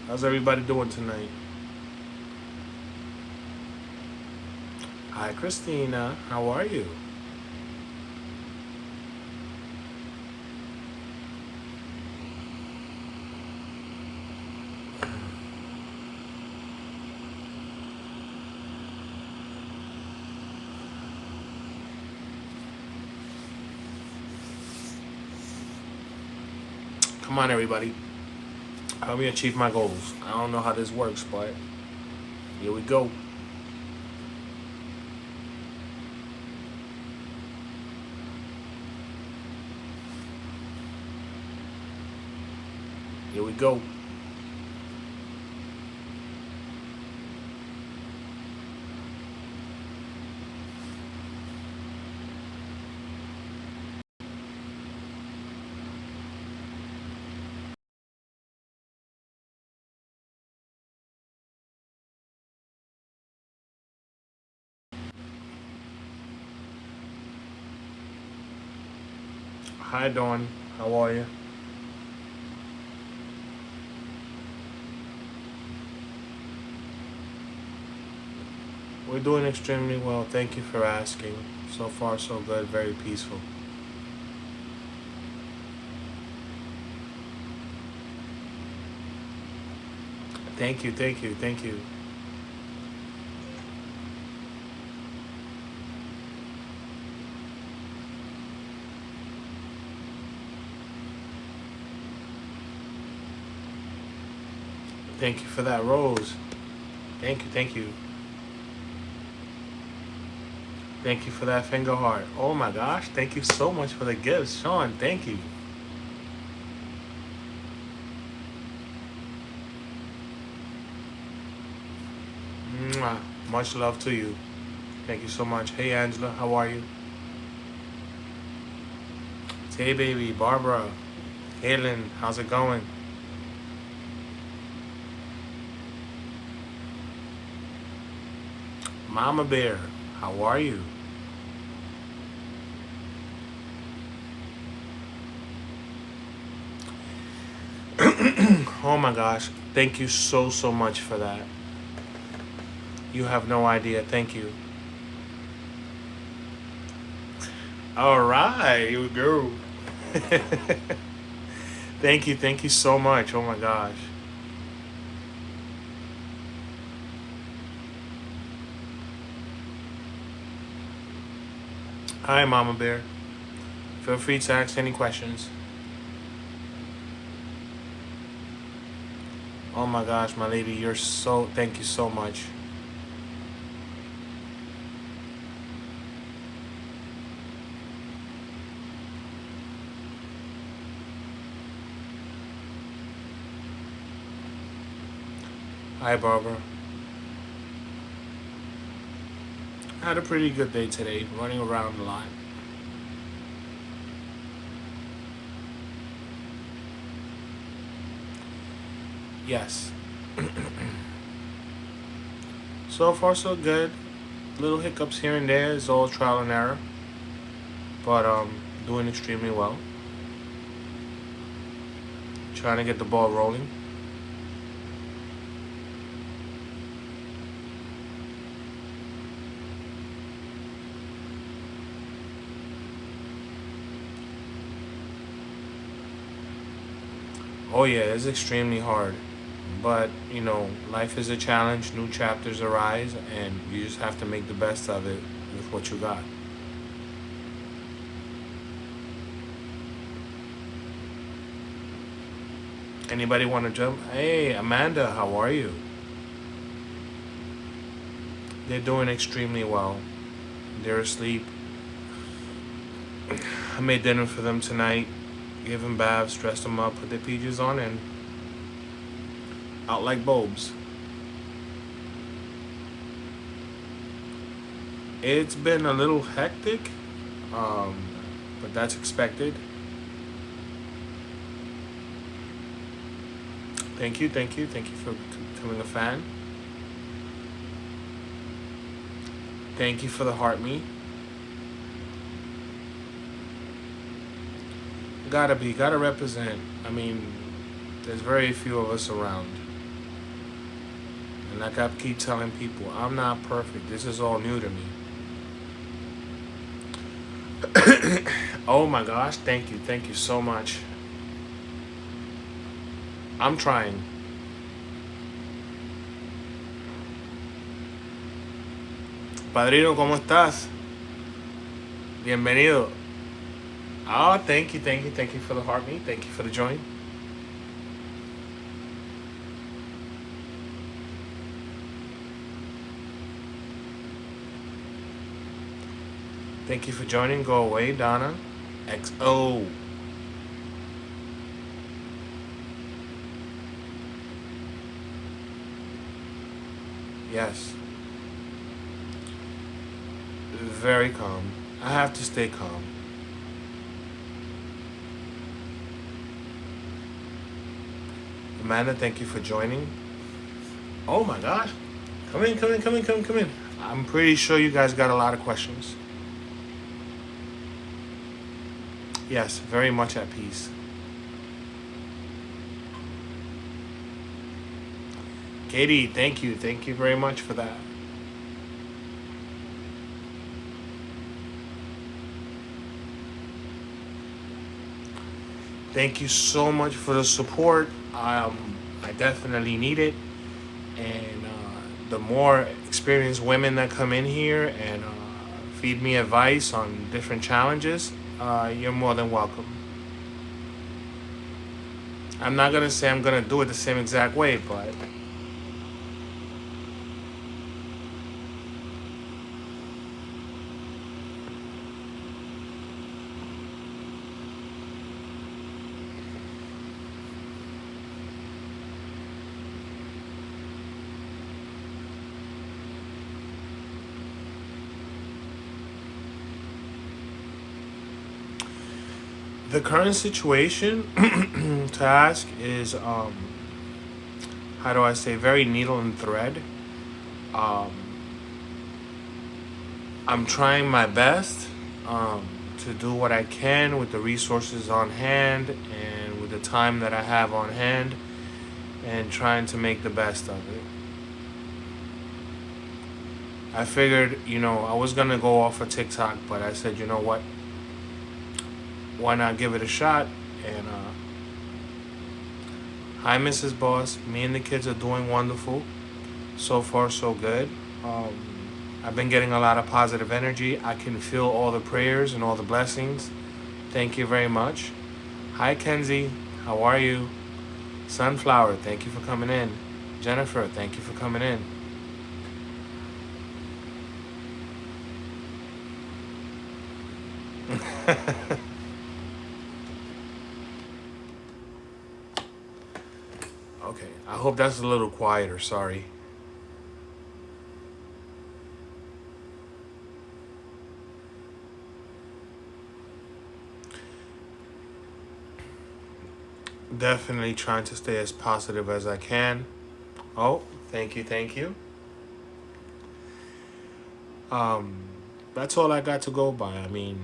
How's everybody doing tonight? Hi, Christina. How are you? Come on, everybody. Help me achieve my goals. I don't know how this works, but here we go. Here we go. Hi, Dawn. How are you? We're doing extremely well. Thank you for asking. So far, so good. Very peaceful. Thank you. Thank you. Thank you. Thank you for that rose. Thank you. Thank you. Thank you for that finger heart. Oh my gosh. Thank you so much for the gifts, Sean. Thank you. Mwah. Much love to you. Thank you so much. Hey, Angela. How are you? Hey, baby. Barbara. Halen. How's it going? Mama Bear. How are you? Oh my gosh. Thank you so, so much for that. You have no idea. Thank you. All right. Here we go. Thank you. Thank you so much. Oh my gosh. Hi, Mama Bear. Feel free to ask any questions. Oh my gosh, my lady. You're so. Thank you so much. Hi, Barbara. Had a pretty good day today. Running around a lot. Yes. So far, so good. Little hiccups here and there. It's all trial and error. But doing extremely well. Trying to get the ball rolling. Oh yeah, it's extremely hard. But, life is a challenge, new chapters arise, and you just have to make the best of it with what you got. Anybody want to jump? Hey, Amanda, how are you? They're doing extremely well. They're asleep. I made dinner for them tonight, gave them baths, dressed them up, put their PJs on, and out like bulbs. It's been a little hectic, um, but that's expected. Thank you, thank you, thank you for becoming a fan. Thank you for the heart me. Gotta represent. I mean, there's very few of us around. And like I keep telling people, I'm not perfect. This is all new to me. Oh my gosh, thank you so much. I'm trying. Padrino, ¿cómo estás? Bienvenido. Oh, thank you for the heart meet. Thank you for the join. Thank you for joining. Go away, Donna. XO. Yes. Very calm. I have to stay calm. Amanda, thank you for joining. Oh my gosh. Come in. I'm pretty sure you guys got a lot of questions. Yes, very much at peace. Katie, thank you. Thank you very much for that. Thank you so much for the support. I definitely need it. And the more experienced women that come in here and feed me advice on different challenges, you're more than welcome. I'm not gonna say I'm gonna do it the same exact way, but the current situation to ask is how do I say, very needle and thread. Um, I'm trying my best to do what I can with the resources on hand and with the time that I have on hand and trying to make the best of it. I figured, I was going to go off of TikTok, but I said, you know what? Why not give it a shot? And hi, Mrs. Boss. Me and the kids are doing wonderful. So far, so good. I've been getting a lot of positive energy. I can feel all the prayers and all the blessings. Thank you very much. Hi, Kenzie. How are you? Sunflower, thank you for coming in. Jennifer, thank you for coming in. Okay, I hope that's a little quieter. Sorry. Definitely trying to stay as positive as I can. Oh, thank you. Um, that's all I got to go by. I mean,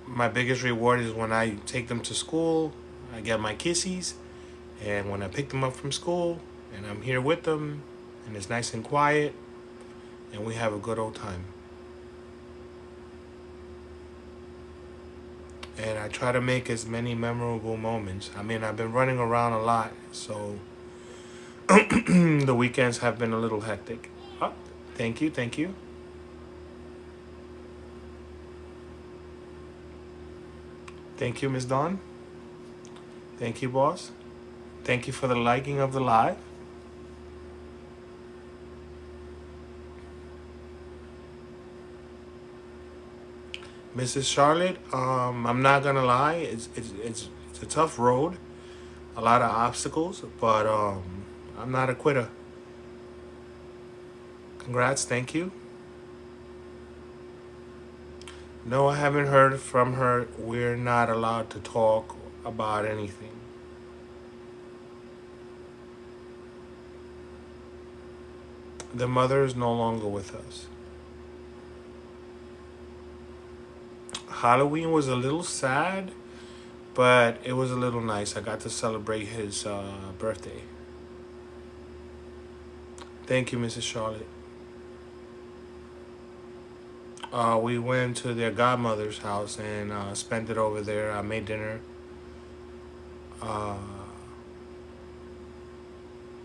my biggest reward is when I take them to school, I get my kissies, and when I pick them up from school, and I'm here with them, and it's nice and quiet, and we have a good old time. And I try to make as many memorable moments. I mean, I've been running around a lot, so the weekends have been a little hectic. Oh, thank you. Thank you, Miss Dawn. Thank you, boss. Thank you for the liking of the live. Mrs. Charlotte, I'm not gonna lie, it's a tough road, a lot of obstacles, but I'm not a quitter. Congrats, thank you. No, I haven't heard from her. We're not allowed to talk about anything. The mother is no longer with us. Halloween was a little sad, but it was a little nice. I got to celebrate his birthday. Thank you, Mrs. Charlotte. We went to their godmother's house and spent it over there. I made dinner. Uh,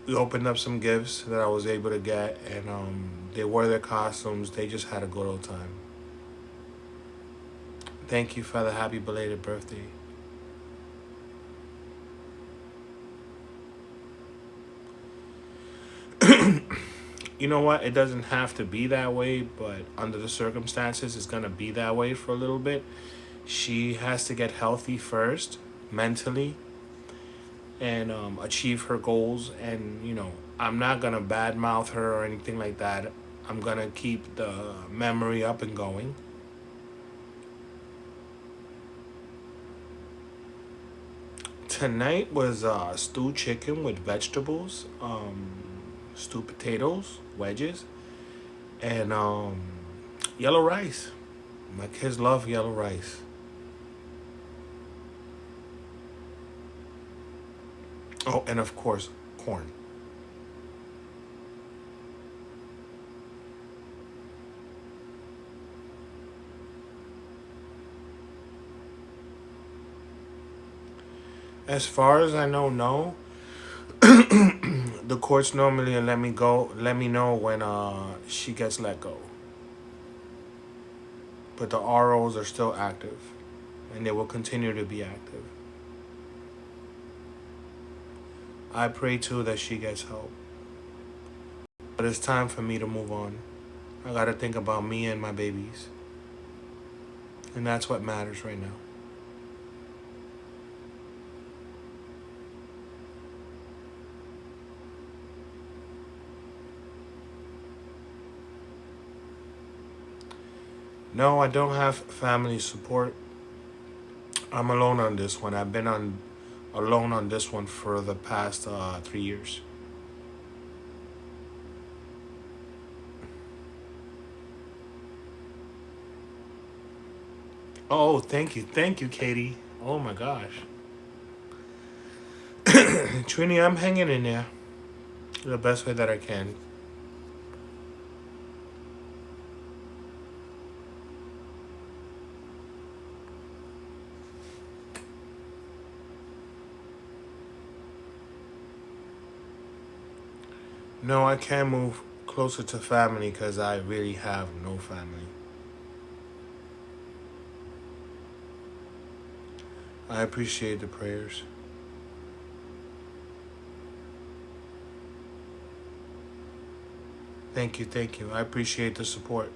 we opened up some gifts that I was able to get, and they wore their costumes. They just had a good old time. Thank you for the happy belated birthday. You know what? It doesn't have to be that way, but under the circumstances, it's going to be that way for a little bit. She has to get healthy first, mentally, and achieve her goals. And, I'm not going to badmouth her or anything like that. I'm going to keep the memory up and going. Tonight was stewed chicken with vegetables, stewed potatoes, wedges, and yellow rice. My kids love yellow rice. Oh, and of course, corn. As far as I know, no. The courts normally let me know when she gets let go. But the ROs are still active, and they will continue to be active. I pray too that she gets help. But it's time for me to move on. I gotta think about me and my babies. And that's what matters right now. No, I don't have family support. I'm alone on this one. I've been on alone on this one for the past 3 years. Oh, thank you, Katie. Oh my gosh, Trini, I'm hanging in there the best way that I can. No, I can't move closer to family because I really have no family. I appreciate the prayers. Thank you, thank you. I appreciate the support.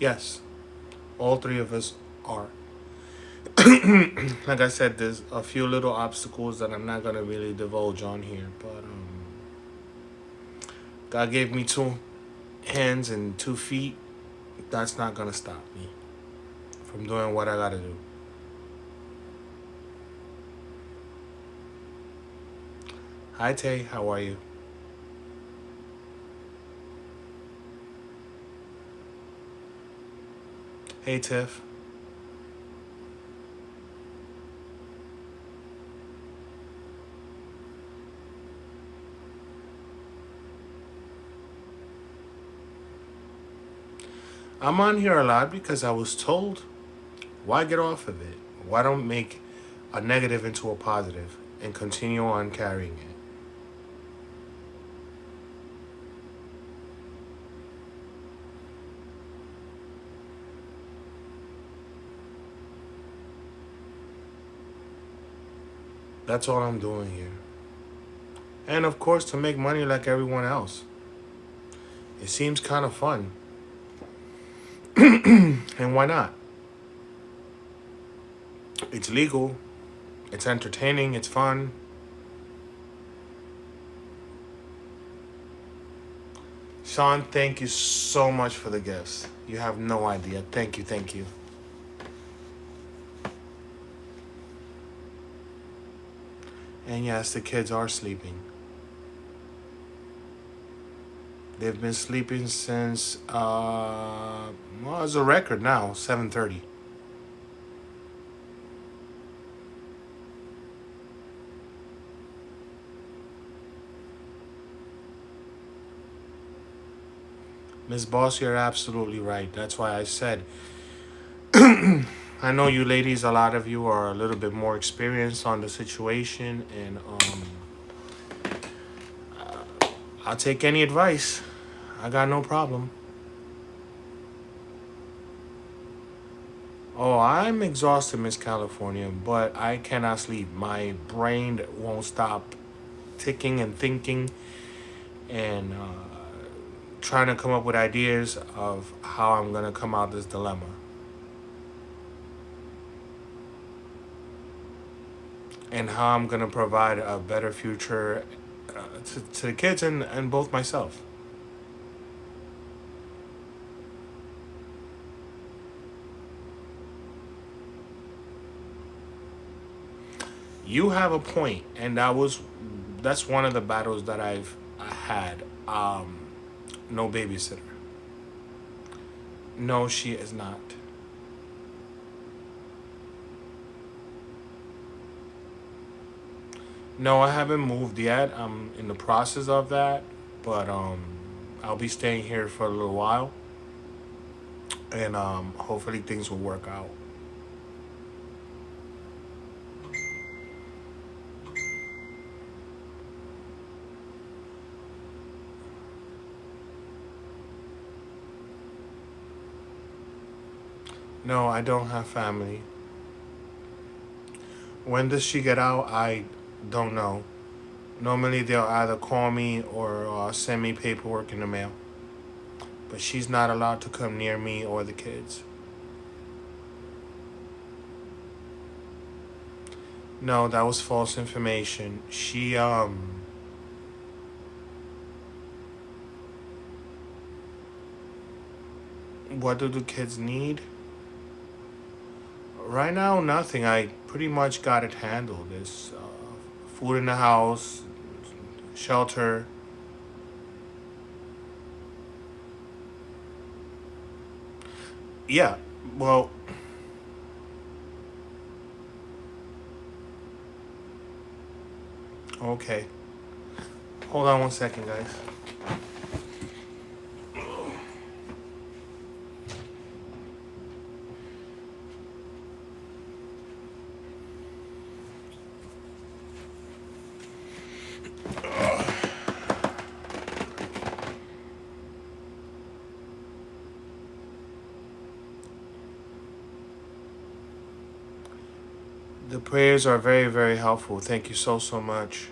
Yes, all three of us are. Like I said, there's a few little obstacles that I'm not gonna really divulge on here, but God gave me 2 hands and 2 feet. That's not gonna stop me from doing what I gotta do. Hi Tay, how are you? Hey Tiff. I'm on here a lot because I was told, why get off of it? Why don't make a negative into a positive and continue on carrying it? That's all I'm doing here. And of course, to make money like everyone else. It seems kind of fun. And why not? It's legal, it's entertaining, it's fun. Sean, thank you so much for the gifts. You have no idea. Thank you, thank you. And yes, the kids are sleeping. They've been sleeping since well, it's a record now, 7:30. Miss Boss, you're absolutely right. That's why I said I know you ladies, a lot of you are a little bit more experienced on the situation, and I'll take any advice. I got no problem. Oh, I'm exhausted, Miss California, but I cannot sleep. My brain won't stop ticking and thinking and trying to come up with ideas of how I'm gonna come out this dilemma and how I'm gonna provide a better future to the kids and both myself. You have a point, and that's one of the battles that I've had. No babysitter. No, she is not. No, I haven't moved yet. I'm in the process of that, but I'll be staying here for a little while, and hopefully things will work out. No, I don't have family. When does she get out? I don't know. Normally they'll either call me or send me paperwork in the mail, but she's not allowed to come near me or the kids. No, that was false information. What do the kids need? Right now, nothing. I pretty much got it handled. There's food in the house, shelter. Yeah, well, okay. Hold on one second, guys. The prayers are very, very helpful. Thank you so, so much.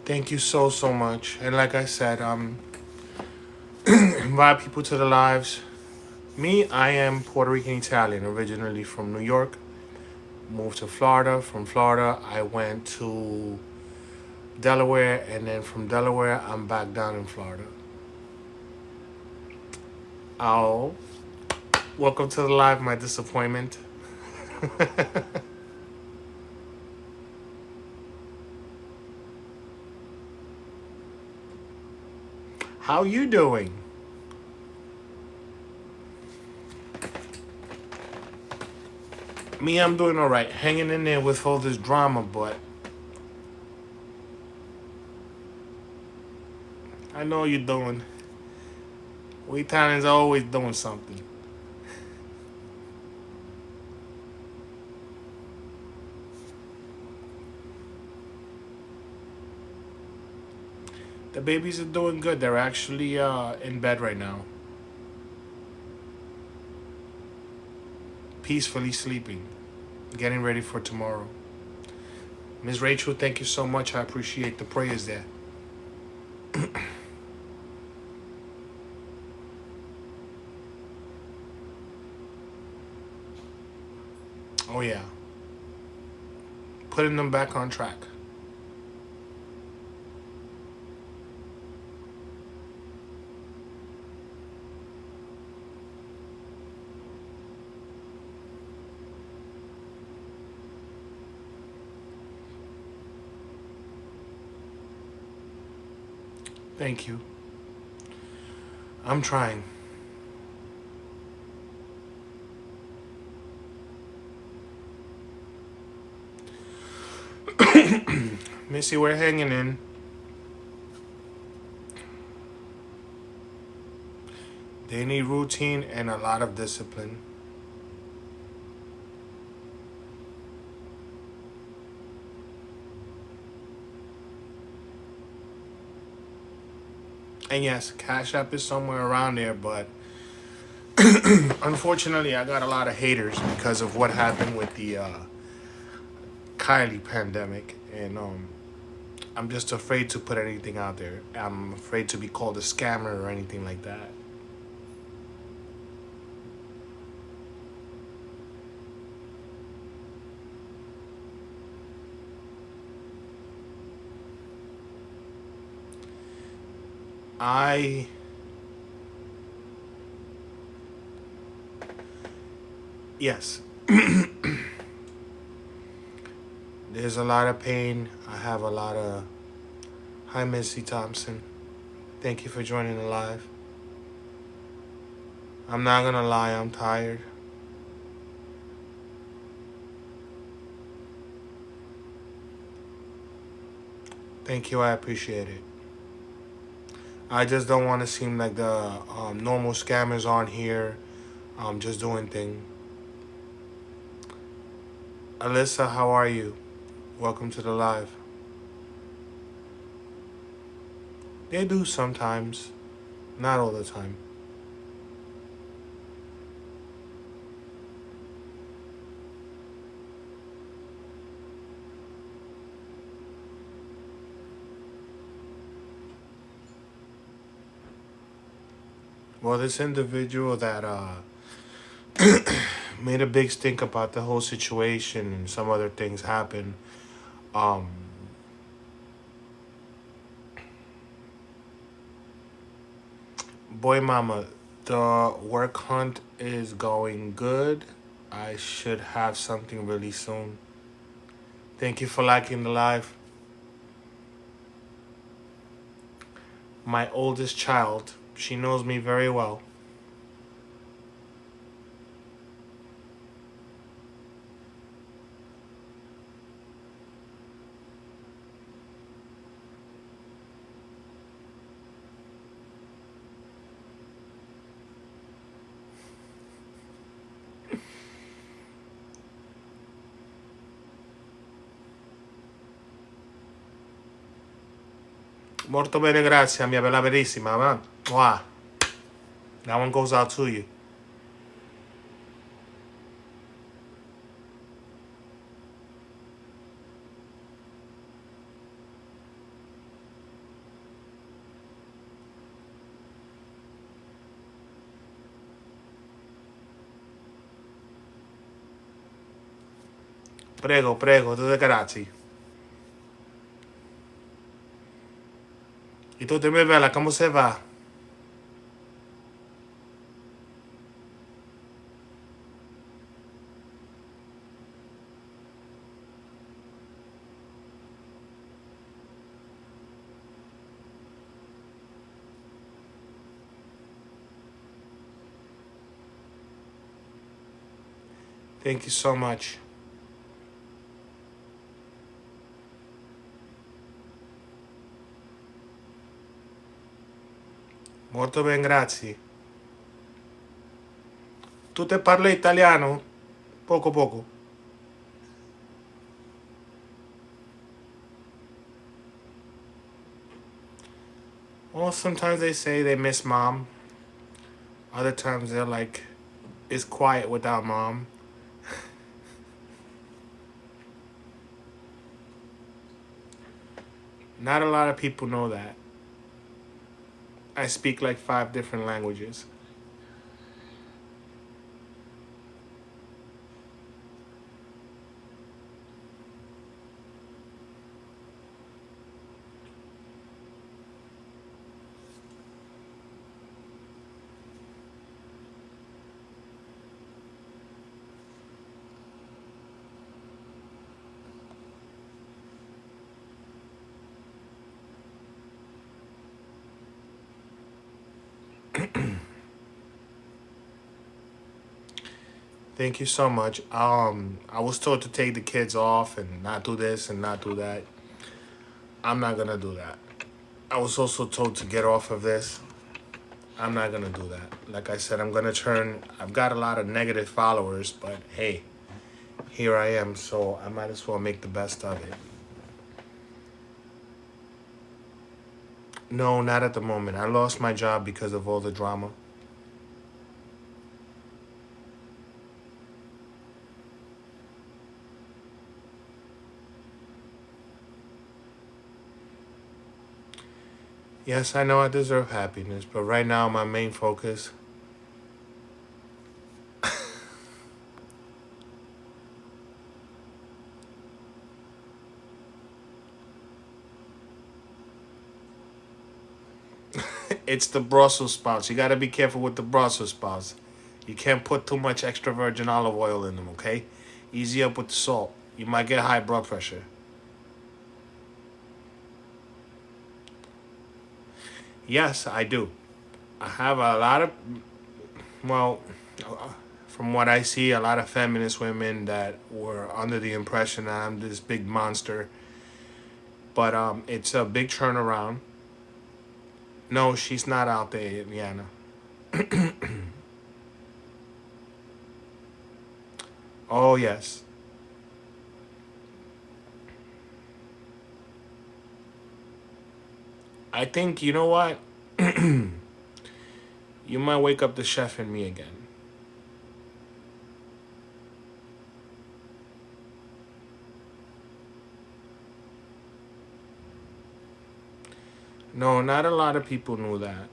Thank you so, so much. And like I said, invite people to the lives. Me, I am Puerto Rican Italian, originally from New York. Moved to Florida. From Florida, I went to Delaware, and then from Delaware, I'm back down in Florida. Oh, welcome to the live, my disappointment. How you doing? Me, I'm doing all right. Hanging in there with all this drama, but I know you're doing. We Italians are always doing something. The babies are doing good. They're actually in bed right now, peacefully sleeping, getting ready for tomorrow. Ms. Rachel, thank you so much. I appreciate the prayers there. Oh yeah, putting them back on track. Thank you. I'm trying. Missy, we're hanging in. They need routine and a lot of discipline. And yes, Cash App is somewhere around there, but unfortunately, I got a lot of haters because of what happened with the Kylie pandemic, and I'm just afraid to put anything out there. I'm afraid to be called a scammer or anything like that. I yes, there's a lot of pain. I have a lot of. Hi, Missy Thompson. Thank you for joining the live. I'm not gonna lie, I'm tired. Thank you, I appreciate it. I just don't want to seem like the normal scammers on here, just doing thing. Alyssa, how are you? Welcome to the live. They do sometimes, not all the time. Well, this individual that made a big stink about the whole situation and some other things happened. Um, Boy, mama, the work hunt is going good. I should have something really soon. Thank you for liking the live. My oldest child, she knows me very well. Molto bene, grazie, mia bella verissima, man. Wow. That one goes out to you. Prego, prego, tutte grazie. Y tú te me vela, ¿cómo se va? Thank you so much. Molto bene, grazie. Tu te parli italiano? Poco, poco. Well, sometimes they say they miss mom. Other times they're like, it's quiet without mom. Not a lot of people know that. I speak like 5 different languages. Thank you so much. I was told to take the kids off and not do this and not do that. I'm not gonna do that. I was also told to get off of this. I'm not gonna do that. Like I said, I'm gonna turn. I've got a lot of negative followers, but hey, here I am. So I might as well make the best of it. No, not at the moment. I lost my job because of all the drama. Yes, I know I deserve happiness, but right now my main focus. It's the Brussels sprouts. You gotta be careful with the Brussels sprouts. You can't put too much extra virgin olive oil in them, okay? Easy up with the salt. You might get high blood pressure. Yes, I do. I have a lot of, well, from what I see, a lot of feminist women that were under the impression that I'm this big monster. But it's a big turnaround. No, she's not out there, Yana. Oh, yes. I think, you know what? You might wake up the chef in me again. No, not a lot of people knew that.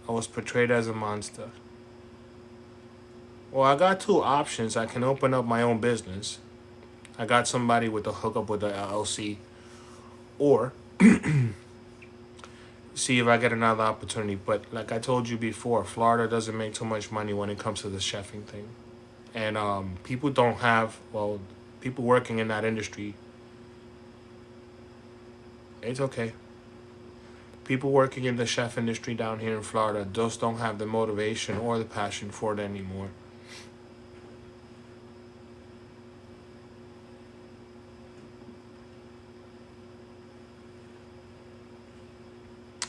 I was portrayed as a monster. Well, I got two options. I can open up my own business. I got somebody with a hookup with the LLC. Or see if I get another opportunity. But like I told you before, Florida doesn't make too much money when it comes to the chefing thing. And people don't have, well, people working in that industry, it's okay. People working in the chef industry down here in Florida just don't have the motivation or the passion for it anymore.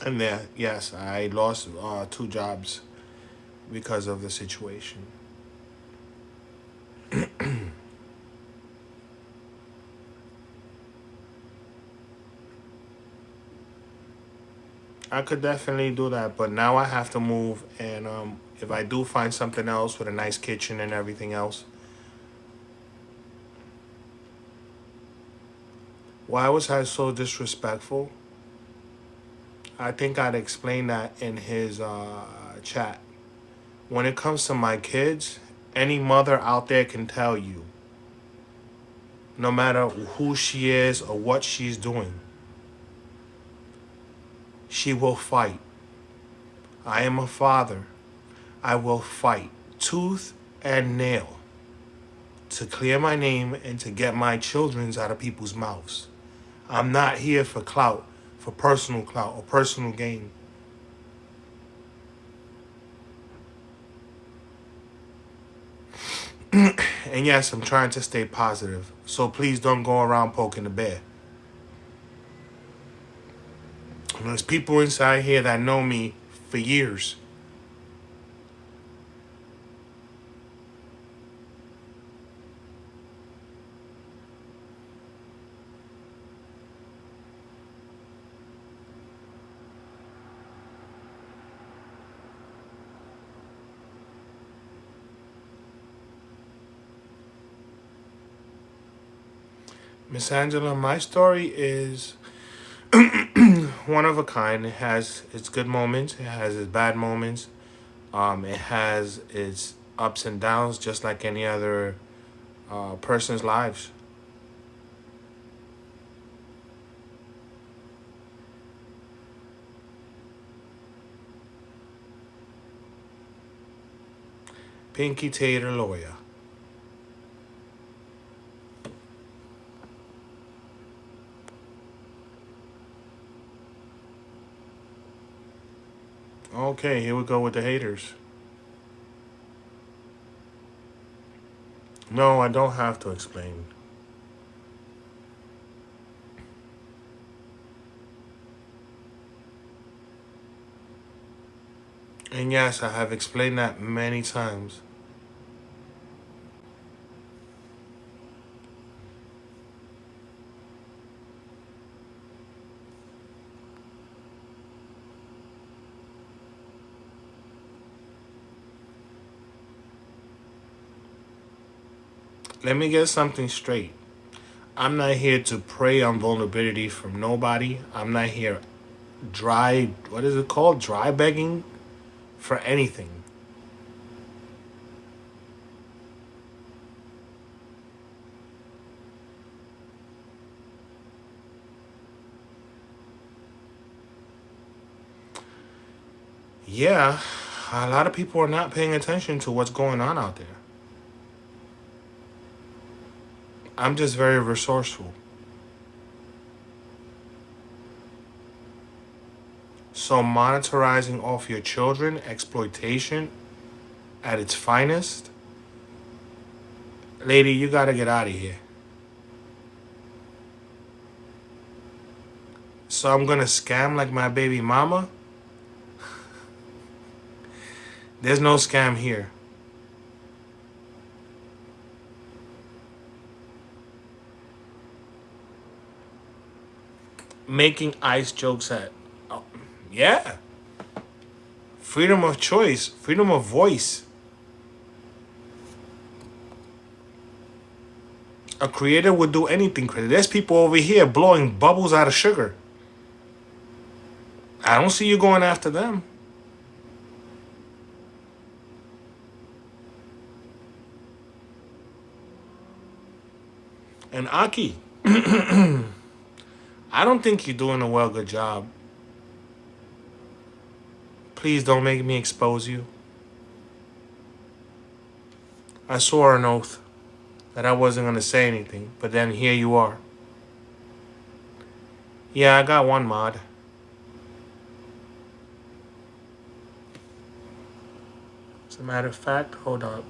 And there, yes, I lost 2 jobs because of the situation. I could definitely do that, but now I have to move. And if I do find something else with a nice kitchen and everything else, why was I so disrespectful? I think I'd explain that in his chat. When it comes to my kids, any mother out there can tell you, no matter who she is or what she's doing, she will fight. I am a father. I will fight tooth and nail to clear my name and to get my children's out of people's mouths. I'm not here for clout, for personal clout or personal gain. And yes, I'm trying to stay positive. So please don't go around poking the bear. There's people inside here that know me for years. Miss Angela, my story is one of a kind. It has its good moments. It has its bad moments. It has its ups and downs, just like any other person's lives. Pinky Tater lawyer. Okay, here we go with the haters. No, I don't have to explain. And yes, I have explained that many times. Let me get something straight. I'm not here to prey on vulnerability from nobody. I'm not here what is it called? Dry begging for anything. Yeah, a lot of people are not paying attention to what's going on out there. I'm just very resourceful. So, monitorizing off your children, exploitation at its finest, lady, you gotta get out of here. So, I'm gonna scam like my baby mama? There's no scam here. Making ice jokes at. Oh, yeah. Freedom of choice, freedom of voice. A creator would do anything. There's people over here blowing bubbles out of sugar. I don't see you going after them. And Aki, I don't think you're doing a well good job. Please don't make me expose you. I swore an oath that I wasn't going to say anything, but then here you are. Yeah, I got one mod. As a matter of fact, hold up.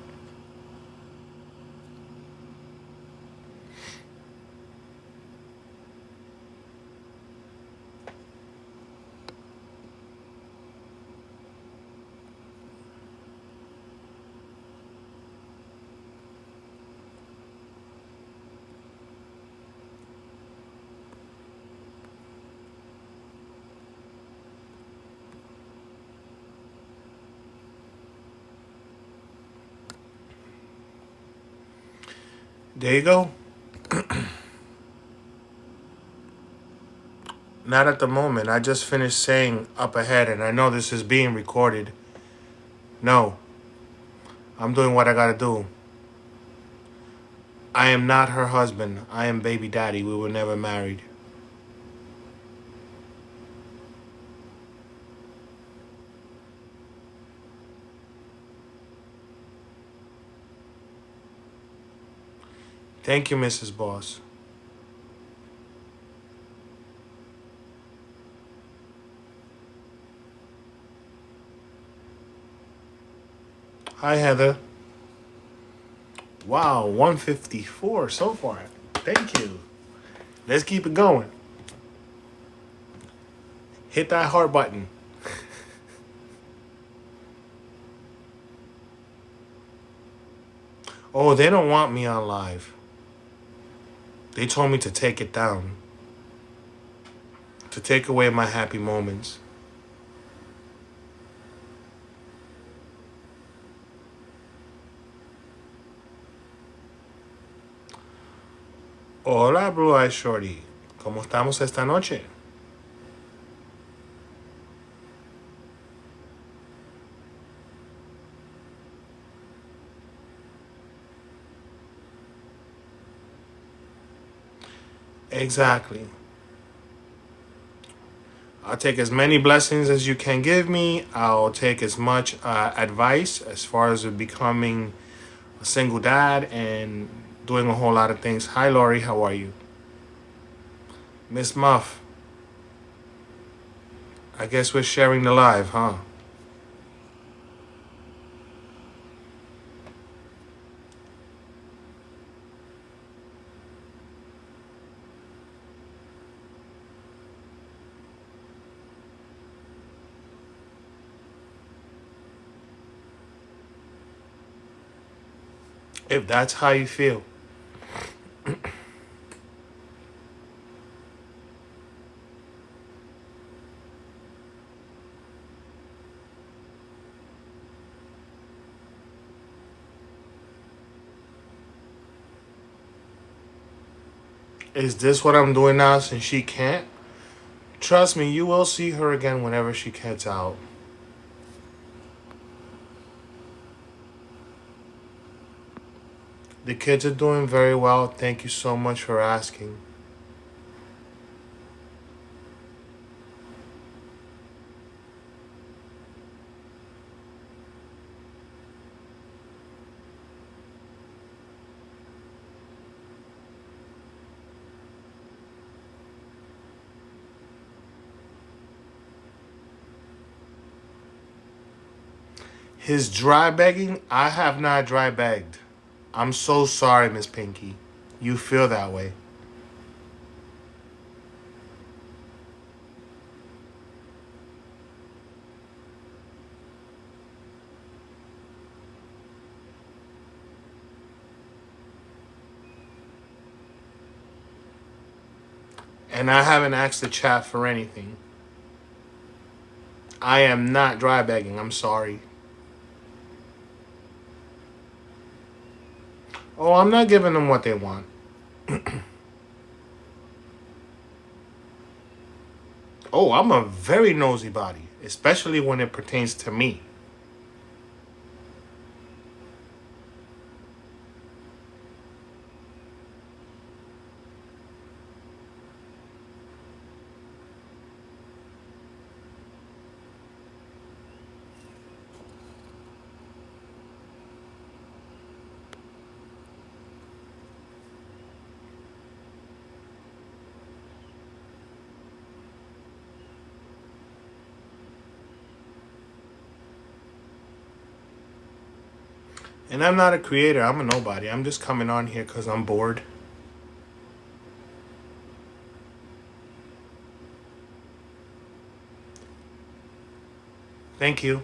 There you go. Not at the moment. I just finished saying up ahead, and I know this is being recorded. No, I'm doing what I gotta do. I am not her husband. I am baby daddy. We were never married. Thank you, Mrs. Boss. Hi, Heather. Wow, 154 so far. Thank you. Let's keep it going. Hit that heart button. Oh, they don't want me on live. They told me to take it down. To take away my happy moments. Hola, Blue Eyed Shorty. ¿Cómo estamos esta noche? Exactly. I'll take as many blessings as you can give me. I'll take as much advice as far as becoming a single dad and doing a whole lot of things. Hi, Lori. How are you? Miss Muff. I guess we're sharing the live, huh? If that's how you feel. Is this what I'm doing now since she can't? Trust me, you will see her again whenever she gets out. The kids are doing very well. Thank you so much for asking. His dry begging, I have not dry begged. I'm so sorry, Miss Pinky. You feel that way. And I haven't asked the chat for anything. I am not dry begging. I'm sorry. Oh, I'm not giving them what they want. Oh, I'm a very nosy body, especially when it pertains to me. And I'm not a creator. I'm a nobody. I'm just coming on here because I'm bored. Thank you.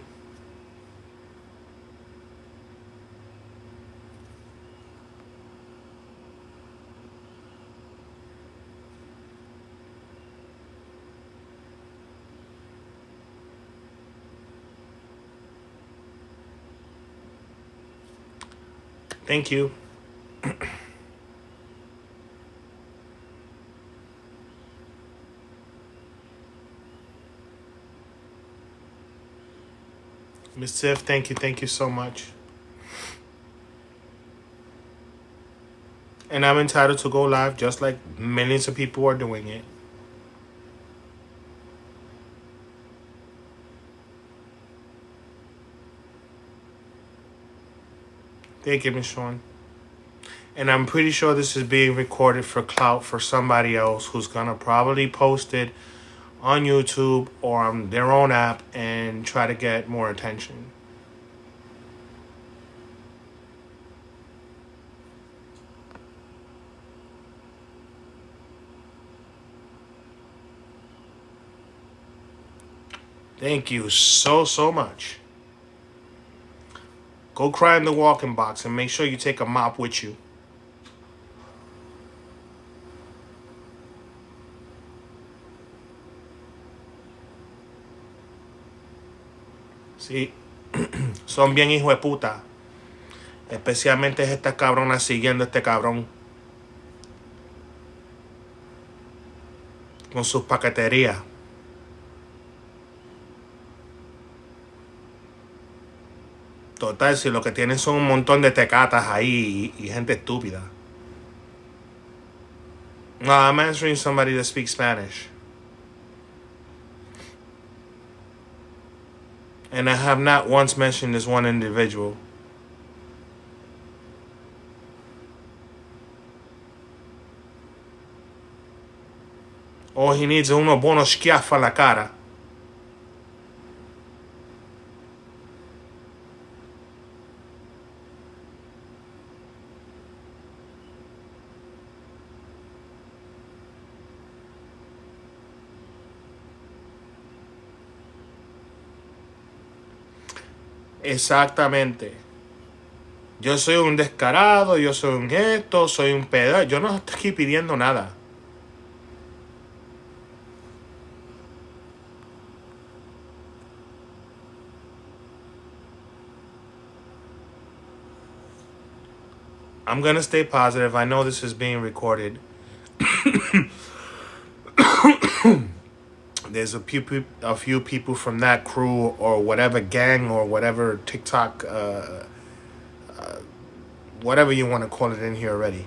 Thank you. Miss Tiff, thank you. Thank you so much. And I'm entitled to go live just like millions of people are doing it. Thank you, Miss Sean. And I'm pretty sure this is being recorded for clout for somebody else who's gonna probably post it on YouTube or on their own app and try to get more attention. Thank you so much. Go cry in the walking box and make sure you take a mop with you. Sí, son bien hijo de puta. Especialmente es esta cabrona siguiendo a este cabrón con sus paqueterías. Total, si lo que tienen son un montón de tecatas ahí y gente estúpida. No, I'm answering somebody that speaks Spanish. And I have not once mentioned this one individual. All he needs is uno buono schiaffo alla cara. Exactamente. Yo soy un descarado, yo soy un esto, soy un pedo. Yo no estoy aquí pidiendo nada. I'm gonna stay positive. I know this is being recorded. There's a few people from that crew or whatever gang or whatever TikTok, whatever you want to call it in here already.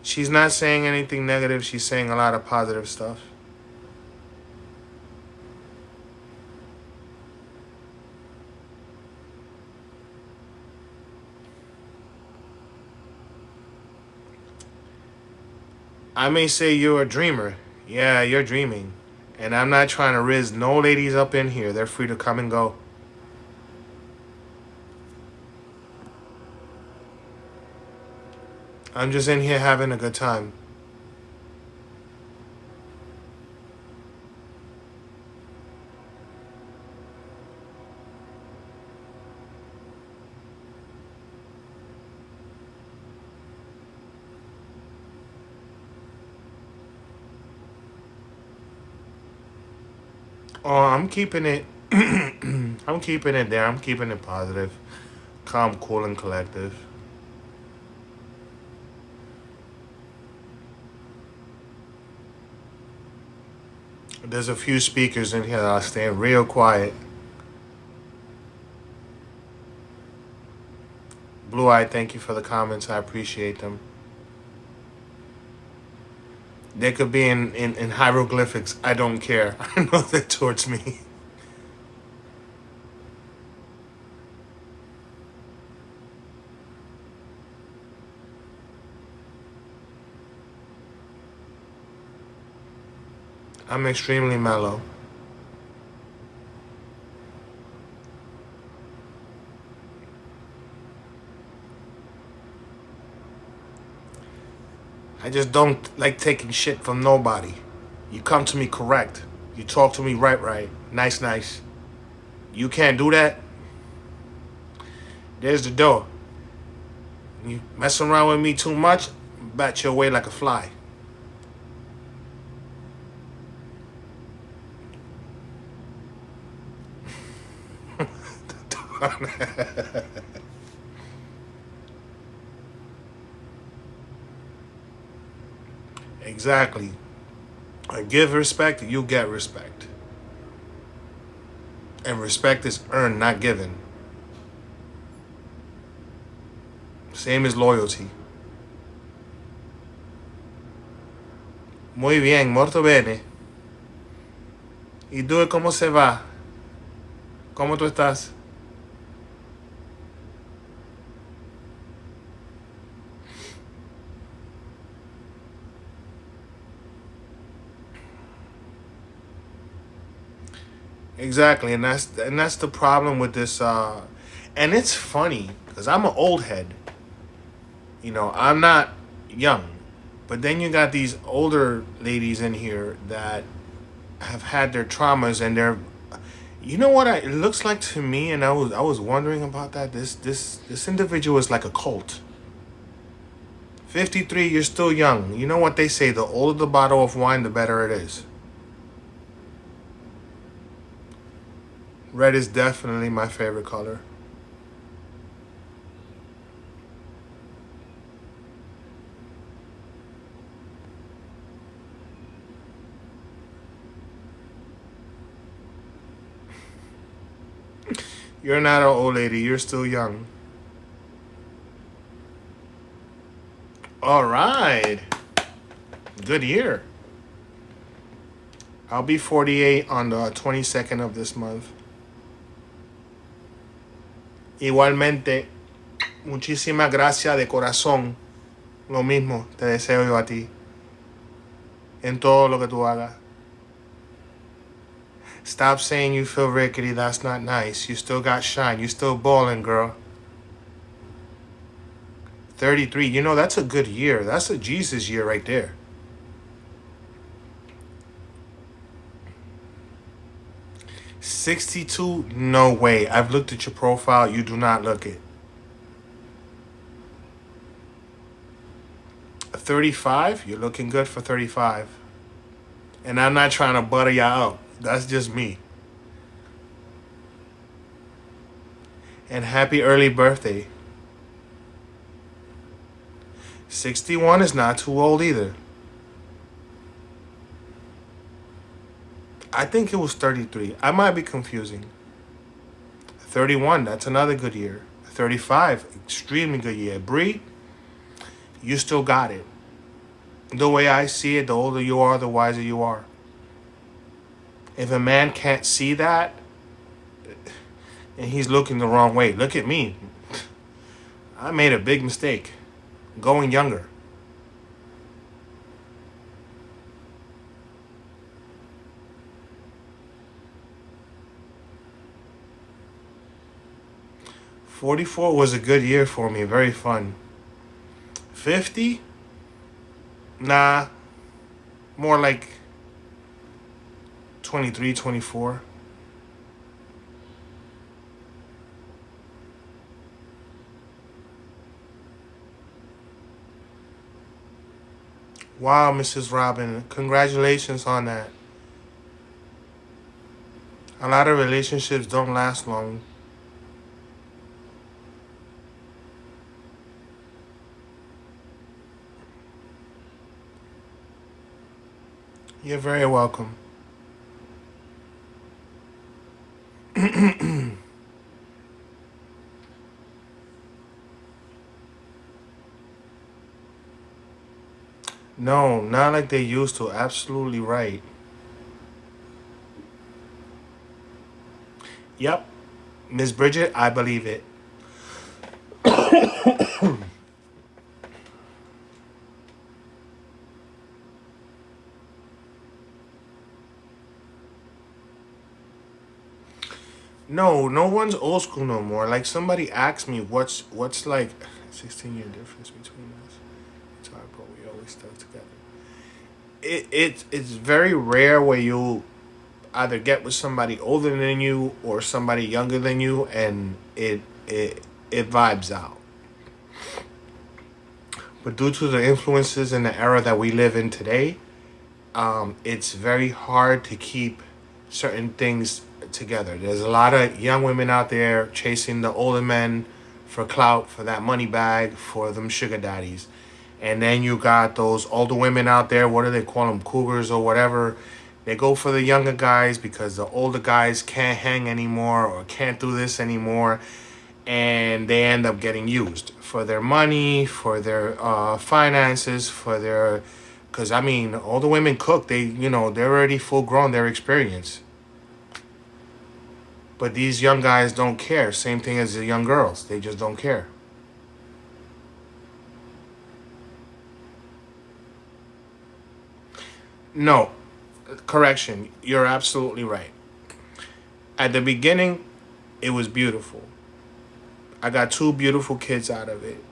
She's not saying anything negative. She's saying a lot of positive stuff. I may say you're a dreamer. Yeah, you're dreaming. And I'm not trying to riz no ladies up in here. They're free to come and go. I'm just in here having a good time. Oh, I'm keeping it. I'm keeping it there. I'm keeping it positive, calm, cool, and collective. There's a few speakers in here that are staying real quiet. Blue Eye, thank you for the comments. I appreciate them. They could be in hieroglyphics. I don't care. I know they're towards me. I'm extremely mellow. I just don't like taking shit from nobody. You come to me correct. You talk to me right. Nice. You can't do that. There's the door. You mess around with me too much, bat your way like a fly. Exactly. I give respect, you get respect. And respect is earned, not given. Same as loyalty. Muy bien, molto bene. ¿Y tú cómo se va? ¿Cómo tú estás? Exactly, and that's the problem with this. And it's funny because I'm an old head. You know, I'm not young, but then you got these older ladies in here that have had their traumas and they're. You know what it looks like to me, and I was wondering about that. This individual is like a cult. 53, you're still young. You know what they say: the older the bottle of wine, the better it is. Red is definitely my favorite color. You're not an old lady. You're still young. All right. Good year. I'll be 48 on the 22nd of this month. Igualmente, muchísimas gracias de corazón. Lo mismo te deseo yo a ti en todo lo que tú hagas. Stop saying you feel rickety. That's not nice. You still got shine. You still balling, girl. 33. You know, that's a good year. That's a Jesus year right there. 62. No way. I've looked at your profile. You do not look it. 35. You're looking good for 35. And I'm not trying to butter you out. That's just me. And happy early birthday. 61 is not too old either. I think it was 33. I might be confusing. 31, that's another good year. 35, extremely good year. Bree, you still got it. The way I see it, the older you are, the wiser you are. If a man can't see that, and he's looking the wrong way. Look at me. I made a big mistake going younger. '44 was a good year for me, very fun. 50? Nah, more like 23, 24. Wow, Mrs. Robin, congratulations on that. A lot of relationships don't last long. You're very welcome. No, not like they used to. Absolutely right. Yep, Miss Bridget, I believe it. No, no one's old school no more. Like somebody asked me, what's like 16-year difference between us? It's hard, but we always stuck together. It's very rare where you either get with somebody older than you or somebody younger than you, and it vibes out. But due to the influences in the era that we live in today, it's very hard to keep certain things together. There's a lot of young women out there chasing the older men for clout, for that money bag, for them sugar daddies. And then you got those older women out there, what do they call them, cougars or whatever? They go for the younger guys because the older guys can't hang anymore or can't do this anymore. And they end up getting used for their money, for their finances, for their. Because, I mean, all the women cook. They're already full grown, they're experienced. But these young guys don't care. Same thing as the young girls. They just don't care. No, correction. You're absolutely right. At the beginning, it was beautiful. I got two beautiful kids out of it.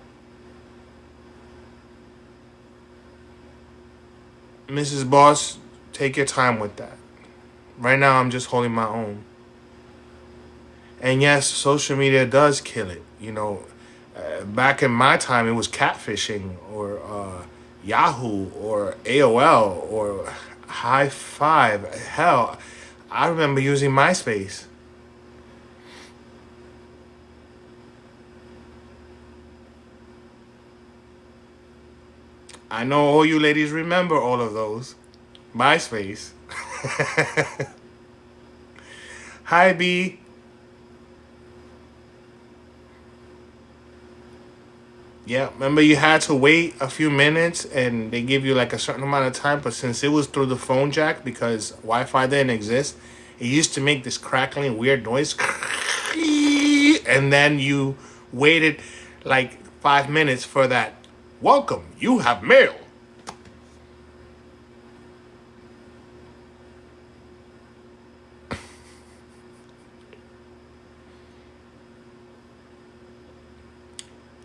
Mrs. Boss, take your time with that. Right now, I'm just holding my own. And yes, social media does kill it. Back in my time, it was catfishing or Yahoo or AOL or High Five. Hell, I remember using MySpace. I know all you ladies remember all of those. MySpace. Hi, B. Yeah, remember you had to wait a few minutes and they give you like a certain amount of time, but since it was through the phone jack because Wi Fi didn't exist, it used to make this crackling weird noise. And then you waited like 5 minutes for that. Welcome, you have mail.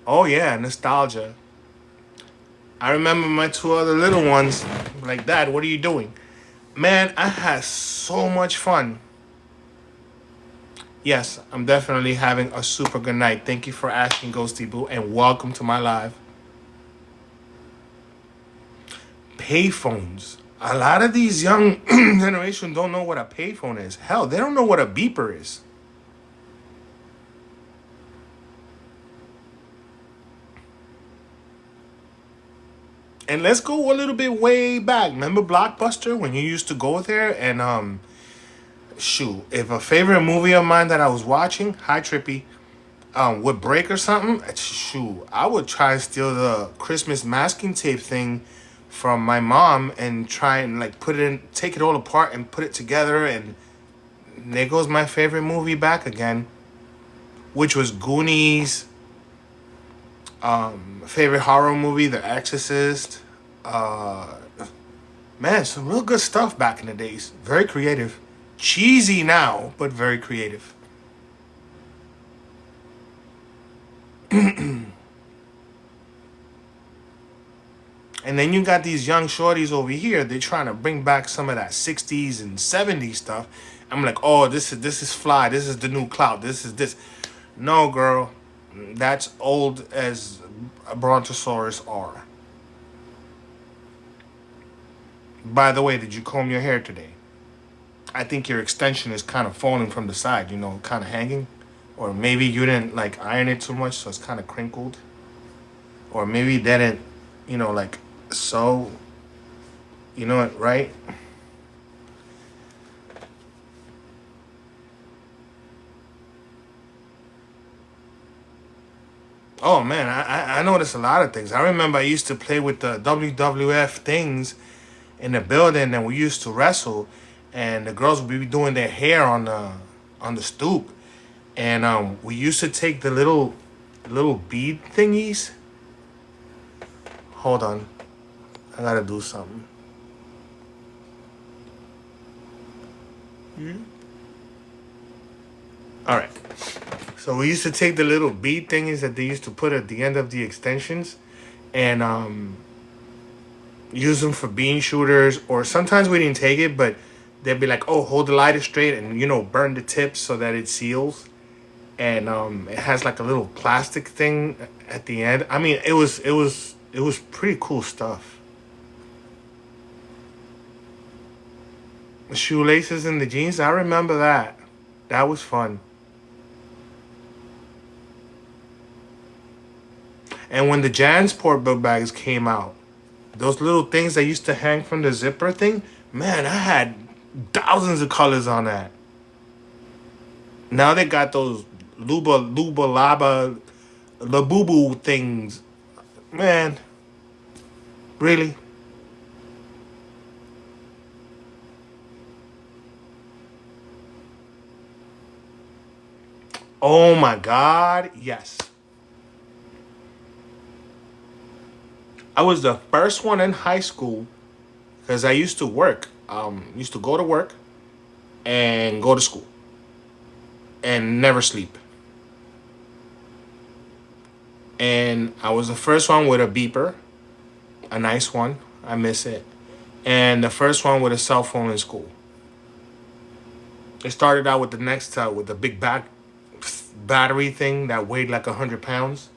Oh, yeah, nostalgia. I remember my two other little ones like, Dad, what are you doing? Man, I had so much fun. Yes, I'm definitely having a super good night. Thank you for asking, Ghosty Boo, and welcome to my live. Payphones. A lot of these young generation don't know what a payphone is. Hell, they don't know what a beeper is. And let's go a little bit way back. Remember Blockbuster when you used to go there and shoot, if a favorite movie of mine that I was watching, hi Trippy, would break or something, shoot, I would try and steal the Christmas masking tape thing from my mom and try and like put it in, take it all apart and put it together, and there goes my favorite movie back again, which was Goonies. Favorite horror movie, The Exorcist. Uh, Man, some real good stuff back in the days. Very creative, cheesy now, but very creative. And then you got these young shorties over here. They're trying to bring back some of that '60s and '70s stuff. I'm like, oh, this is fly. This is the new clout. This is this. No, girl, that's old as a brontosaurus are. By the way, did you comb your hair today? I think your extension is kind of falling from the side. Kind of hanging, or maybe you didn't like iron it too much, so it's kind of crinkled, or maybe you didn't, like so. You know it, right? Oh man, I noticed a lot of things. I remember I used to play with the WWF things in the building, and we used to wrestle, and the girls would be doing their hair on the stoop, and we used to take the little bead thingies. Hold on, I gotta do something. All right. So we used to take the little bead thingies that they used to put at the end of the extensions, and use them for bean shooters, or sometimes we didn't take it, but they'd be like, "Oh, hold the lighter straight and burn the tips so that it seals." And it has like a little plastic thing at the end. I mean, it was pretty cool stuff. The shoelaces in the jeans, I remember that. That was fun. And when the Jansport book bags came out, those little things that used to hang from the zipper thing, man, I had thousands of colors on that. Now they got those luba laba labubu things. Man, really? Oh my god, yes. I was the first one in high school because I used to work. Used to go to work and go to school and never sleep. And I was the first one with a beeper, a nice one. I miss it. And the first one with a cell phone in school. It started out with the next with the big back battery thing that weighed like 100 pounds.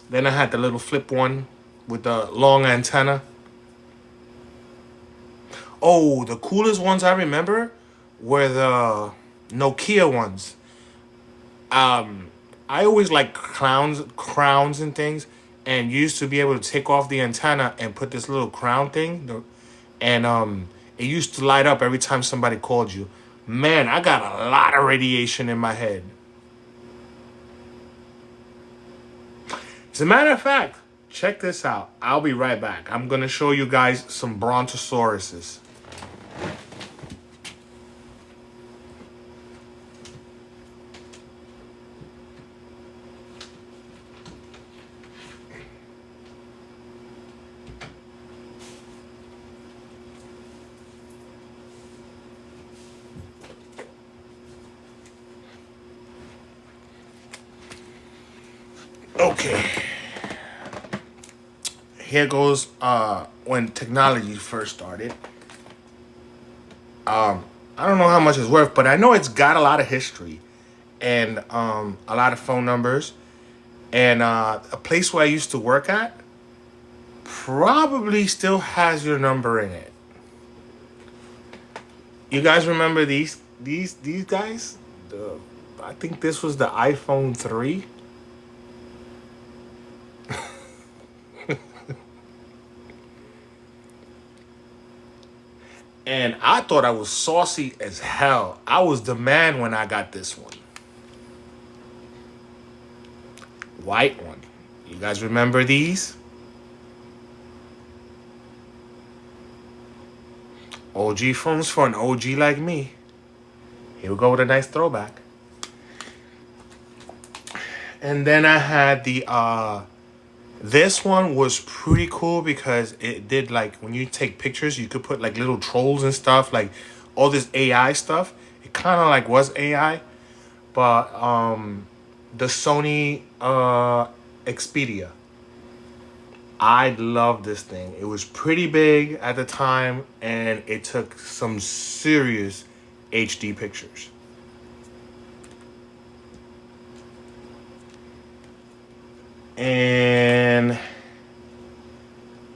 Then I had the little flip one with the long antenna. Oh, the coolest ones I remember were the Nokia ones. Um, I always like crowns and things, and you used to be able to take off the antenna and put this little crown thing, and it used to light up every time somebody called you. Man, I got a lot of radiation in my head. As a matter of fact, check this out. I'll be right back. I'm going to show you guys some brontosauruses. Okay. Here goes when technology first started. I don't know how much it's worth, but I know it's got a lot of history and a lot of phone numbers. And a place where I used to work at probably still has your number in it. You guys remember these guys? I think this was the iPhone 3. And I thought I was saucy as hell. I was the man when I got this one. White one. You guys remember these? OG phones for an OG like me. Here we go with a nice throwback. And then I had the this one was pretty cool because it did, like, when you take pictures, you could put like little trolls and stuff, like all this AI stuff. It kind of like was AI, but the Sony Xperia. I love this thing. It was pretty big at the time, and it took some serious HD pictures. And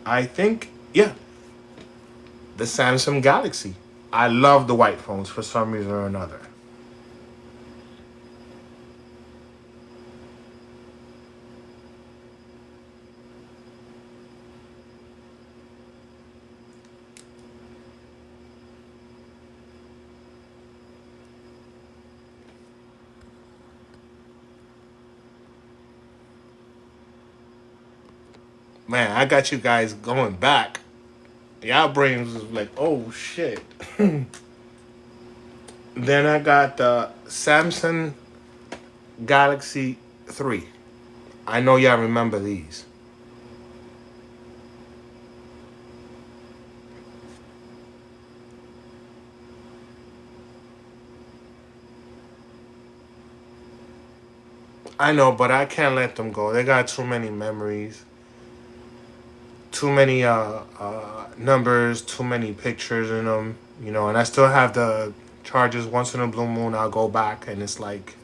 I think, yeah, the Samsung Galaxy. I love the white phones for some reason or another. Man, I got you guys going back. Y'all brains was like, oh shit. Then I got the Samsung Galaxy 3. I know y'all remember these. I know, but I can't let them go. They got too many memories, too many numbers, too many pictures in them, you know. And I still have the charges. Once in a blue moon, I'll go back, and it's like,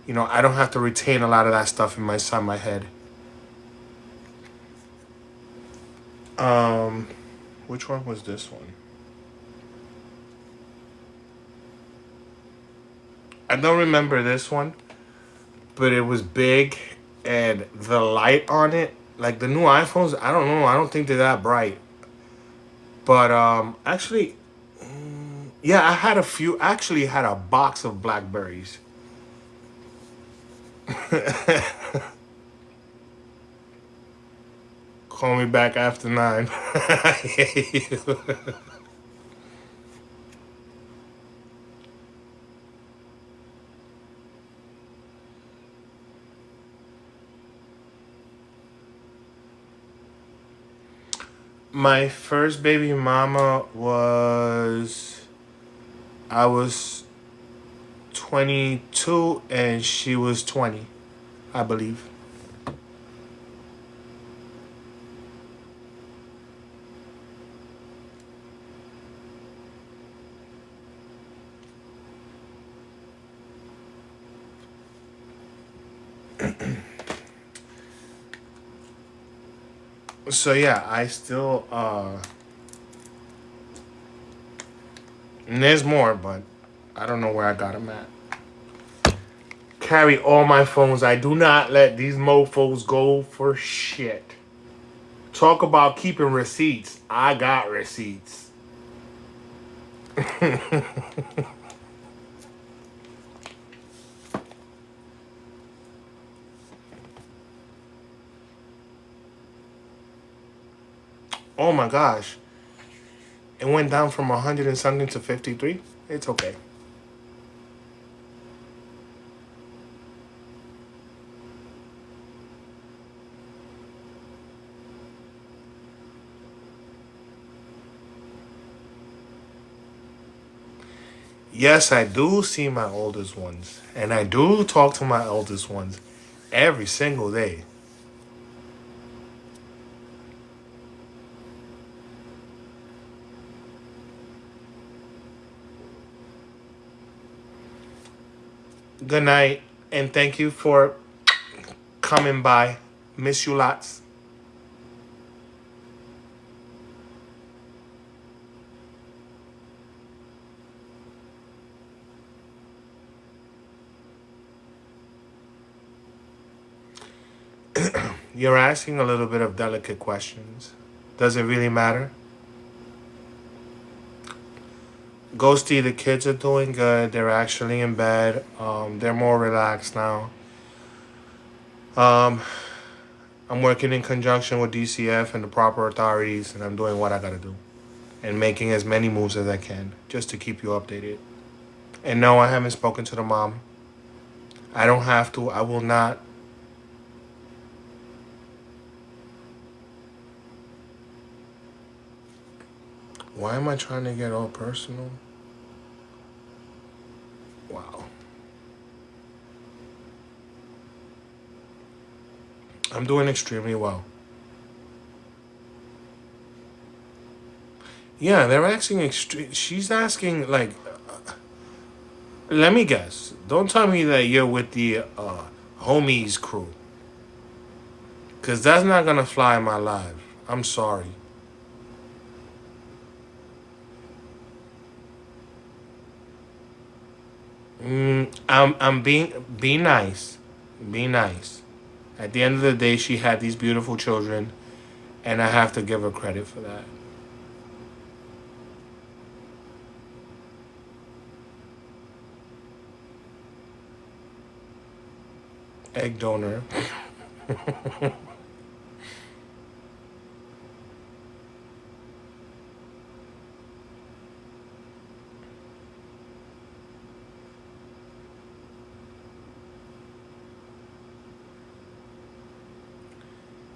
you know, I don't have to retain a lot of that stuff in my head. Um, which one was this one? I don't remember this one, but it was big, and the light on it, like the new iPhones, I don't know, I don't think they're that bright. But actually, yeah, I had a few. Actually, had a box of Blackberries. Call me back after 9. My first baby mama was, I was 22 and she was 20, I believe. So yeah, I still and there's more, but I don't know where I got them at. Carry all my phones. I do not let these mofos go for shit. Talk about keeping receipts. I got receipts. Oh my gosh. It went down from 100 and something to 53. It's okay. Yes, I do see my oldest ones. And I do talk to my oldest ones every single day. Good night. And thank you for coming by. Miss you lots. You're asking a little bit of delicate questions. Does it really matter? Ghosty, the kids are doing good. They're actually in bed. They're more relaxed now. Um, I'm working in conjunction with DCF and the proper authorities, and I'm doing what I gotta do and making as many moves as I can just to keep you updated. And no, I haven't spoken to the mom. I don't have to. I will not. Why am I trying to get all personal? Wow. I'm doing extremely well. Yeah, they're asking extreme. She's asking like, let me guess. Don't tell me that you're with the homies crew, cause that's not gonna fly in my life. I'm sorry. I'm being be nice, be nice. At the end of the day, she had these beautiful children, and I have to give her credit for that. Egg donor.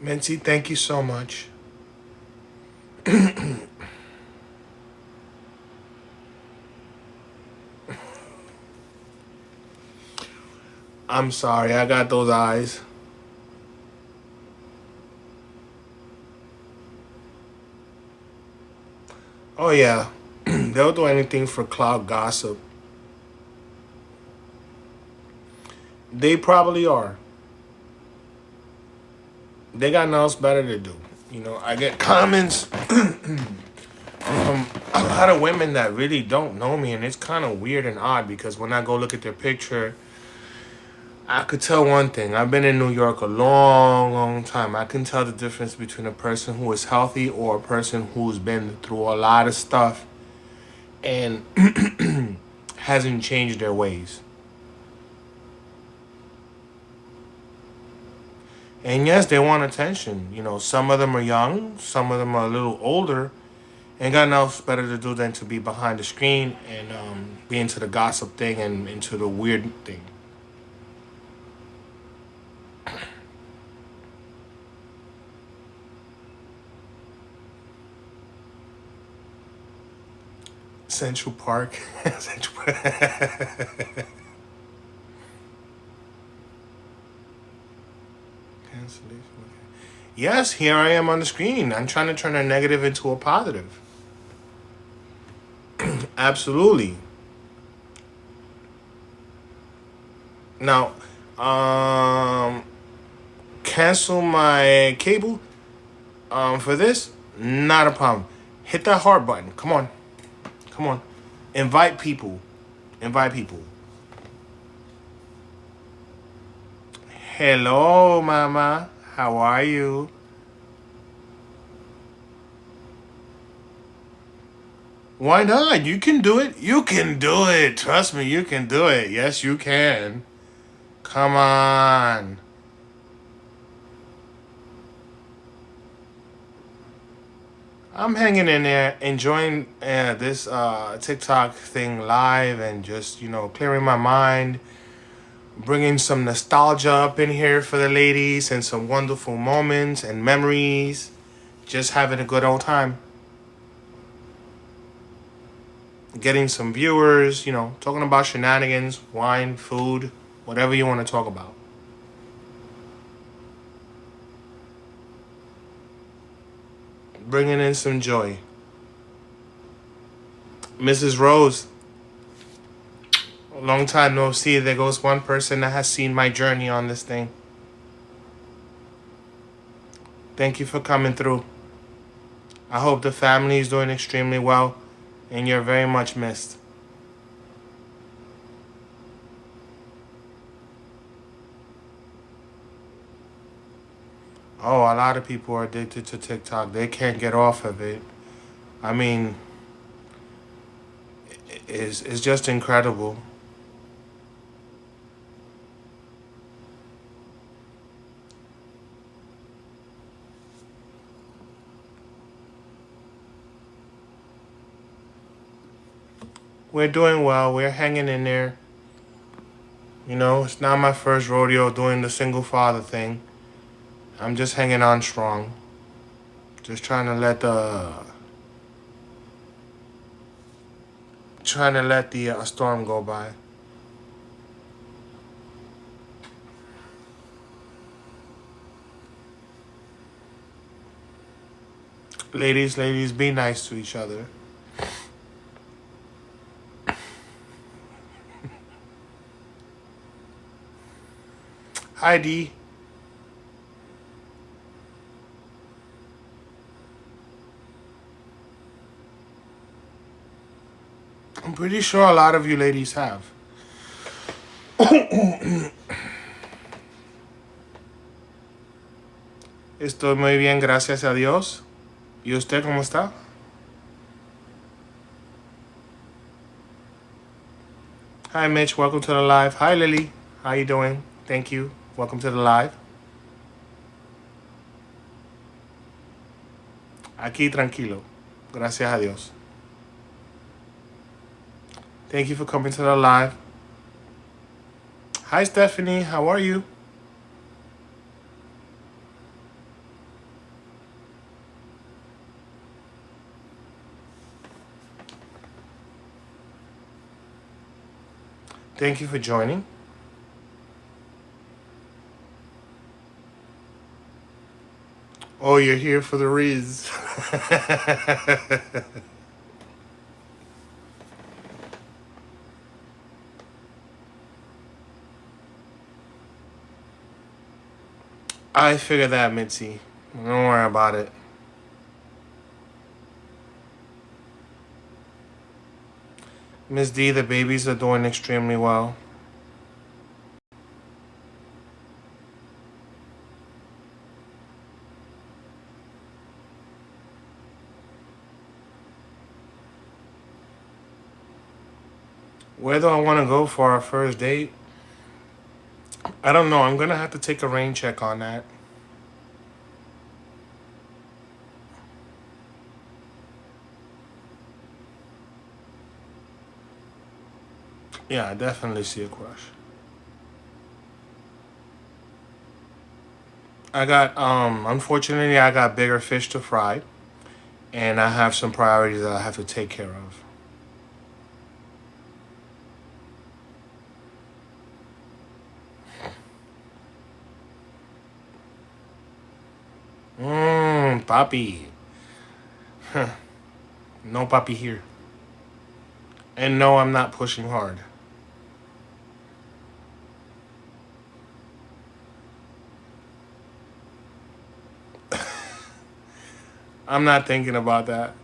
Mincy, thank you so much. I'm sorry, I got those eyes. Oh yeah, they'll do anything for cloud gossip. They probably are. They got nothing else better to do. You know, I get comments from a lot of women that really don't know me, and it's kind of weird and odd because when I go look at their picture, I could tell one thing. I've been in New York a long, long time. I can tell the difference between a person who is healthy or a person who's been through a lot of stuff and hasn't changed their ways. And yes, they want attention. You know, some of them are young, some of them are a little older, and got nothing else better to do than to be behind the screen and be into the gossip thing and into the weird thing. Central Park. Central Park. Cancellation. Yes, here I am on the screen. I'm trying to turn a negative into a positive. Absolutely. Now, um, cancel my cable. For this, not a problem. Hit that heart button. Come on, come on. Invite people. Invite people. Hello, Mama. How are you? Why not? You can do it. You can do it. Trust me, you can do it. Yes, you can. Come on. I'm hanging in there, enjoying this TikTok thing live, and just clearing my mind, bringing some nostalgia up in here for the ladies, and some wonderful moments and memories. Just having a good old time, getting some viewers. Talking about shenanigans, wine, food, whatever you want to talk about. Bringing in some joy. Mrs. Rose, a long time no see. There goes one person that has seen my journey on this thing. Thank you for coming through. I hope the family is doing extremely well, and you're very much missed. Oh, a lot of people are addicted to TikTok. They can't get off of it. I mean, it's just incredible. We're doing well. We're hanging in there. It's not my first rodeo doing the single father thing. I'm just hanging on strong. Just trying to let the storm go by. Ladies, be nice to each other. Hi, D. I'm pretty sure a lot of you ladies have. Estoy muy bien, gracias a Dios. ¿Y usted cómo está? Hi, Mitch. Welcome to the live. Hi, Lily. How you doing? Thank you. Welcome to the live. Aquí tranquilo. Gracias a Dios. Thank you for coming to the live. Hi, Stephanie. How are you? Thank you for joining. Oh, you're here for the Riz. I figured that, Mitzi. Don't worry about it. Miss D, the babies are doing extremely well. Where do I want to go for our first date? I don't know. I'm going to have to take a rain check on that. Yeah, I definitely see a crush. Unfortunately, I got bigger fish to fry, and I have some priorities that I have to take care of. Papi. No papi here. And no, I'm not pushing hard. I'm not thinking about that.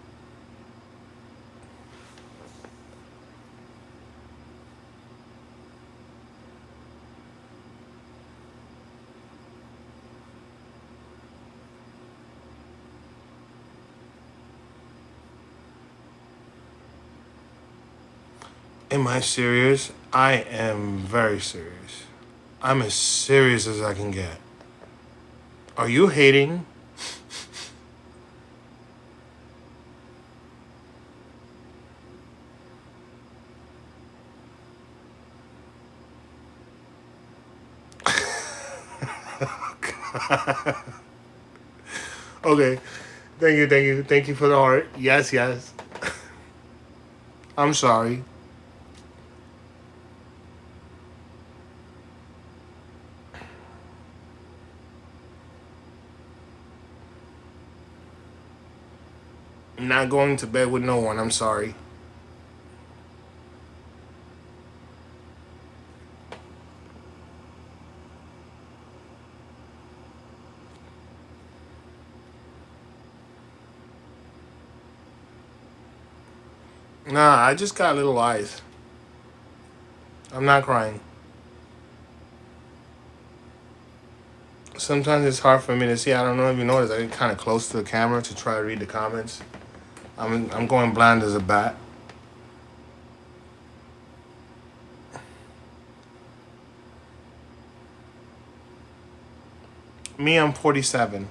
Am I serious? I am very serious. I'm as serious as I can get. Are you hating? Okay. Thank you, thank you. Thank you for the heart. Yes, yes. I'm sorry. I'm not going to bed with no one. I'm sorry. Nah, I just got little eyes. I'm not crying. Sometimes it's hard for me to see. I don't know if you noticed. I get kind of close to the camera to try to read the comments. I'm going blind as a bat. Me, I'm 47.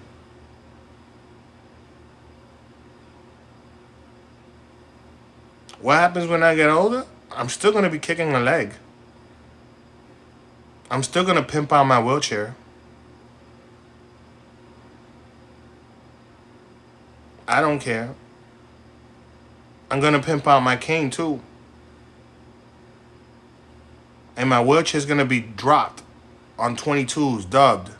What happens when I get older? I'm still gonna be kicking a leg. I'm still gonna pimp out my wheelchair. I don't care. I'm gonna pimp out my cane too. And my wheelchair's gonna be dropped on 22s, dubbed.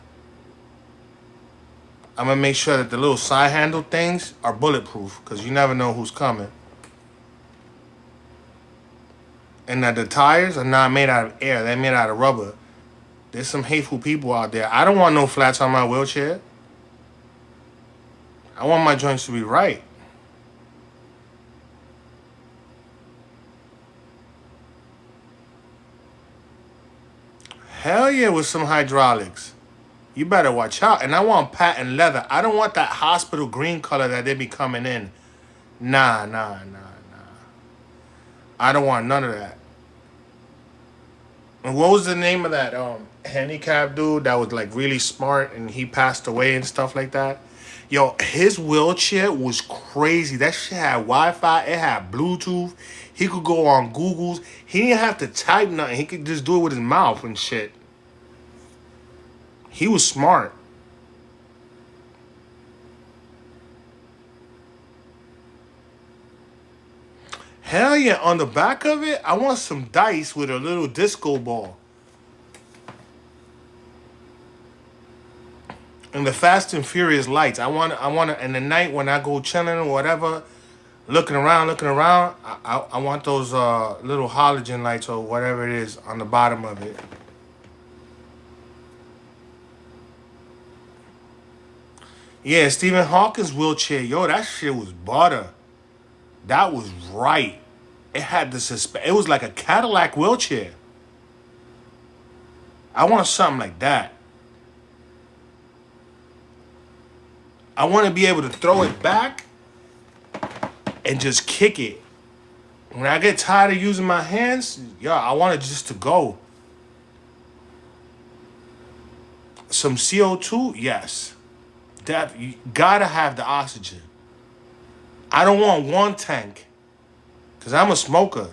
I'm gonna make sure that the little side handle things are bulletproof, because you never know who's coming. And that the tires are not made out of air, they're made out of rubber. There's some hateful people out there. I don't want no flats on my wheelchair. I want my joints to be right. Hell yeah, with some hydraulics. You better watch out. And I want patent leather. I don't want that hospital green color that they be coming in. Nah, nah, nah, nah. I don't want none of that. And what was the name of that handicapped dude that was like really smart and he passed away and stuff like that? Yo, his wheelchair was crazy. That shit had Wi-Fi. It had Bluetooth. He could go on Google's. He didn't have to type nothing. He could just do it with his mouth and shit. He was smart. Hell yeah. On the back of it, I want some dice with a little disco ball. And the Fast and Furious lights. I want to, in the night when I go chilling or whatever, looking around, I want those little halogen lights or whatever it is on the bottom of it. Yeah, Stephen Hawking's wheelchair, yo, that shit was butter. That was right. It had the It was like a Cadillac wheelchair. I want something like that. I want to be able to throw it back and just kick it. When I get tired of using my hands, yeah, I want it just to go. Some CO2, yes. That you gotta have the oxygen. I don't want one tank, cause I'm a smoker.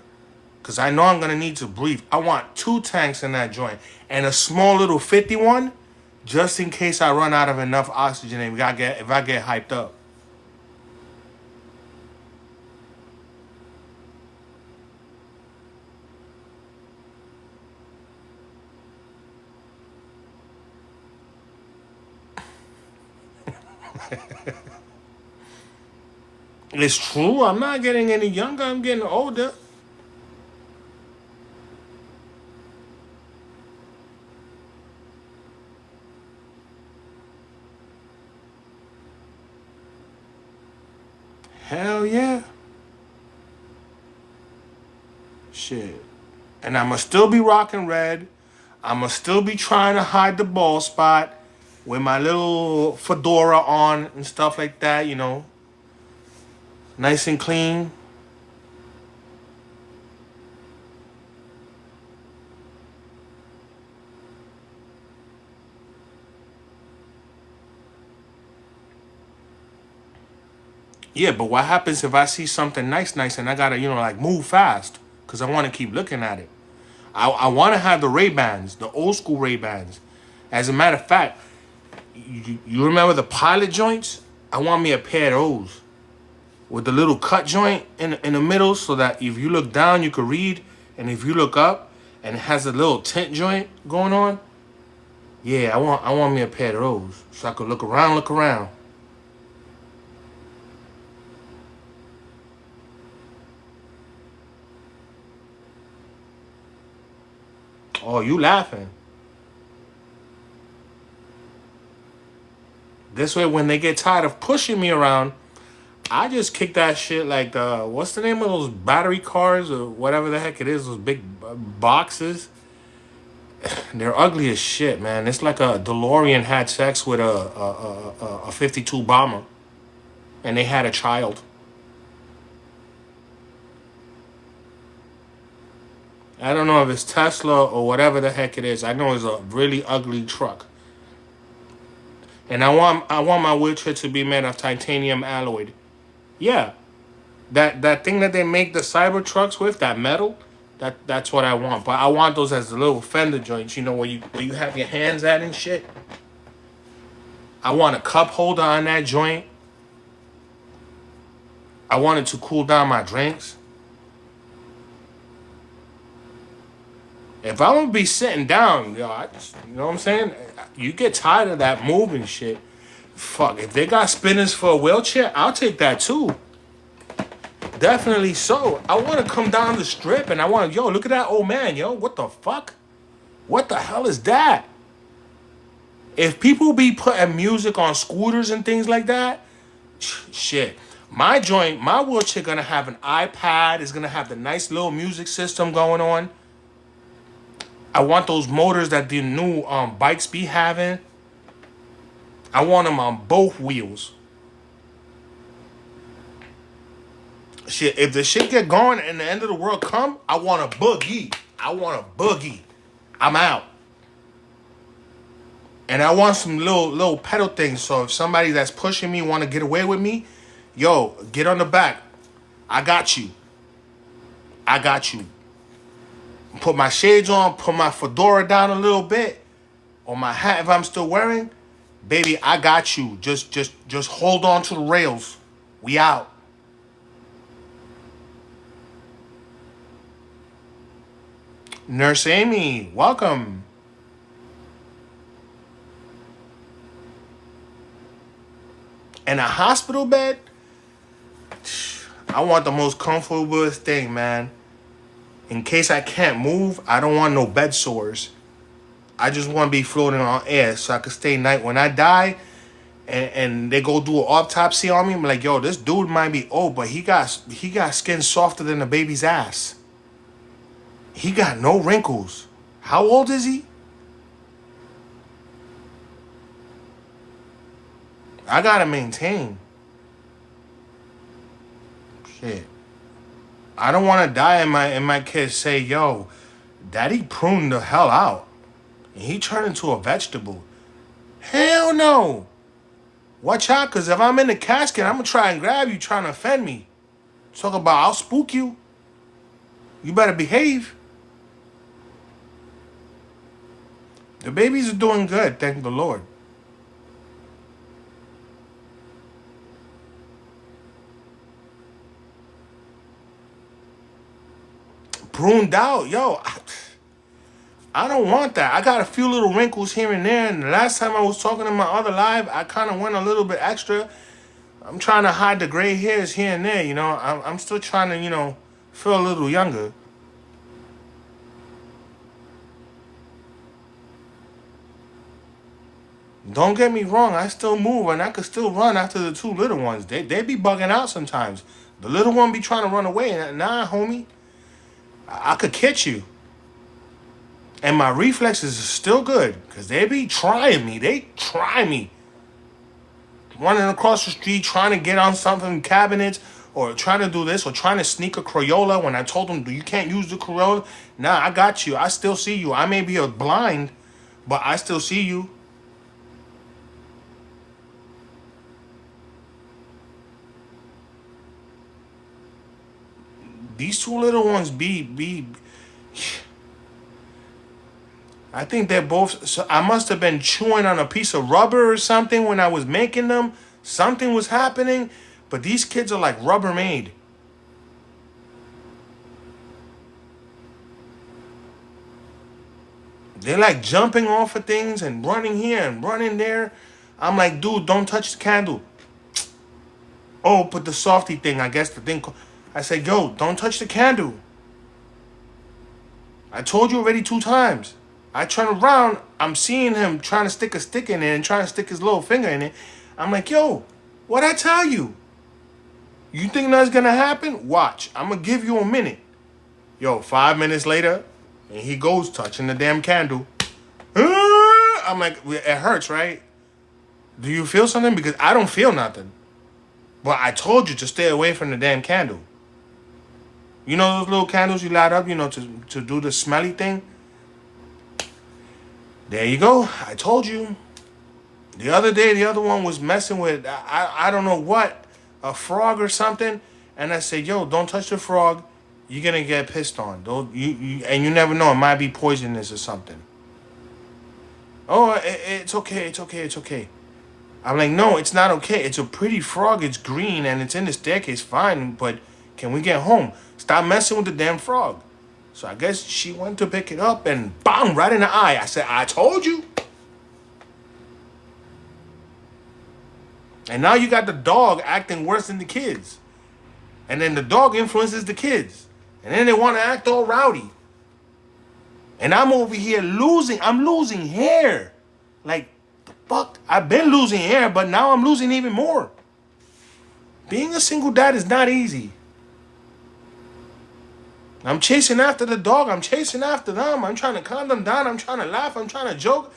Cause I know I'm gonna need to breathe. I want two tanks in that joint and a small little 50 one, just in case I run out of enough oxygen and if I get hyped up. It's true. I'm not getting any younger. I'm getting older. Hell yeah. Shit. And I'ma still be rocking red. I'ma still be trying to hide the bald spot with my little fedora on and stuff like that, nice and clean. Yeah, but what happens if I see something nice, and I gotta, like move fast because I want to keep looking at it. I want to have the Ray Bans, the old school Ray Bans. As a matter of fact, You remember the pilot joints? I want me a pair of those with the little cut joint in the middle, so that if you look down, you could read, and if you look up, and it has a little tint joint going on. Yeah, I want me a pair of those so I could look around, look around. Oh, you laughing? This way, when they get tired of pushing me around, I just kick that shit like the what's the name of those battery cars or whatever the heck it is? Those big boxes. They're ugly as shit, man. It's like a DeLorean had sex with a 52 bomber, and they had a child. I don't know if it's Tesla or whatever the heck it is. I know it's a really ugly truck, and I want my wheelchair to be made of titanium alloy. Yeah, that thing that they make the cyber trucks with, that metal, that's what I want. But I want those as the little fender joints, where you have your hands at and shit. I want a cup holder on that joint. I want it to cool down my drinks. If I'm gonna be sitting down, you know what I'm saying? You get tired of that moving shit. Fuck, if they got spinners for a wheelchair, I'll take that too. Definitely so. I want to come down the strip and I want, look at that old man, What the fuck? What the hell is that? If people be putting music on scooters and things like that, shit. My wheelchair gonna have an iPad. It's gonna have the nice little music system going on. I want those motors that the new bikes be having. I want them on both wheels. Shit, if the shit get going and the end of the world come, I want a boogie. I want a boogie. I'm out. And I want some little pedal things. So if somebody that's pushing me want to get away with me, get on the back. I got you. I got you. Put my shades on, put my fedora down a little bit, or my hat if I'm still wearing. Baby, I got you. Just hold on to the rails. We out. Nurse Amy, welcome. In a hospital bed, I want the most comfortable thing, man. In case I can't move, I don't want no bed sores. I just want to be floating on air so I can stay night. When I die and they go do an autopsy on me, I'm like, this dude might be old, but he got skin softer than a baby's ass. He got no wrinkles. How old is he? I gotta maintain. Shit. I don't want to die and my kids say, daddy pruned the hell out. And he turned into a vegetable. Hell no. Watch out, because if I'm in the casket, I'm going to try and grab you trying to offend me. Talk about I'll spook you. You better behave. The babies are doing good, thank the Lord. Pruned out, I don't want that. I got a few little wrinkles here and there. And the last time I was talking in my other live, I kind of went a little bit extra. I'm trying to hide the gray hairs here and there, I'm still trying to, feel a little younger. Don't get me wrong, I still move and I could still run after the two little ones. They be bugging out sometimes. The little one be trying to run away. Nah, homie, I could catch you. And my reflexes are still good because they be trying me. They try me. Running across the street, trying to get on something, cabinets, or trying to do this, or trying to sneak a Crayola when I told them, you can't use the Crayola. Nah, I got you. I still see you. I may be blind, but I still see you. These two little ones be I think they're both. So I must have been chewing on a piece of rubber or something when I was making them. Something was happening, but these kids are like Rubbermaid. They're like jumping off of things and running here and running there. I'm like, dude, don't touch the candle. Oh, put the softy thing. I guess the thing. I said, yo, don't touch the candle. I told you already 2 times. I turn around, I'm seeing him trying to stick a stick in it and trying to stick his little finger in it. I'm like, yo, what'd I tell you? You think that's gonna happen? Watch. I'm gonna give you a minute. Yo, 5 minutes later, and he goes touching the damn candle. I'm like, it hurts, right? Do you feel something? Because I don't feel nothing. But I told you to stay away from the damn candle. You know those little candles you light up, to do the smelly thing? There you go. I told you. The other day, the other one was messing with, I don't know what, a frog or something. And I said, yo, don't touch the frog. You're going to get pissed on. And you never know. It might be poisonous or something. Oh, it's okay. It's okay. It's okay. I'm like, no, it's not okay. It's a pretty frog. It's green and it's in the staircase. Fine. But can we get home? Stop messing with the damn frog. So I guess she went to pick it up and bang, right in the eye. I said, I told you. And now you got the dog acting worse than the kids. And then the dog influences the kids. And then they want to act all rowdy. And I'm over here I'm losing hair. Like, the fuck? I've been losing hair, but now I'm losing even more. Being a single dad is not easy. I'm chasing after the dog. I'm chasing after them. I'm trying to calm them down. I'm trying to laugh. I'm trying to joke.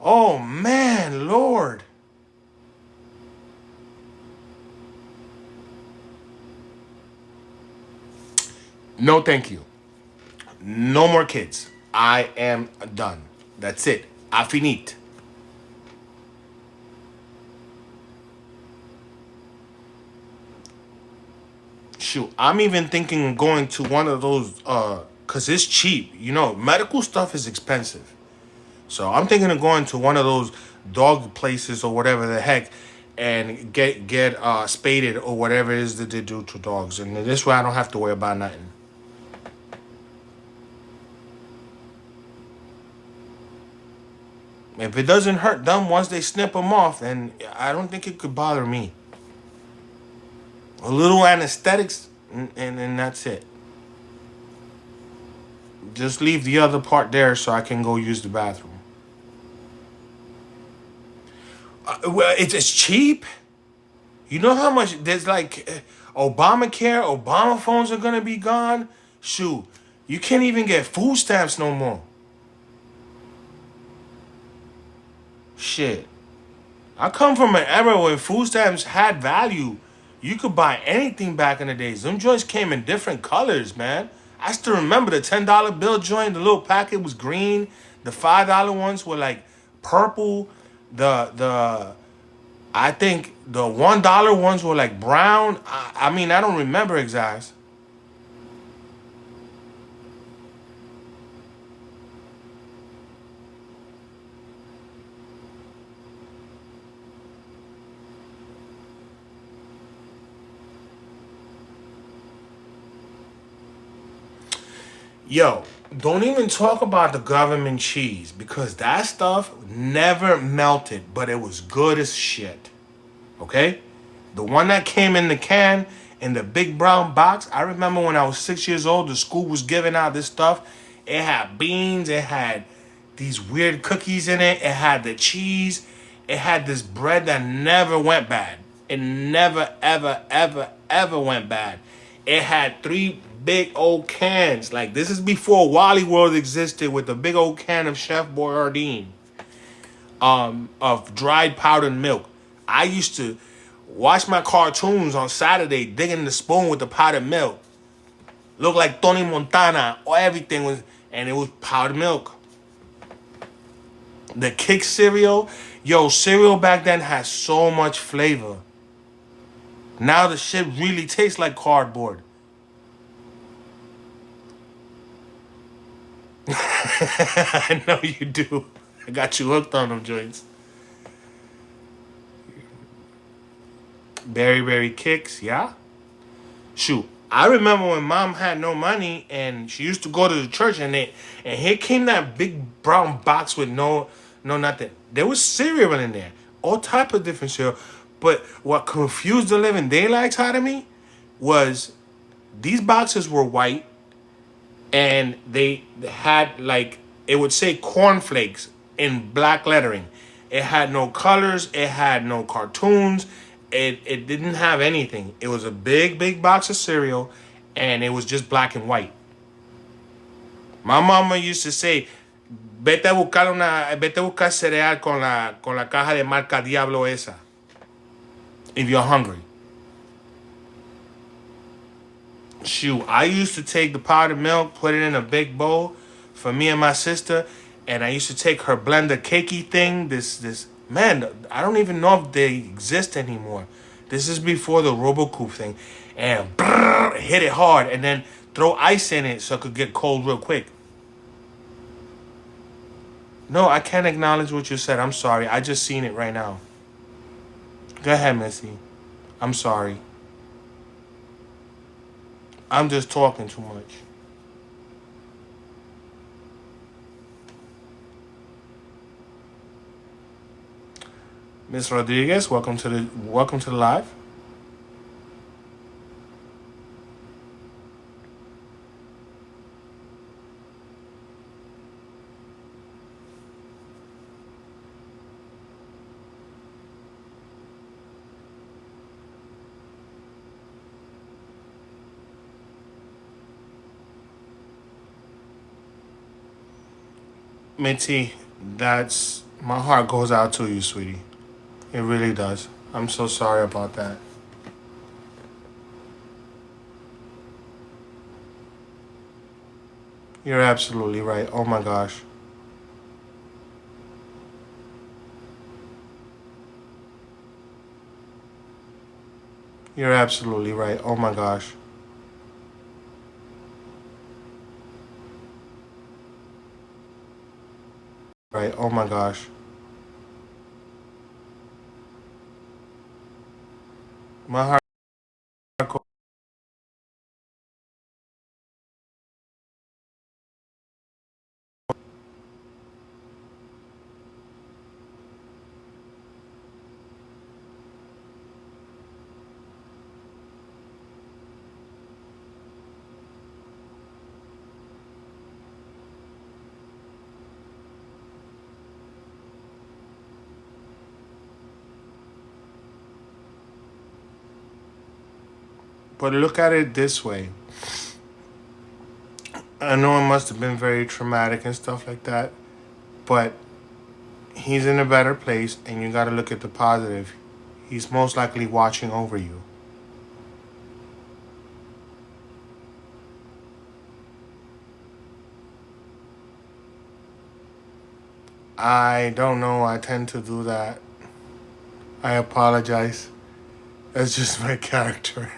Oh, man, Lord. No, thank you. No more kids. I am done. That's it. I finit. Shoot, I'm even thinking of going to one of those, cause it's cheap. Medical stuff is expensive. So I'm thinking of going to one of those dog places or whatever the heck, and get spaded or whatever it is that they do to dogs. And this way I don't have to worry about nothing. If it doesn't hurt them once they snip them off, then I don't think it could bother me. A little anesthetics, and that's it. Just leave the other part there so I can go use the bathroom. Well, it's cheap. You know how much there's like Obamacare, Obama phones are gonna be gone. Shoot, you can't even get food stamps no more. Shit. I come from an era where food stamps had value. You could buy anything back in the days. Them joints came in different colors, man. I still remember the $10 bill joint. The little packet was green. The $5 ones were like purple. The I think the $1 ones were like brown. I mean, I don't remember exact. Yo, don't even talk about the government cheese because that stuff never melted, but it was good as shit. Okay? The one that came in the can in the big brown box, I remember when I was 6 years old, the school was giving out this stuff. It had beans, it had these weird cookies in it, it had the cheese, it had this bread that never went bad. It never, ever, ever, ever went bad. It had 3 big old cans. Like, this is before Wally World existed with a big old can of Chef Boyardee of dried powdered milk. I used to watch my cartoons on Saturday digging the spoon with the powdered milk. Looked like Tony Montana or everything was, and it was powdered milk. The Kick cereal, yo, cereal back then had so much flavor. Now the shit really tastes like cardboard. I know you do. I got you hooked on them joints. Berry Berry Kicks, yeah? Shoot. I remember when mom had no money and she used to go to the church and here came that big brown box with no nothing. There was cereal in there. All type of different cereal. But what confused the living daylights out of me was these boxes were white and they had like it would say cornflakes in black lettering. It had no colors, it had no cartoons, it didn't have anything. It was a big box of cereal and it was just black and white. My mama used to say, vete a buscar cereal con la caja de marca Diablo esa if you're hungry. Shoot, I used to take the powdered milk, put it in a big bowl for me and my sister, and I used to take her blender cakey thing. This man, I don't even know if they exist anymore. This is before the Robocoup thing, and brrr, hit it hard, and then throw ice in it so it could get cold real quick. No, I can't acknowledge what you said. I'm sorry. I just seen it right now. Go ahead, Missy. I'm sorry. I'm just talking too much. Miss Rodriguez, welcome to the live. Mitzi, that's my heart goes out to you, sweetie. It really does. I'm so sorry about that. You're absolutely right. Oh my gosh. You're absolutely right. Oh my gosh. Right. Oh my gosh. My heart. But look at it this way. I know it must have been very traumatic and stuff like that, but he's in a better place, and you got to look at the positive. He's most likely watching over you. I don't know. I tend to do that. I apologize. That's just my character.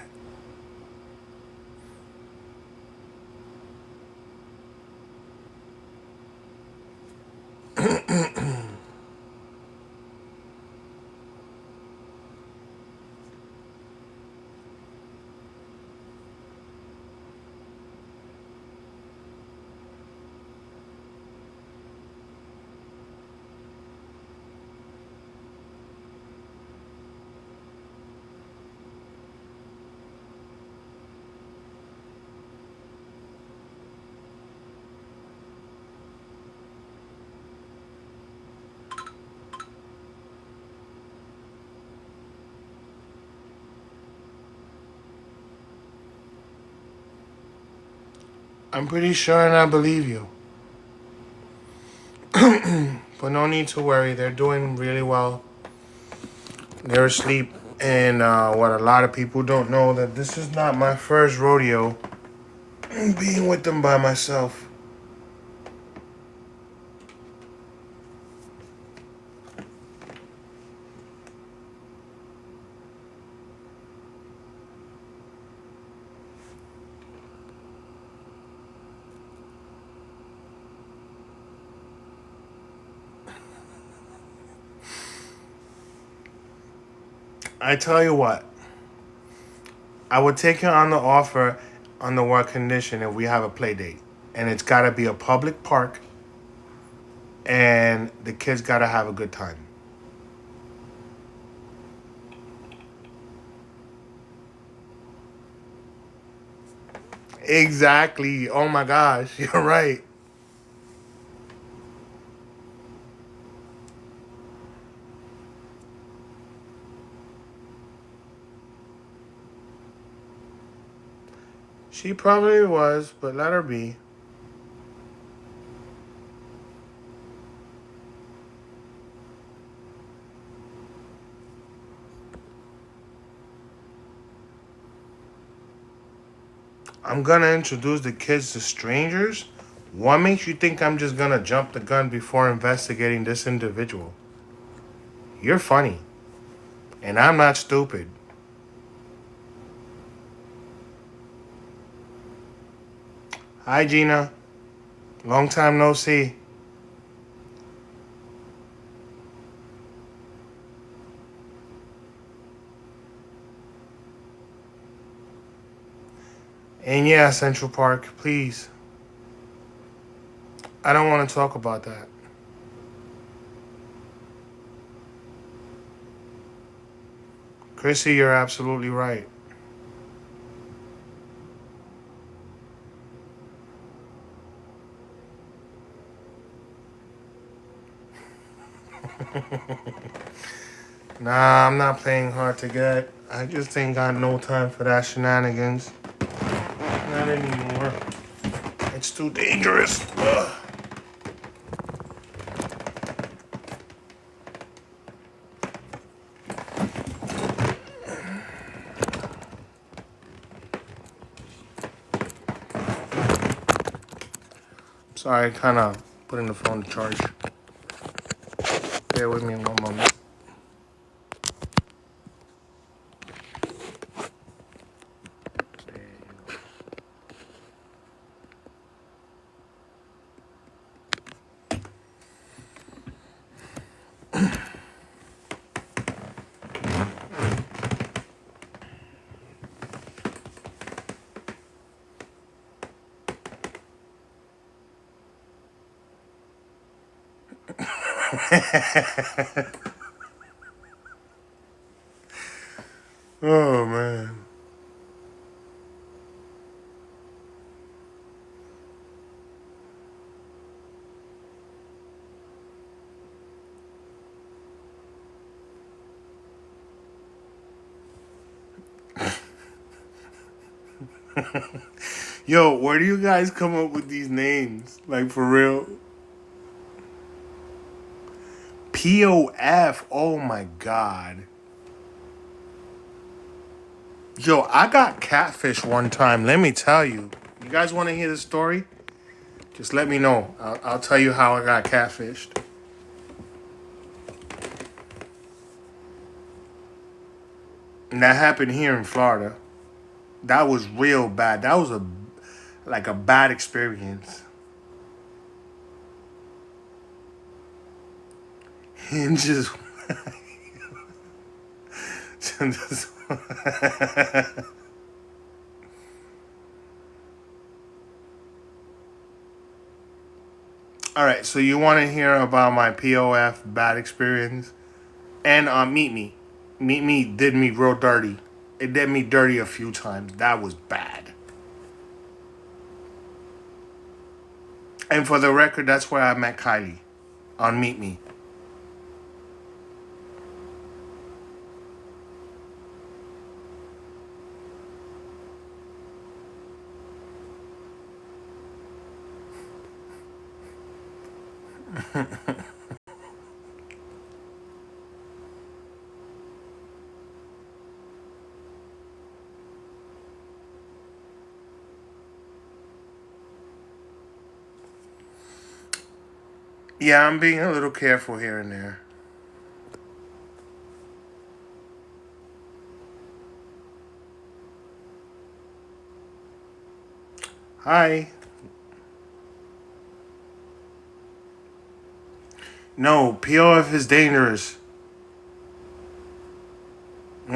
I'm pretty sure and I believe you. But no need to worry. They're doing really well. They're asleep. And what a lot of people don't know that this is not my first rodeo being with them by myself. I tell you what, I would take it on the offer on the one condition if we have a play date. And it's got to be a public park and the kids got to have a good time. Exactly. Oh my gosh, you're right. She probably was, but let her be. I'm gonna introduce the kids to strangers. What makes you think I'm just gonna jump the gun before investigating this individual? You're funny, and I'm not stupid. Hi, Gina. Long time no see. And yeah, Central Park, please. I don't want to talk about that. Chrissy, you're absolutely right. Nah, I'm not playing hard to get. I just ain't got no time for that shenanigans. Not anymore. It's too dangerous. Ugh. Sorry, kind of putting the phone to charge. Bear with me one moment. Oh man. Yo, where do you guys come up with these names? Like for real? POF. Oh my god. Yo, I got catfish one time. Let me tell you. You guys want to hear the story? Just let me know. I'll tell you how I got catfished. And that happened here in Florida. That was real bad. That was a bad experience. And just, just all right. So you want to hear about my POF bad experience? And Meet Me. Meet Me did me real dirty. It did me dirty a few times. That was bad. And for the record, that's where I met Kylie on Meet Me. Yeah, I'm being a little careful here and there. Hi. No, POF is dangerous.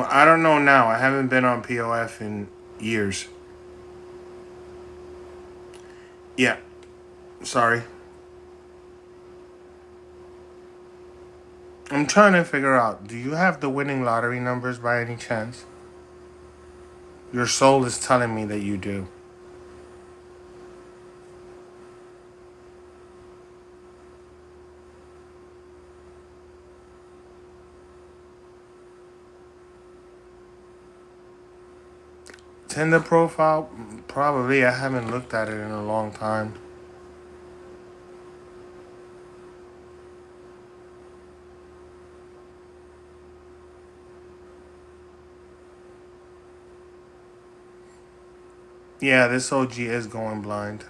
Well, I don't know now. I haven't been on POF in years. Yeah, sorry. I'm trying to figure out, do you have the winning lottery numbers by any chance? Your soul is telling me that you do. Tinder profile? Probably. I haven't looked at it in a long time. Yeah, this OG is going blind.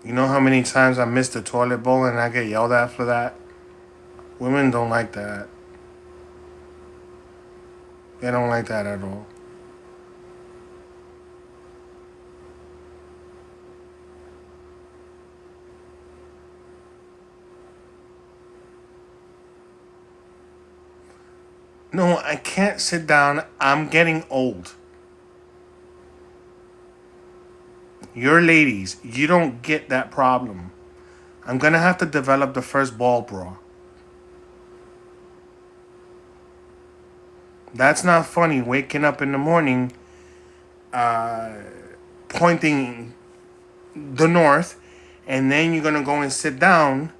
You know how many times I missed the toilet bowl and I get yelled at for that? Women don't like that. They don't like that at all. No, I can't sit down. I'm getting old. You're ladies. You don't get that problem. I'm gonna have to develop the first ball bra. That's not funny. Waking up in the morning, uh, pointing the north, and then you're gonna go and sit down.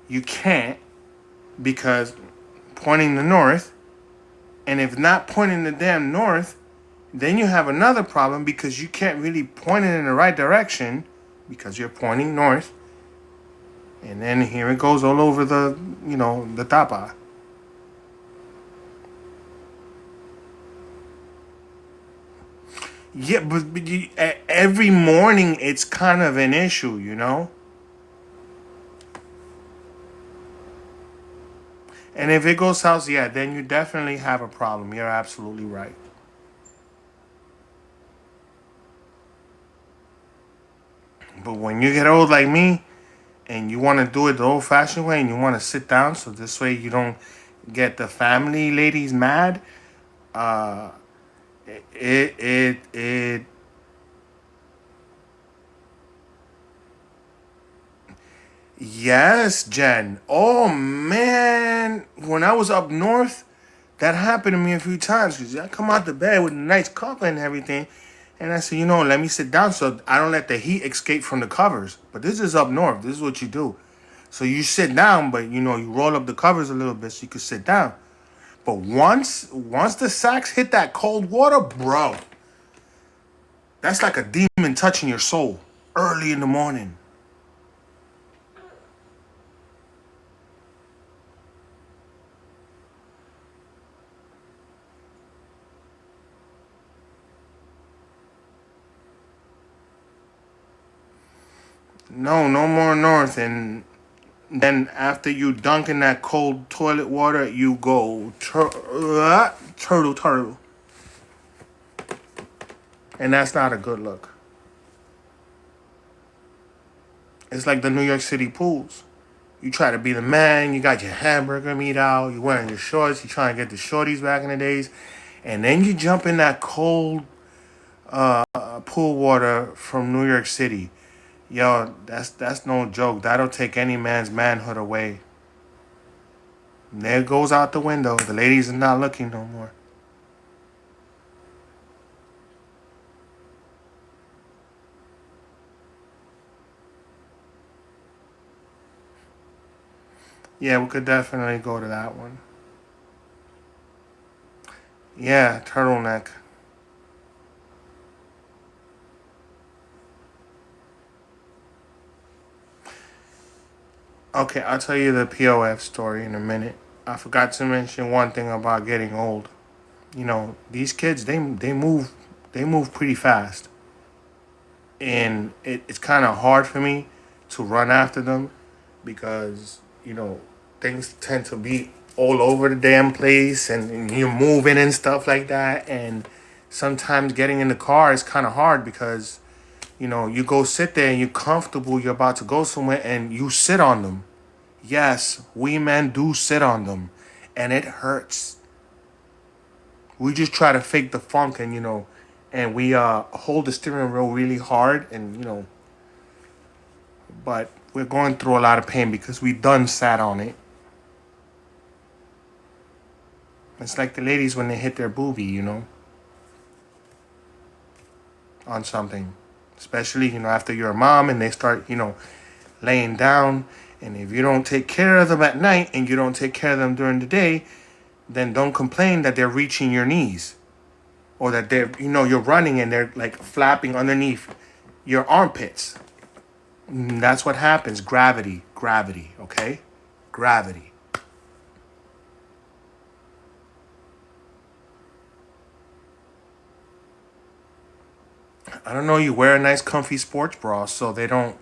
You can't because pointing the north, and if not pointing the damn north, then you have another problem because you can't really point it in the right direction because you're pointing north. And then here it goes all over the tapa. Yeah, but every morning it's kind of an issue, you know? And if it goes south, yeah, then you definitely have a problem. You're absolutely right. But when you get old like me and you want to do it the old fashioned way and you want to sit down so this way you don't get the family ladies mad, uh, it yes, Jen. Oh man, when I was up north, that happened to me a few times because I come out the bed with a nice cover and everything, and I said, let me sit down so I don't let the heat escape from the covers. But this is up north. This is what you do. So you sit down, but you roll up the covers a little bit so you can sit down. But once the sacks hit that cold water, bro, that's like a demon touching your soul early in the morning. No, no more north. And then after you dunk in that cold toilet water, you go turtle. And that's not a good look. It's like the New York City pools. You try to be the man, you got your hamburger meat out, you're wearing your shorts, you trying to get the shorties back in the days, and then you jump in that cold pool water from New York City. Yo, that's no joke. That'll take any man's manhood away. And there it goes out the window. The ladies are not looking no more. Yeah, we could definitely go to that one. Yeah, turtleneck. Okay, I'll tell you the POF story in a minute. I forgot to mention one thing about getting old. These kids they move pretty fast, and it's kind of hard for me to run after them because things tend to be all over the damn place and you're moving and stuff like that, and sometimes getting in the car is kind of hard because you go sit there and you're comfortable, you're about to go somewhere and you sit on them. Yes, we men do sit on them, and it hurts. We just try to fake the funk, and and we hold the steering wheel really hard, and but we're going through a lot of pain because we done sat on it. It's like the ladies when they hit their boobie, on something. Especially, after you're a mom and they start, laying down. And if you don't take care of them at night and you don't take care of them during the day, then don't complain that they're reaching your knees. Or that you're running and they're like flapping underneath your armpits. That's what happens. Gravity, okay? Gravity. I don't know, you wear a nice comfy sports bra so they don't,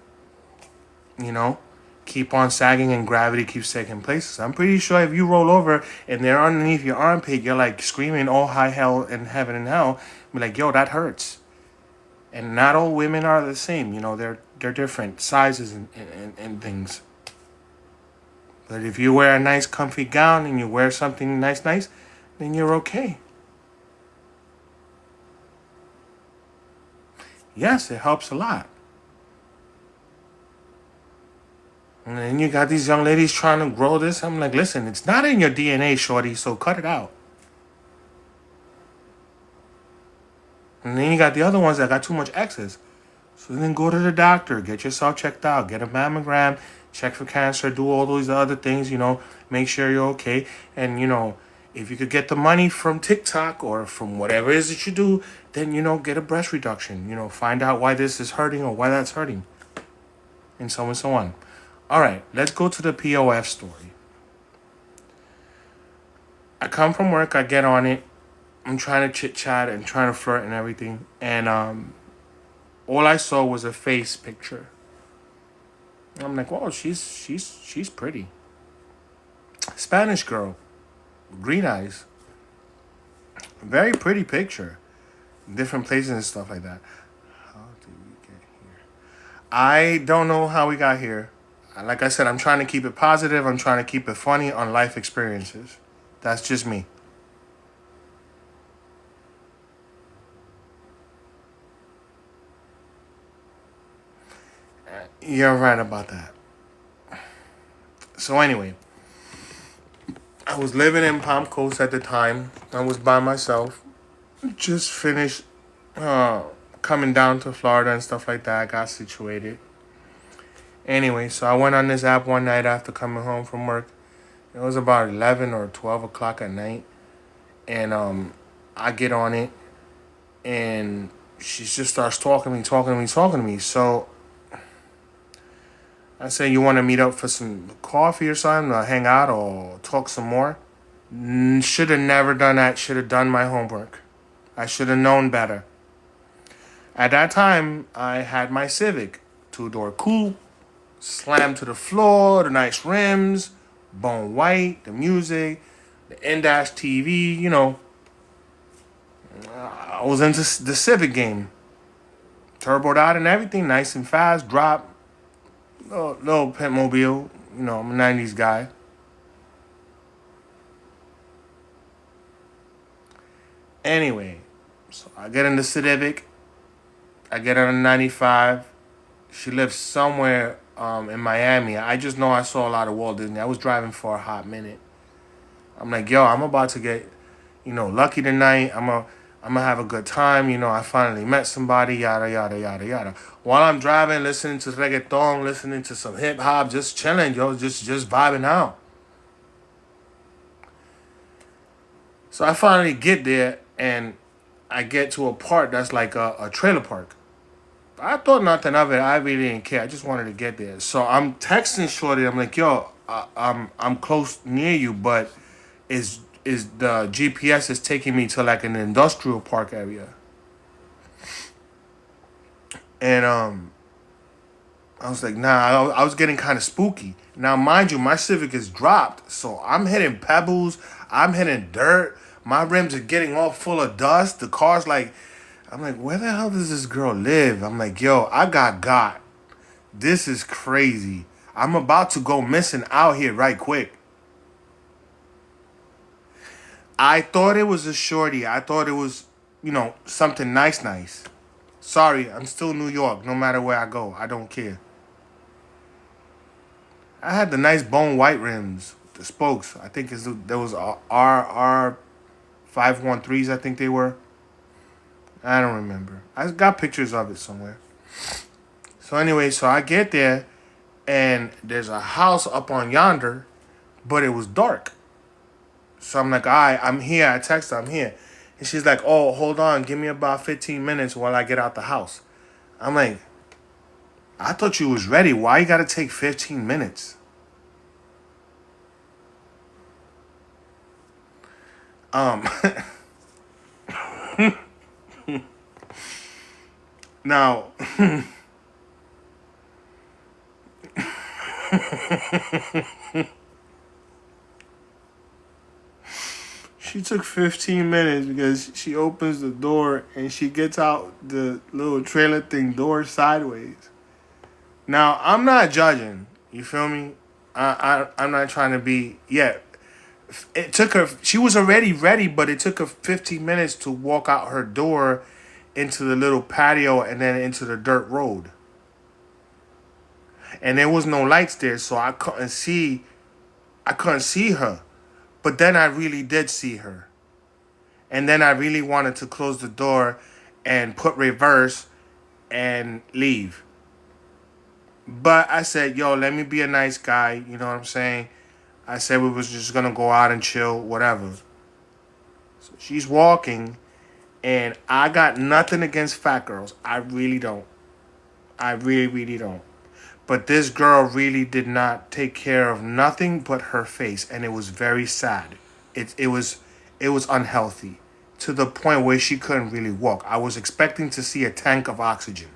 you know, keep on sagging and gravity keeps taking places. I'm pretty sure if you roll over and they're underneath your armpit, you're like screaming, oh, high hell and heaven and hell. Be like, yo, that hurts. And not all women are the same. They're different sizes and things. But if you wear a nice comfy gown and you wear something nice, then you're okay. Yes, it helps a lot. And then you got these young ladies trying to grow this. I'm like, listen, it's not in your DNA, shorty, so cut it out. And then you got the other ones that got too much excess. So then go to the doctor, get yourself checked out, get a mammogram, check for cancer, do all those other things, make sure you're okay. And, if you could get the money from TikTok or from whatever it is that you do, then, get a breast reduction. Find out why this is hurting or why that's hurting. And so on and so on. All right, let's go to the POF story. I come from work, I get on it. I'm trying to chit chat and trying to flirt and everything. And all I saw was a face picture. I'm like, whoa, she's pretty. Spanish girl, green eyes, very pretty picture, different places and stuff like that. How did we get here? I don't know how we got here. Like I said, I'm trying to keep it positive. I'm trying to keep it funny on life experiences. That's just me. You're right about that. So anyway, I was living in Palm Coast at the time. I was by myself. Just finished uh, coming down to Florida and stuff like that. I got situated. Anyway, so I went on this app one night after coming home from work. It was about 11 or 12 o'clock at night. And I get on it. And she just starts talking to me. So I say, you want to meet up for some coffee or something, or hang out or talk some more? Should have never done that. Should have done my homework. I should have known better. At that time, I had my Civic, two-door coupe, slammed to the floor, the nice rims, bone white, the music, the in-dash TV, I was into the Civic game. Turboed out and everything, nice and fast, drop, little pimp mobile, I'm a 90s guy. Anyway, so I get in the Civic, I get on a 95. She lives somewhere in Miami. I just know I saw a lot of Walt Disney. I was driving for a hot minute. I'm like, yo, I'm about to get, lucky tonight. I'm gonna have a good time. I finally met somebody. Yada yada yada yada. While I'm driving, listening to reggaeton, listening to some hip hop, just chilling, yo, just vibing out. So I finally get there and I get to a park that's like a trailer park. I thought nothing of it. I really didn't care. I just wanted to get there. So I'm texting Shorty. I'm like, yo, I'm close near you, but is the GPS is taking me to like an industrial park area. And I was like, nah. I was getting kind of spooky. Now, mind you, my Civic is dropped, so I'm hitting pebbles. I'm hitting dirt. My rims are getting all full of dust. The car's like, I'm like, where the hell does this girl live? I'm like, yo, I got. This is crazy. I'm about to go missing out here right quick. I thought it was a shorty. I thought it was, something nice. Sorry, I'm still New York. No matter where I go, I don't care. I had the nice bone white rims, the spokes. I think there was R 513s. I think they were. I don't remember. I got pictures of it somewhere. So anyway, so I get there, and there's a house up on yonder, but it was dark. So I'm like, all right, I'm here. I text her, I'm here. And she's like, oh, hold on. Give me about 15 minutes while I get out the house. I'm like, I thought you was ready. Why you got to take 15 minutes? Um, now, she took 15 minutes because she opens the door and she gets out the little trailer thing door sideways. Now, I'm not judging. You feel me? I'm not trying to be. Yeah, it took her. She was already ready, but it took her 15 minutes to walk out her door into the little patio and then into the dirt road. And there was no lights there, so I couldn't see. I couldn't see her. But then I really did see her. And then I really wanted to close the door and put reverse and leave. But I said, yo, let me be a nice guy. You know what I'm saying? I said we was just going to go out and chill, whatever. So she's walking, and I got nothing against fat girls. I really don't. I really, really don't. But this girl really did not take care of nothing but her face, and it was very sad. It was unhealthy to the point where she couldn't really walk. I was expecting to see a tank of oxygen.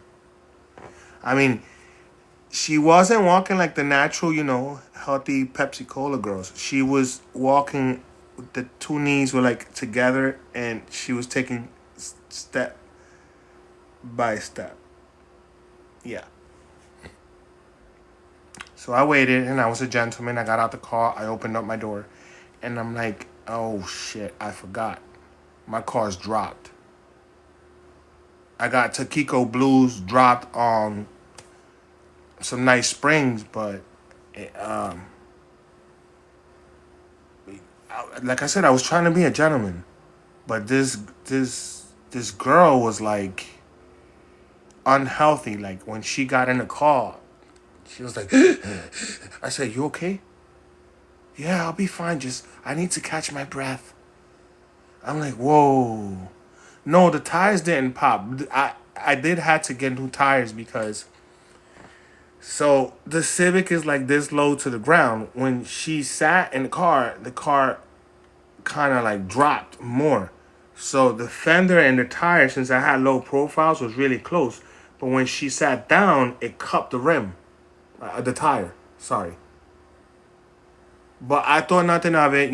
I mean, she wasn't walking like the natural, healthy Pepsi Cola girls. She was walking with the two knees were like together, and she was taking step by step. Yeah. So I waited, and I was a gentleman. I got out the car. I opened up my door, and I'm like, oh shit, I forgot. My car's dropped. I got Taquico Blues dropped on some nice springs, but it, like I said, I was trying to be a gentleman, but this girl was like unhealthy. Like when she got in the car, she was like, I said, "You okay?" Yeah, I'll be fine. Just I need to catch my breath. I'm like, whoa. No, the tires didn't pop. I did have to get new tires because so the Civic is like this low to the ground. When she sat in the car kind of like dropped more. So the fender and the tire, since I had low profiles, was really close. But when she sat down, it cupped the rim, the tire. Sorry. But I thought nothing of it.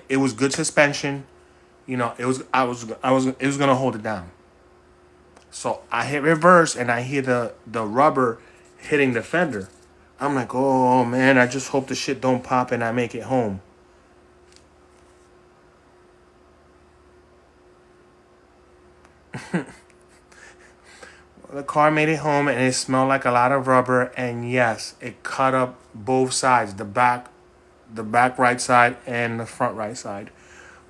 It was good suspension. It was gonna hold it down. So I hit reverse and I hear the rubber hitting the fender. I'm like, oh man, I just hope the shit don't pop and I make it home. The car made it home and it smelled like a lot of rubber, and yes, it cut up both sides, the back right side and the front right side.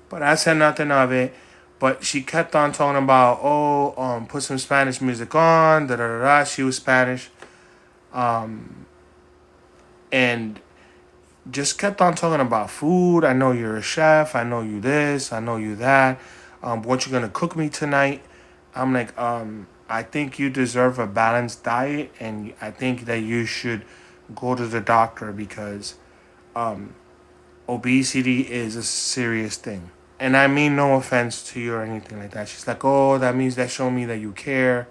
But I said nothing of it. But she kept on talking about, put some Spanish music on, da da da da. She was Spanish. And just kept on talking about food. I know you're a chef. I know you this. I know you that. What you gonna cook me tonight? I'm like, I think you deserve a balanced diet, and I think that you should go to the doctor because obesity is a serious thing. And I mean no offense to you or anything like that. She's like, oh, that means that show me that you care.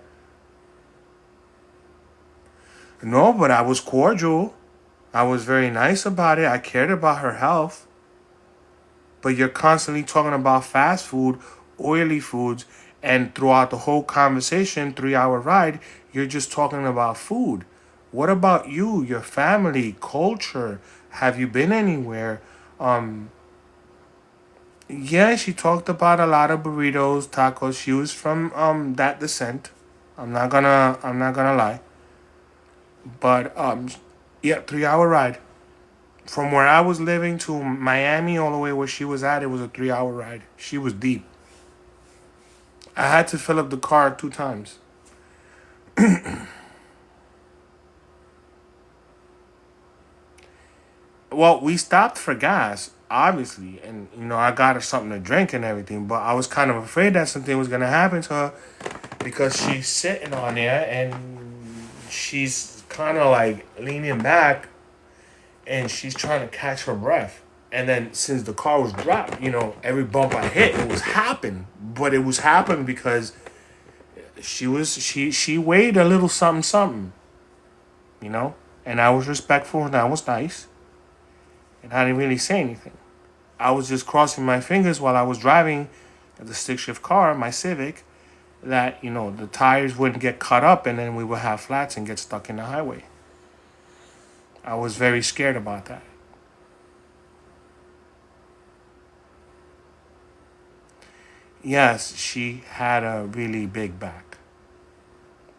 No, but I was cordial. I was very nice about it. I cared about her health. But you're constantly talking about fast food, oily foods, and throughout the whole conversation, 3-hour ride, you're just talking about food. What about you, your family, culture? Have you been anywhere? Um, yeah, she talked about a lot of burritos, tacos. She was from that descent. I'm not gonna lie. But yeah, 3 hour ride. From where I was living to Miami all the way where she was at, it was a 3 hour ride. She was deep. I had to fill up the car 2 times. Well, we stopped for gas, obviously, and I got her something to drink and everything. But I was kind of afraid that something was gonna happen to her because she's sitting on there and she's kind of like leaning back and she's trying to catch her breath. And then since the car was dropped, every bump I hit, it was happen. But it was happen because she weighed a little something something, you know. And I was respectful and I was nice, and I didn't really say anything. I was just crossing my fingers while I was driving the stick shift car, my Civic, that the tires wouldn't get cut up and then we would have flats and get stuck in the highway. I was very scared about that. Yes, she had a really big back.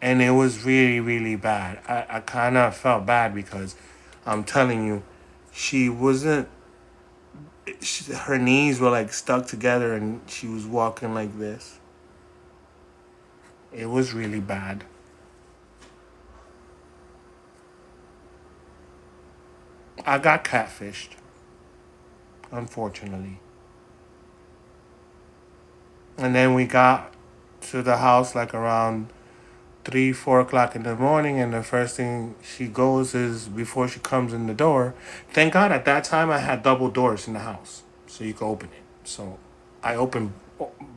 And it was really, really bad. I kind of felt bad because I'm telling you, she wasn't, her knees were like stuck together and she was walking like this. It was really bad. I got catfished, unfortunately. And then we got to the house like around 3, 4 o'clock in the morning, and the first thing she goes is before she comes in the door. Thank God at that time I had double doors in the house, so you could open it. So I opened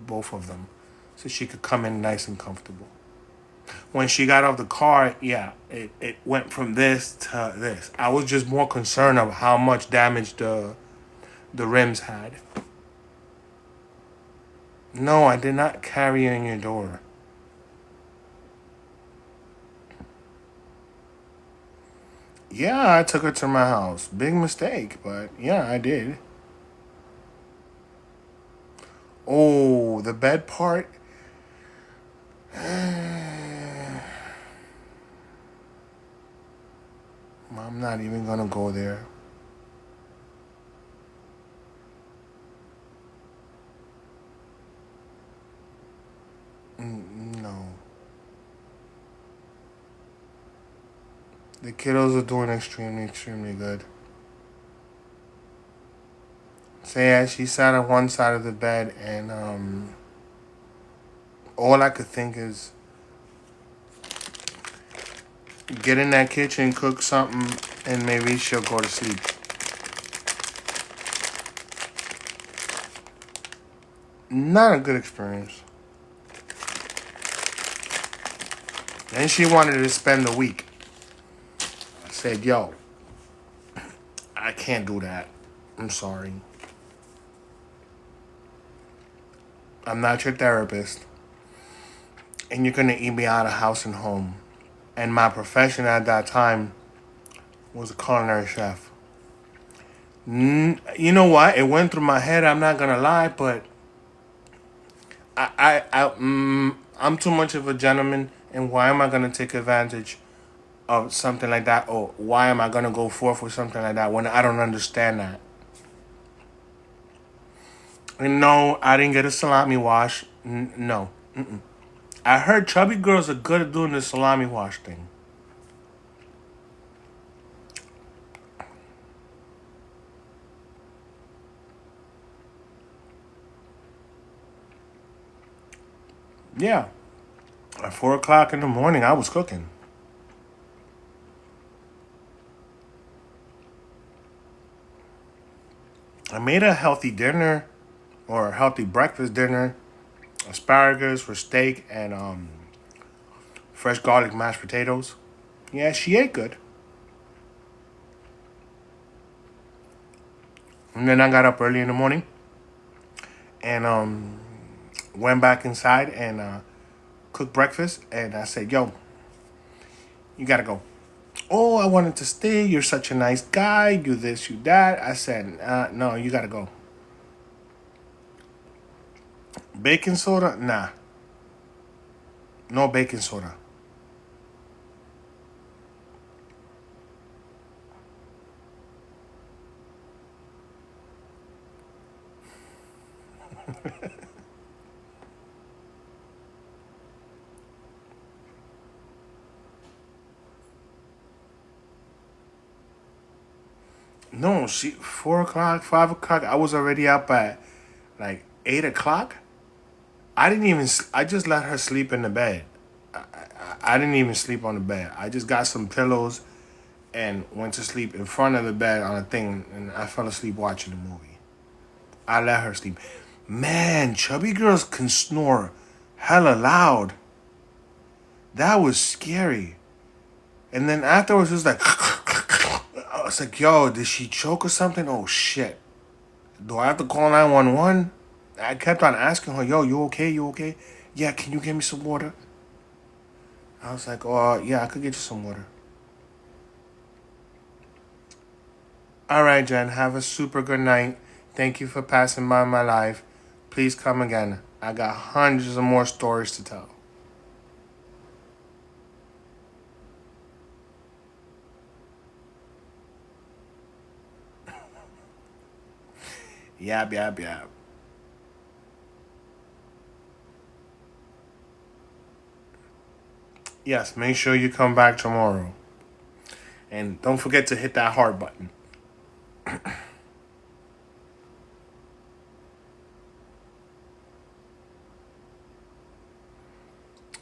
both of them, so she could come in nice and comfortable. When she got off the car, yeah, it went from this to this. I was just more concerned of how much damage the rims had. No, I did not carry in your door. Yeah, I took her to my house. Big mistake, but yeah, I did. Oh, the bed part. I'm not even gonna go there. No. The kiddos are doing extremely, extremely good. So yeah, she sat on one side of the bed, and all I could think is get in that kitchen, cook something, and maybe she'll go to sleep. Not a good experience. Then she wanted to spend the week. I said, yo, I can't do that. I'm sorry. I'm not your therapist. And you're going to eat me out of house and home. And my profession at that time was a culinary chef. You know what? It went through my head. I'm not gonna lie, but I'm too much of a gentleman. And why am I gonna take advantage of something like that? Or why am I gonna go forth with something like that when I don't understand that? And no, I didn't get a salami wash. No. I heard chubby girls are good at doing the salami wash thing. Yeah. At 4 o'clock in the morning, I was cooking. I made a healthy dinner or a healthy breakfast dinner, asparagus for steak and fresh garlic mashed potatoes. Yeah, she ate good. And then I got up early in the morning and went back inside and cooked breakfast. And I said, yo, you gotta go. Oh, I wanted to stay. You're such a nice guy. You this, you that. I said, no, you gotta go. Baking soda? Nah, no baking soda. No, she 4 o'clock, 5 o'clock. I was already up at like 8 o'clock. I didn't even. I just let her sleep in the bed. I didn't even sleep on the bed. I just got some pillows and went to sleep in front of the bed on a thing, and I fell asleep watching the movie. I let her sleep. Man, chubby girls can snore hella loud. That was scary. And then afterwards, it was like, I was like, yo, did she choke or something? Oh shit. Do I have to call 911? I kept on asking her, yo, you okay? You okay? Yeah, can you get me some water? I was like, oh, yeah, I could get you some water. All right, Jen, have a super good night. Thank you for passing by my life. Please come again. I got hundreds of more stories to tell. Yap, yap, yap. Yes, make sure you come back tomorrow. And don't forget to hit that heart button.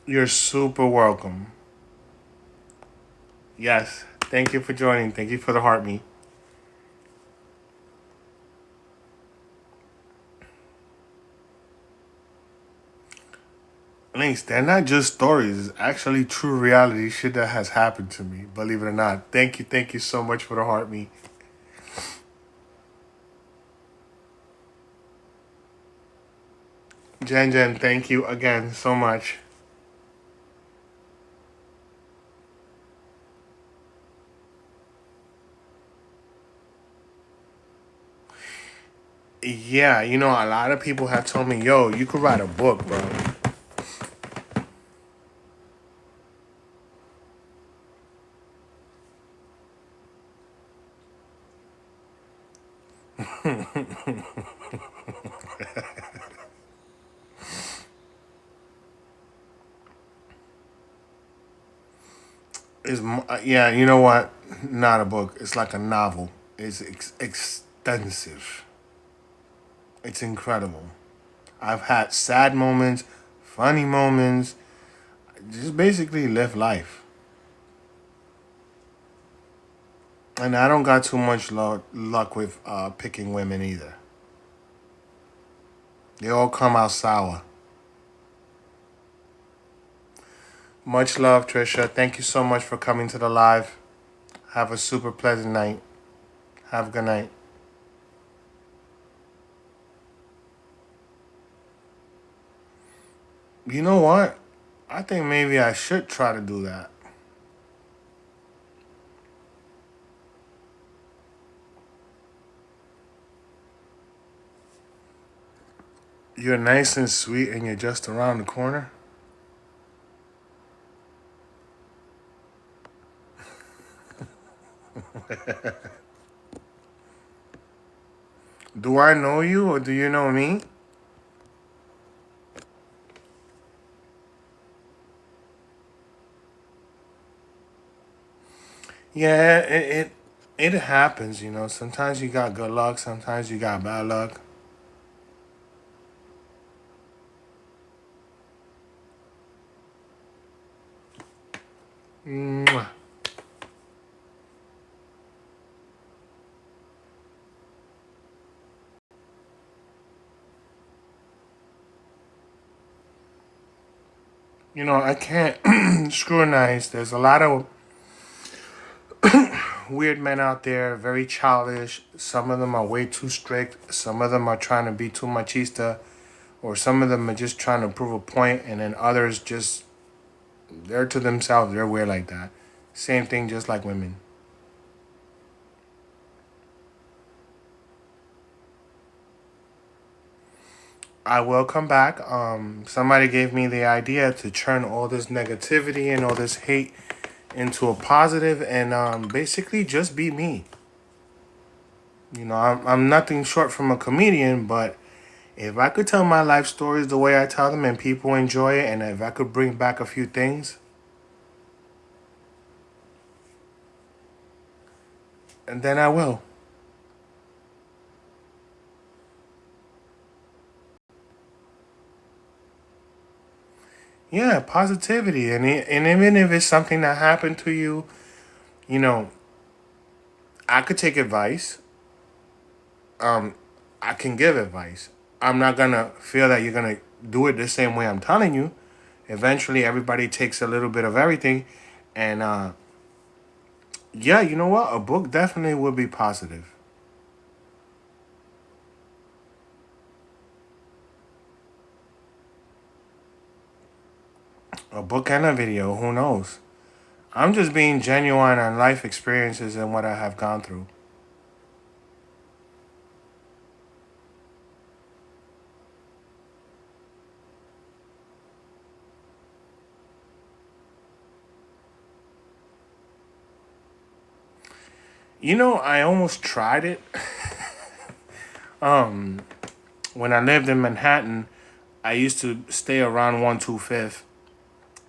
You're super welcome. Yes, thank you for joining. Thank you for the heart me. Links, they're not just stories. It's actually true reality shit that has happened to me. Believe it or not. Thank you so much for the heart me. Jen Jen, thank you again so much. Yeah, a lot of people have told me, yo, you could write a book, bro. Yeah, you know what? Not a book. It's like a novel. It's extensive. It's incredible. I've had sad moments, funny moments. Just basically live life. And I don't got too much luck with picking women either. They all come out sour. Much love, Trisha. Thank you so much for coming to the live. Have a super pleasant night. Have a good night. You know what? I think maybe I should try to do that. You're nice and sweet and you're just around the corner. Do I know you or do you know me? Yeah, it happens, Sometimes you got good luck, sometimes you got bad luck. Mwah. I can't scrutinize. There's a lot of weird men out there, very childish. Some of them are way too strict. Some of them are trying to be too machista, or some of them are just trying to prove a point, and then others just they're to themselves. They're weird like that. Same thing, just like women. I will come back. Somebody gave me the idea to turn all this negativity and all this hate into a positive and basically just be me. I'm nothing short from a comedian, but if I could tell my life stories the way I tell them and people enjoy it, and if I could bring back a few things, and then I will. Yeah, positivity, and even if it's something that happened to you, you know, I could take advice. Um, I can give advice. I'm not gonna feel that you're gonna do it the same way I'm telling you. Eventually, everybody takes a little bit of everything, and yeah, you know what? A book definitely would be positive. A book and a video. Who knows? I'm just being genuine on life experiences and what I have gone through. I almost tried it. Um, when I lived in Manhattan, I used to stay around 125th,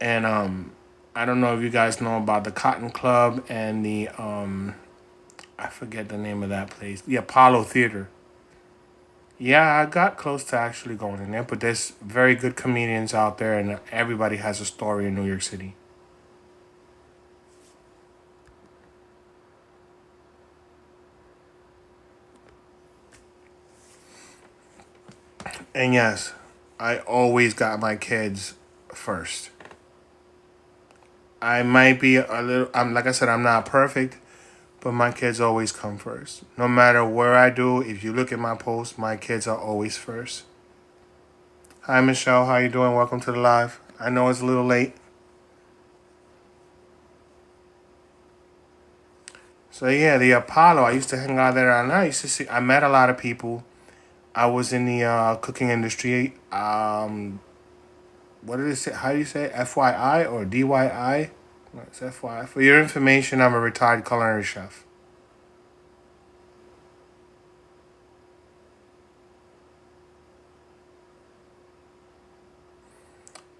and I don't know if you guys know about the Cotton Club and the I forget the name of that place, the Apollo Theater. Yeah, I got close to actually going in there, but there's very good comedians out there, and everybody has a story in New York City. And yes, I always got my kids first. I might be a little. I'm like I said, I'm not perfect, but my kids always come first. No matter where I do, if you look at my posts, my kids are always first. Hi Michelle, how you doing? Welcome to the live. I know it's a little late. So yeah, the Apollo. I used to hang out there, and I used to see. I met a lot of people. I was in the cooking industry. What did it say? How do you say it? FYI or DYI? No, it's FYI. For your information, I'm a retired culinary chef.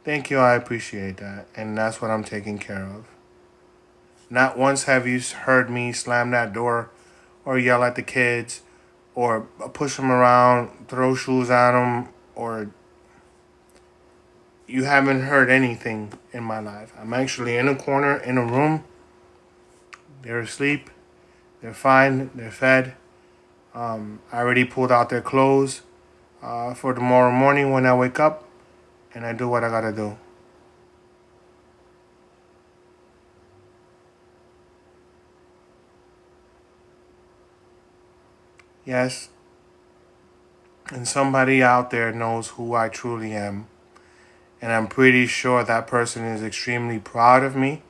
Thank you. I appreciate that, and that's what I'm taking care of. Not once have you heard me slam that door or yell at the kids or push them around, throw shoes at them, or you haven't heard anything in my life. I'm actually in a corner in a room. They're asleep. They're fine. They're fed. I already pulled out their clothes for tomorrow morning when I wake up, and I do what I gotta do. Yes, and somebody out there knows who I truly am, and I'm pretty sure that person is extremely proud of me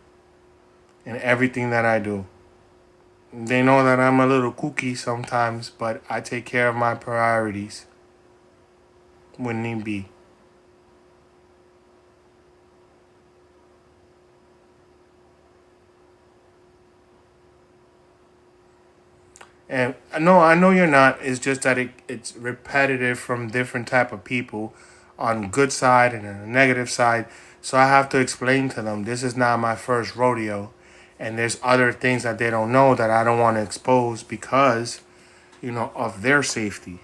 and everything that I do. They know that I'm a little kooky sometimes, but I take care of my priorities when need be. And no, I know you're not. It's just that it's repetitive from different type of people on good side and on the negative side. So I have to explain to them this is not my first rodeo. And there's other things that they don't know that I don't want to expose because, of their safety.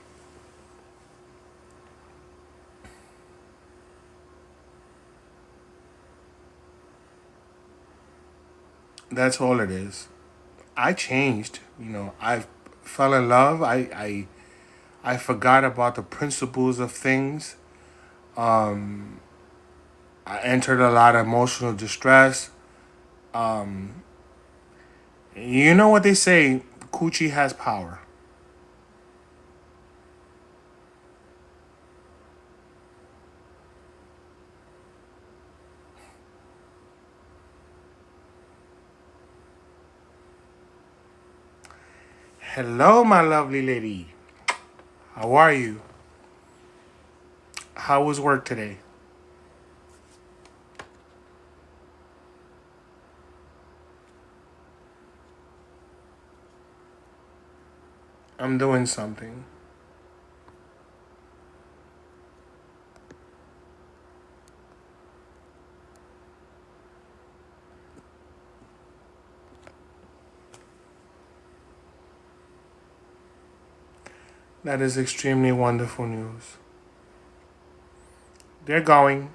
That's all it is. I changed. I fell in love. I forgot about the principles of things. Um, I entered a lot of emotional distress. Um, you know what they say? Coochie has power. Hello, my lovely lady. How are you? How was work today? I'm doing something. That is extremely wonderful news. They're going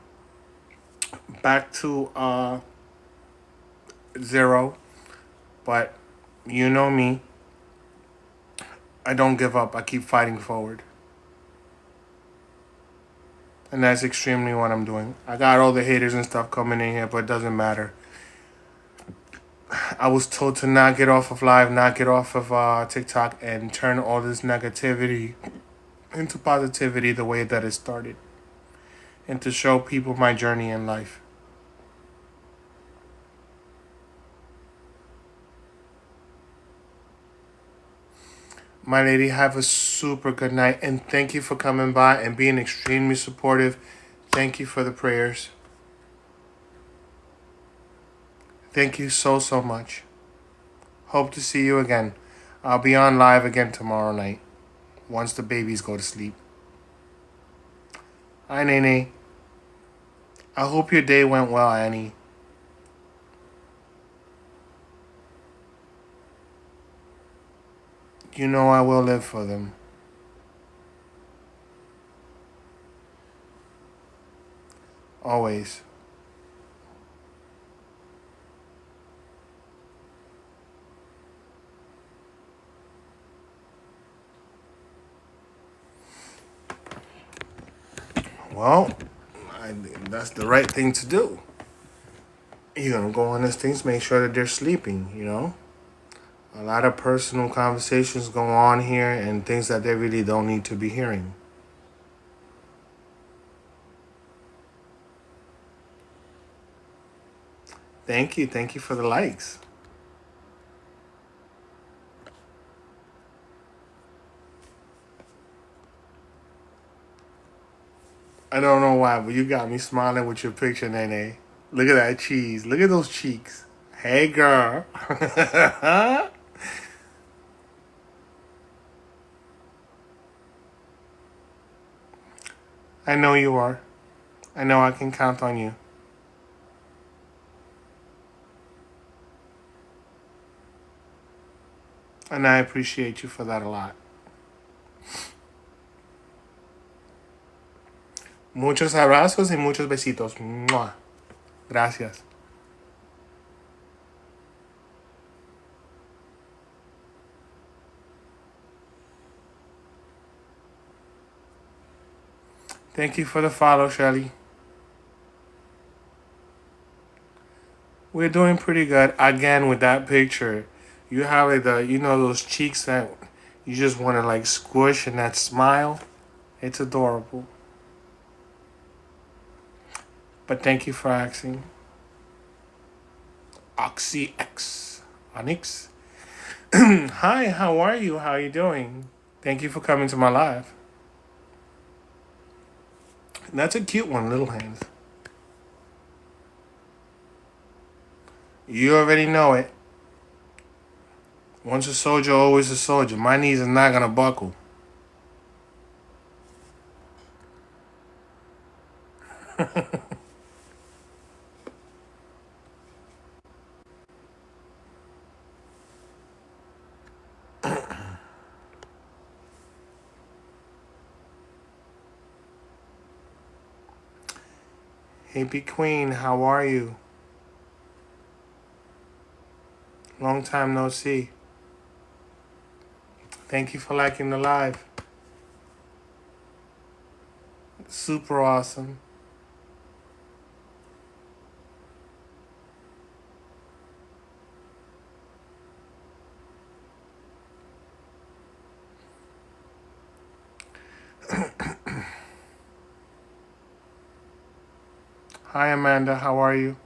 back to zero, but you know me. I don't give up. I keep fighting forward. And that's extremely what I'm doing. I got all the haters and stuff coming in here, but it doesn't matter. I was told to not get off of live, not get off of TikTok, and turn all this negativity into positivity the way that it started, and to show people my journey in life. My lady, have a super good night, and thank you for coming by and being extremely supportive. Thank you for the prayers. Thank you so, so much. Hope to see you again. I'll be on live again tomorrow night once the babies go to sleep. Hi, Nene. I hope your day went well, Annie. You know I will live for them. Always. Well, that's the right thing to do. You're gonna go on these things, make sure that they're sleeping, you know? A lot of personal conversations go on here and things that they really don't need to be hearing. Thank you. Thank you for the likes. I don't know why, but you got me smiling with your picture, Nene. Look at that cheese. Look at those cheeks. Hey, girl. I know you are. I know I can count on you. And I appreciate you for that a lot. Muchos abrazos y muchos besitos. Mwah. Gracias. Thank you for the follow, Shelly. We're doing pretty good. Again, with that picture, you have like those cheeks that you just want to like squish, and that smile. It's adorable. But thank you for asking. OxyX. Onyx. Hi, how are you? How are you doing? Thank you for coming to my live. That's a cute one, Little Hands. You already know it. Once a soldier, always a soldier. My knees are not gonna buckle. Hey, P Queen, how are you? Long time no see. Thank you for liking the live. Super awesome. Hi, Amanda, how are you?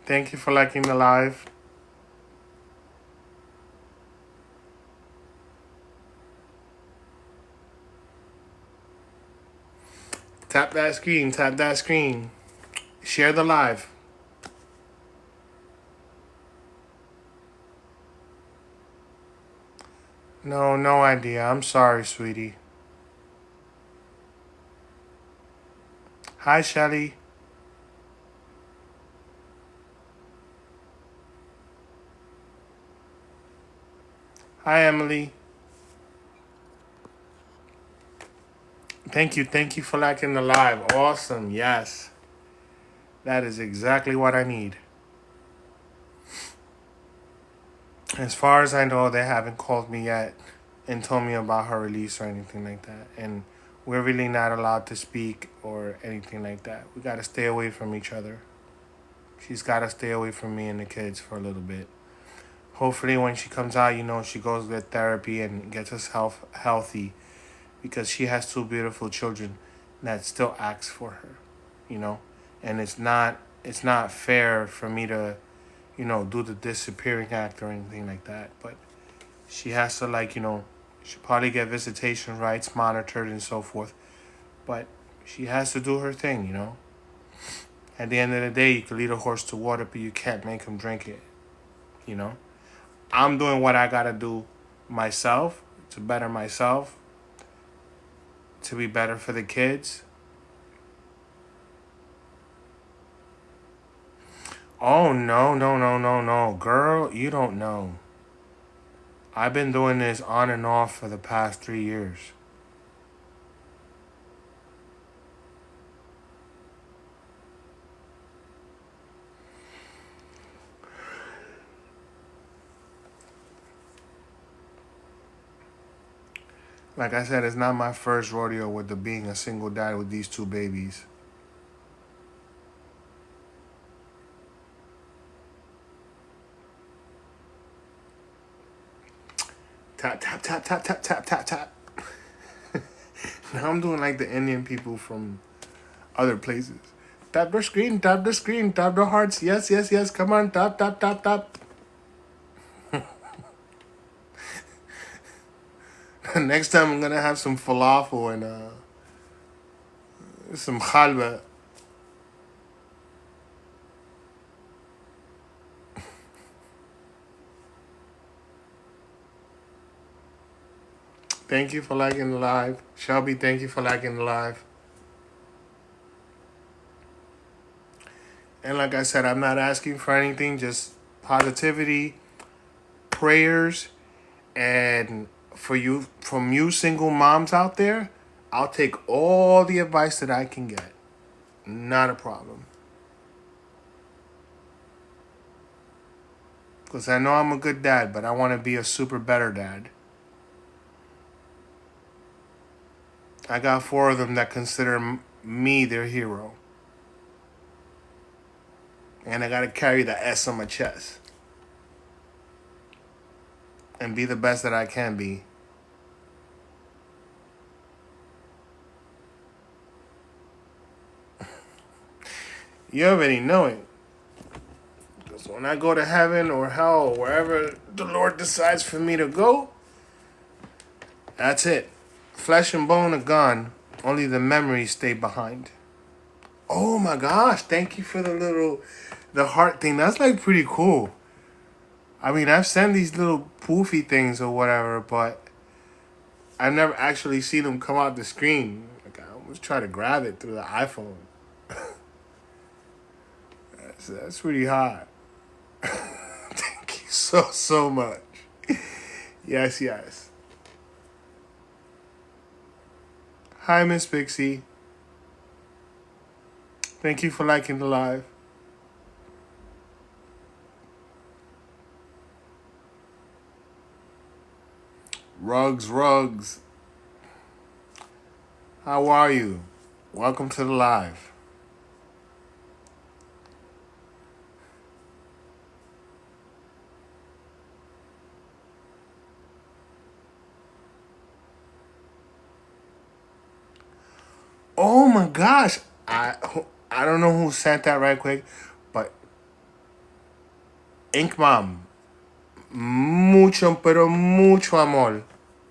Thank you for liking the live. Tap that screen. Tap that screen. Share the live. No idea. I'm sorry, sweetie. Hi, Shelly. Hi, Emily. Thank you for liking the live. Awesome. Yes. That is exactly what I need. As far as I know, they haven't called me yet and told me about her release or anything like that. And we're really not allowed to speak or anything like that. We got to stay away from each other. She's got to stay away from me and the kids for a little bit. Hopefully, when she comes out, she goes to get therapy and gets herself healthy, because she has two beautiful children that still ask for her, and it's not fair for me to, do the disappearing act or anything like that. But she has to, she'll probably get visitation rights monitored and so forth. But she has to do her thing. At the end of the day, you can lead a horse to water, but you can't make him drink it. I'm doing what I gotta do myself to better myself, to be better for the kids. Oh, no. Girl, you don't know. I've been doing this on and off for the past 3 years. Like I said, it's not my first rodeo with being a single dad with these two babies. Tap, tap, tap, tap, tap, tap, tap, tap. Now I'm doing like the Indian people from other places. Tap the screen, tap the screen, tap the hearts. Yes. Come on, tap, tap, tap, tap. Next time I'm gonna have some falafel and some halwa. Thank you for liking the live. Shelby, thank you for liking the live. And like I said, I'm not asking for anything, just positivity, prayers, and from you single moms out there, I'll take all the advice that I can get. Not a problem. Because I know I'm a good dad, but I want to be a super better dad. I got 4 of them that consider me their hero. And I got to carry the S on my chest. And be the best that I can be. You already know it. Because when I go to heaven or hell or wherever the Lord decides for me to go, that's it. Flesh and bone are gone. Only the memories stay behind. Oh my gosh, thank you for the heart thing. That's like pretty cool. I mean, I've sent these little poofy things or whatever, but I've never actually seen them come out the screen. Like, I almost try to grab it through the iPhone. That's pretty hot. Thank you so much. Yes. Hi, Miss Pixie. Thank you for liking the live. Rugs. How are you? Welcome to the live. Oh my gosh. I don't know who sent that right quick, but Ink Mom, mucho, pero mucho amor.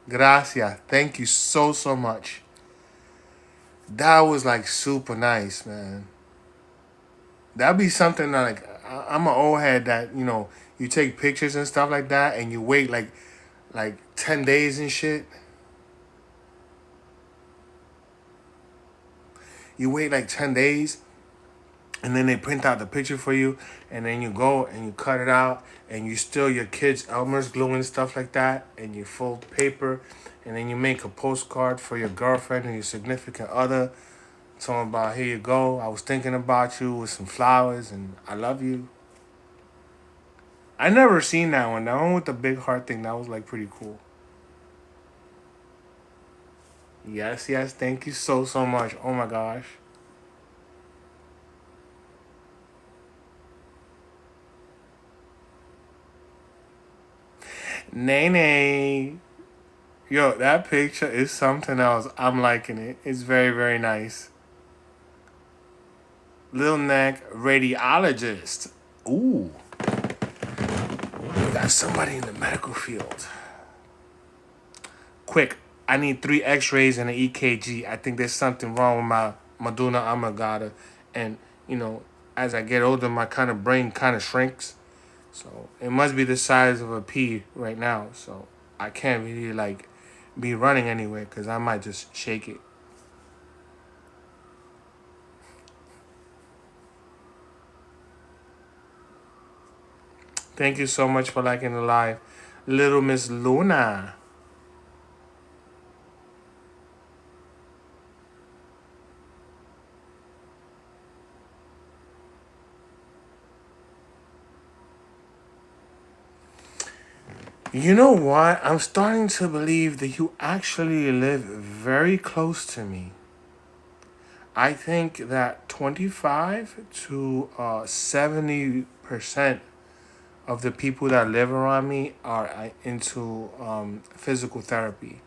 Gracias. Thank you so much. That was like super nice, man. That'd be something that like I'm an old head that you take pictures and stuff like that, and you wait like 10 days and shit. You wait like 10 days, and then they print out the picture for you, and then you go and you cut it out, and you steal your kids' Elmer's glue and stuff like that, and you fold paper, and then you make a postcard for your girlfriend or your significant other, talking about here you go, I was thinking about you with some flowers, and I love you. I never seen that one. That one with the big heart thing, that was like pretty cool. Yes, yes, thank you so much. Oh my gosh. Nene. Yo, that picture is something else. I'm liking it. It's very, very nice. Lil neck radiologist. Ooh, we got somebody in the medical field. Quick, I need 3 X-rays and an EKG. I think there's something wrong with my medulla oblongata, and you know, as I get older, my kind of brain kind of shrinks. So it must be the size of a pea right now. So I can't really like be running anywhere because I might just shake it. Thank you so much for liking the live, little Miss Luna. You know what? I'm starting to believe that you actually live very close to me. I think that 25 to 70% of the people that live around me are into physical therapy.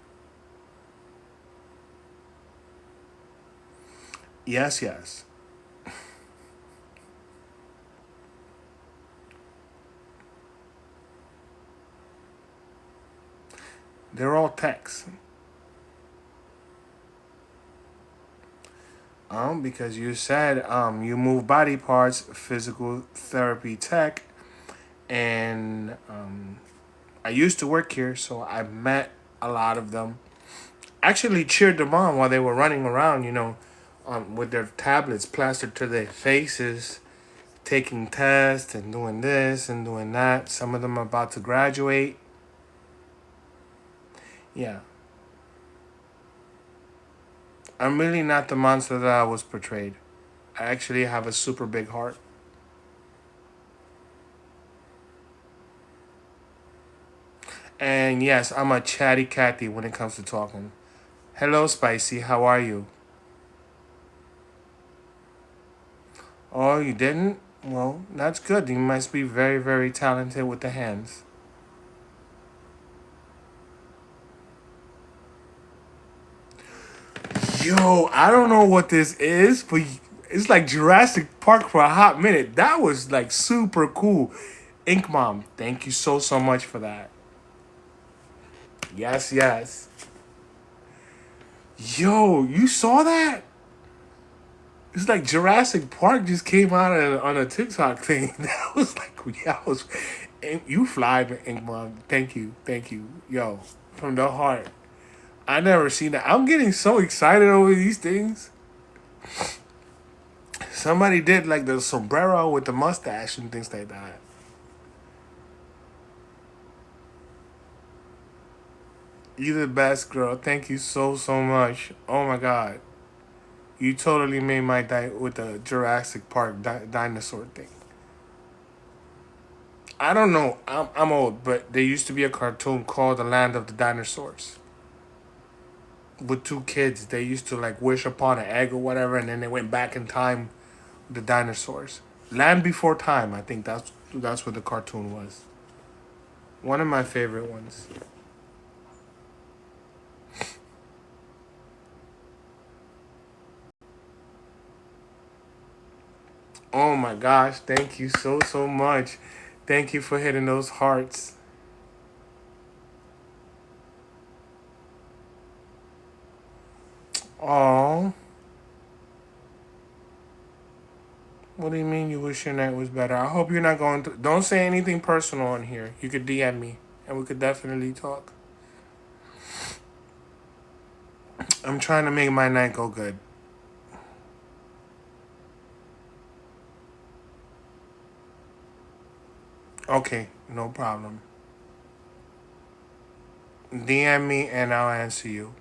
Yes, yes. They're all techs. Because you said you move body parts, physical therapy tech, and I used to work here, so I met a lot of them. Actually, cheered them on while they were running around, with their tablets plastered to their faces, taking tests and doing this and doing that. Some of them are about to graduate. Yeah, I'm really not the monster that I was portrayed. I actually have a super big heart. And yes, I'm a chatty Cathy when it comes to talking. Hello, Spicy. How are you? Oh, you didn't? Well, that's good. You must be very, very talented with the hands. Yo, I don't know what this is, but it's like Jurassic Park for a hot minute. That was like super cool. Ink Mom, thank you so much for that. Yes, yes. Yo, you saw that? It's like Jurassic Park just came out on a TikTok thing. That was like, yeah, I was, you fly, Ink Mom. Thank you, yo, from the heart. I never seen that. I'm getting so excited over these things. Somebody did like the sombrero with the mustache and things like that. You the best, girl. Thank you so much. Oh my god, you totally made my day with the Jurassic Park dinosaur thing. I don't know. I'm old, but there used to be a cartoon called The Land of the Dinosaurs with two kids. They used to like wish upon an egg or whatever, and then they went back in time with the dinosaurs. Land Before Time. I think that's what the cartoon was. One of my favorite ones. Oh my gosh! Thank you so much. Thank you for hitting those hearts. Oh. What do you mean you wish your night was better? I hope you're not going through. Don't say anything personal on here. You could DM me, and we could definitely talk. I'm trying to make my night go good. Okay, no problem. DM me and I'll answer you.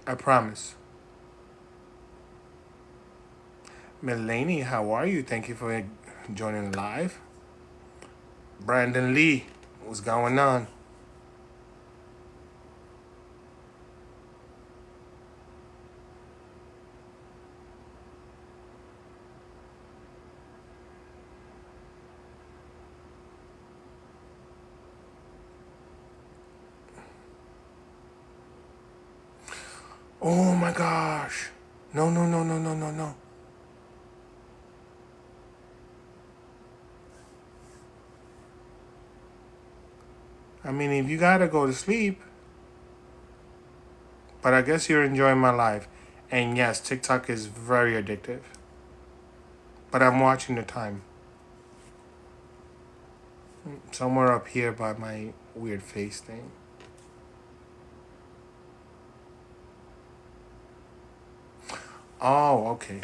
I promise. Melanie, how are you? Thank you for joining live. Brandon Lee, what's going on? Oh my gosh. No, no, no, no, no, no, no. I mean, if you gotta go to sleep, but I guess you're enjoying my life. And yes, TikTok is very addictive. But I'm watching the time. Somewhere up here by my weird face thing. Oh, okay.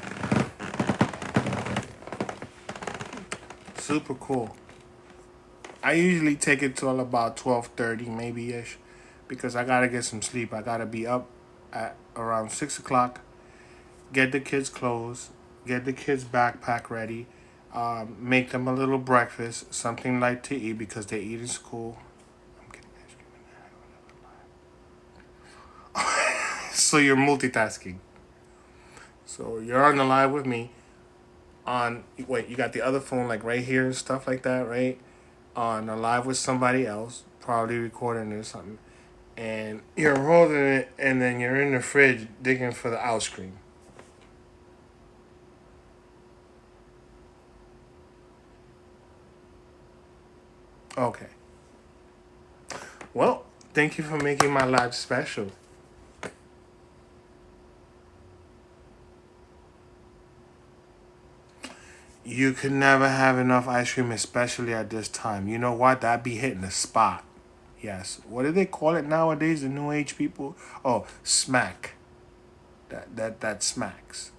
Super cool. I usually take it till about 12:30 maybe ish, because I gotta get some sleep. I gotta be up at around 6 o'clock. Get the kids' clothes. Get the kids' backpack ready. Make them a little breakfast, something light to eat because they eat in school. I'm getting ice cream. So you're multitasking. So you're on the live with me. On wait, you got the other phone like right here and stuff like that, right? On a live with somebody else, probably recording or something, and you're holding it, and then you're in the fridge digging for the ice cream. Okay. Well, thank you for making my life special. You could never have enough ice cream, especially at this time. You know what? That'd be hitting the spot. Yes. What do they call it nowadays? The new age people. Oh, smack. That smacks.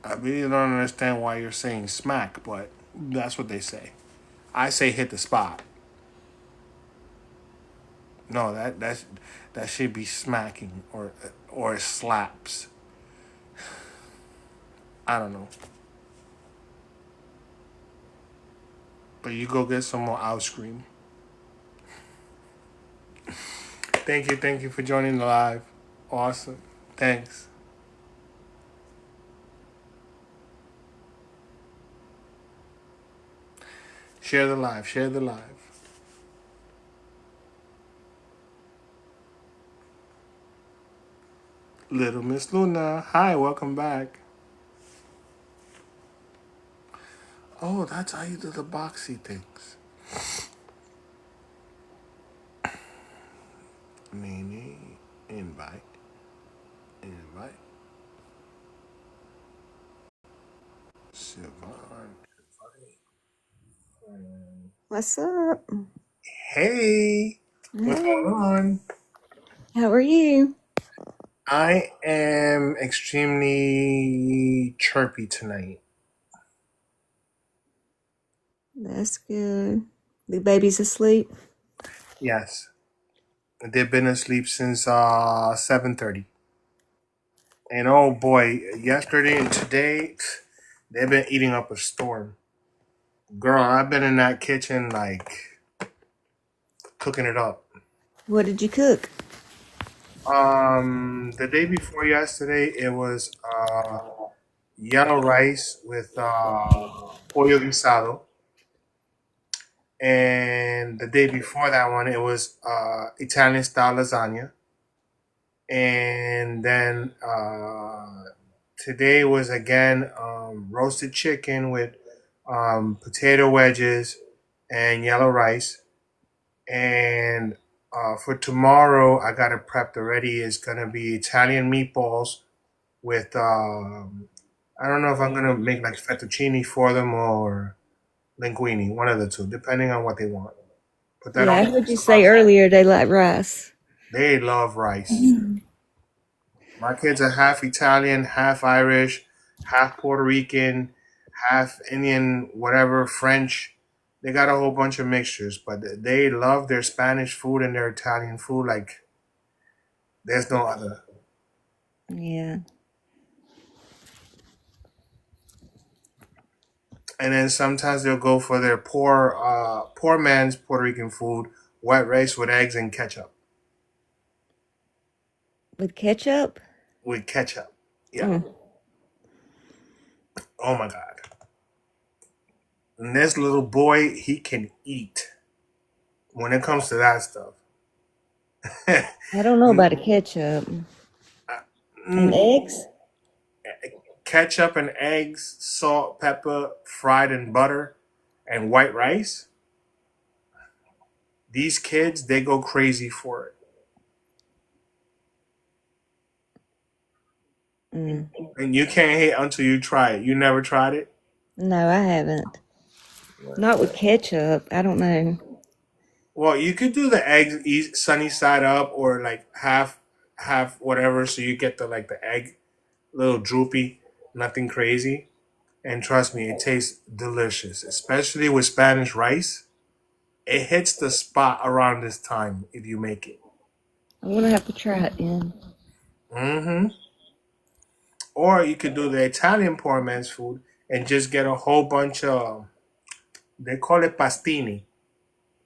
I really don't understand why you're saying smack, but that's what they say. I say hit the spot. No, that should be smacking or slaps. I don't know. But you go get some more ice cream. Thank you for joining the live. Awesome. Thanks. Share the live. Share the live. Little Miss Luna. Hi, welcome back. Oh, that's how you do the boxy things. Nene, invite, invite. Siobhan, invite. What's up? Hey, what's Hey, going on? how are you? I am extremely chirpy tonight. That's good. The baby's asleep. Yes, they've been asleep since 7:30. And oh boy, yesterday and today, they've been eating up a storm. Girl, I've been in that kitchen like cooking it up. What did you cook? The day before yesterday, it was yellow rice with pollo guisado, and the day before that one, it was Italian style lasagna, and then today was again roasted chicken with potato wedges and yellow rice. And for tomorrow, I got it prepped already. It's gonna be Italian meatballs with I don't know if I'm gonna make like fettuccine for them or linguine, one of the two, depending on what they want. Put that Yeah, on I the heard you pizza say box. earlier they like rice. They love rice. My kids are half Italian, half Irish, half Puerto Rican, half Indian, whatever, French. They got a whole bunch of mixtures, but they love their Spanish food and their Italian food like there's no other. Yeah. And then sometimes they'll go for their poor man's Puerto Rican food, white rice with eggs and ketchup. With ketchup? With ketchup. Yeah. Mm. Oh my God. And this little boy, he can eat when it comes to that stuff. I don't know about a ketchup. And Mm, eggs? ketchup and eggs, salt, pepper, fried in butter, and white rice. These kids, they go crazy for it. Mm. And you can't hate until you try it. You never tried it? No, I haven't. Not with ketchup. I don't know. Well, you could do the eggs sunny side up or like half whatever so you get the like the egg little droopy, nothing crazy. And trust me, it tastes delicious, especially with Spanish rice. It hits the spot around this time if you make it. I'm gonna have to try it then. Hmm. Or you could do the Italian poor man's food and just get a whole bunch of, they call it pastini.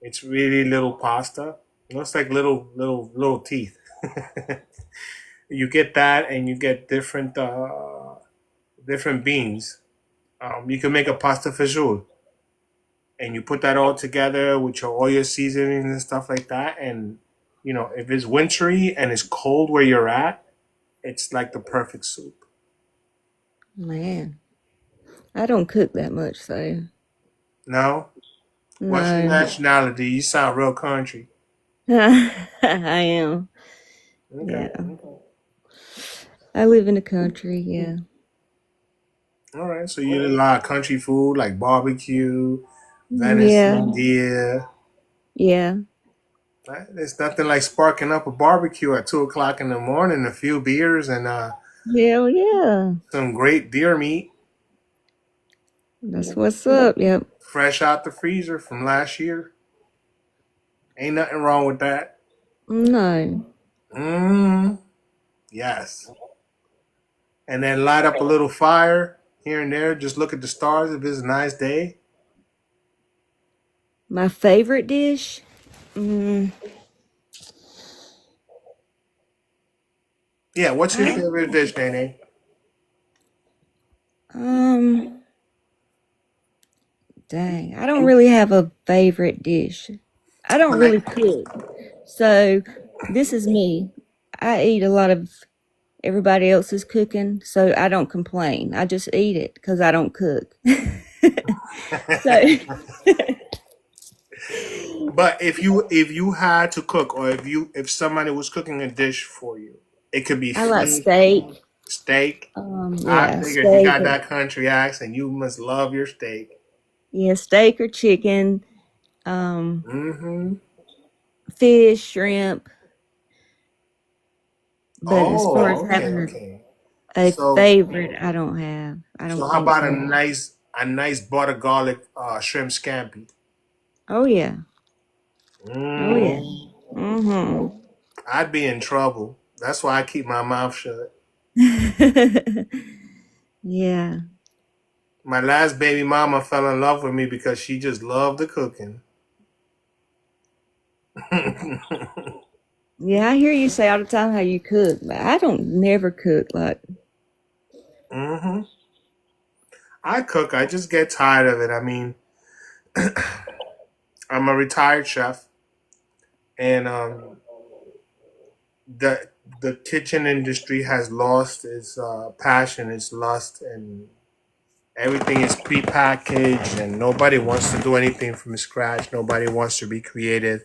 It's really little pasta. It looks like little teeth. You get that and you get different beans. You can make a pasta fagioli and you put that all together with all your seasonings and stuff like that. And if it's wintry and it's cold where you're at, it's like the perfect soup. Man, I don't cook that much, so No, what's your no. nationality? You sound real country. I am. Okay. Yeah. I live in the country, yeah. All right. So you eat a lot of country food like barbecue, Yeah. venison, deer. Yeah. Right? There's nothing like sparking up a barbecue at 2 o'clock in the morning, a few beers, and Hell yeah. some great deer meat, That's what's up. Yep. fresh out the freezer from last year. Ain't nothing wrong with that. No. Mm, yes. And then light up a little fire here and there. Just look at the stars if it's a nice day. My favorite dish? Mm, Yeah. What's your I, favorite dish, Nene? um, dang. I don't really have a favorite dish. I don't Like, really cook. So this is me. I eat a lot of everybody else's cooking, so I don't complain. I just eat it because I don't cook. So but if you had to cook, or if somebody was cooking a dish for you, it could be I like fish, steak. steak. I Yeah, figure if you steak. got that country accent, you must love your steak. Yeah, steak or chicken, um, Mm-hmm. fish, shrimp. But as far as Oh, okay, having okay. a So, favorite, I don't have. I so don't how think about a so. nice butter garlic shrimp scampi? Oh yeah. Oh yeah. Mm, Mm-hmm. I'd be in trouble. That's why I keep my mouth shut. Yeah. My last baby mama fell in love with me because she just loved the cooking. Yeah, I hear you say all the time how you cook, but I don't never cook like Hmm. I cook. I just get tired of it. I mean, I'm a retired chef, and the the kitchen industry has lost its passion, its lust, and everything is prepackaged, and nobody wants to do anything from scratch. Nobody wants to be creative.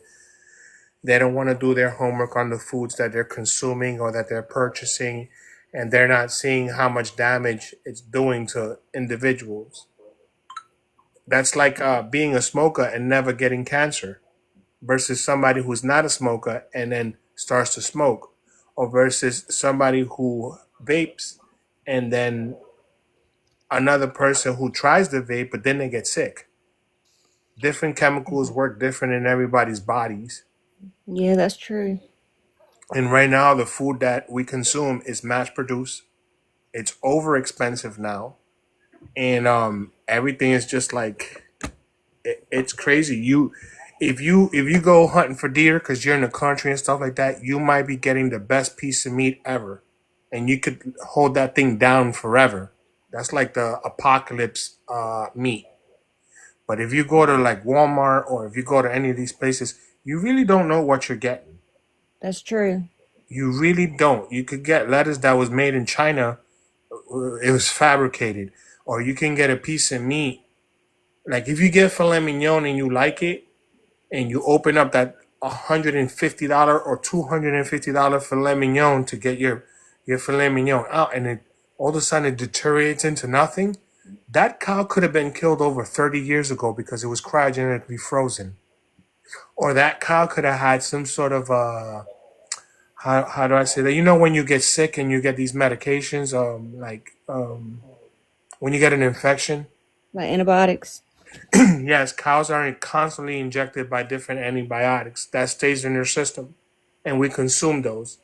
They don't want to do their homework on the foods that they're consuming or that they're purchasing. and they're not seeing how much damage it's doing to individuals. That's like being a smoker and never getting cancer versus somebody who's not a smoker and then starts to smoke, or versus somebody who vapes and then another person who tries to vape but then they get sick. Different chemicals work different in everybody's bodies. Yeah, that's true. And right now, the food that we consume is mass produced. It's over expensive now, and everything is just like it's crazy. If you go hunting for deer because you're in the country and stuff like that, you might be getting the best piece of meat ever, and you could hold that thing down forever. That's like the apocalypse meat. But if you go to like Walmart or if you go to any of these places, you really don't know what you're getting. That's true. You really don't. You could get lettuce that was made in China, it was fabricated, or you can get a piece of meat. Like if you get filet mignon and you like it, and you open up that $150 or $250 filet mignon to get your filet mignon out, and it all of a sudden it deteriorates into nothing. That cow could have been killed over 30 years ago because it was cryogenically frozen. Or that cow could have had some sort of how do I say that? You know when you get sick and you get these medications, when you get an infection. Like antibiotics. Yes, cows are constantly injected by different antibiotics that stays in their system, and we consume those.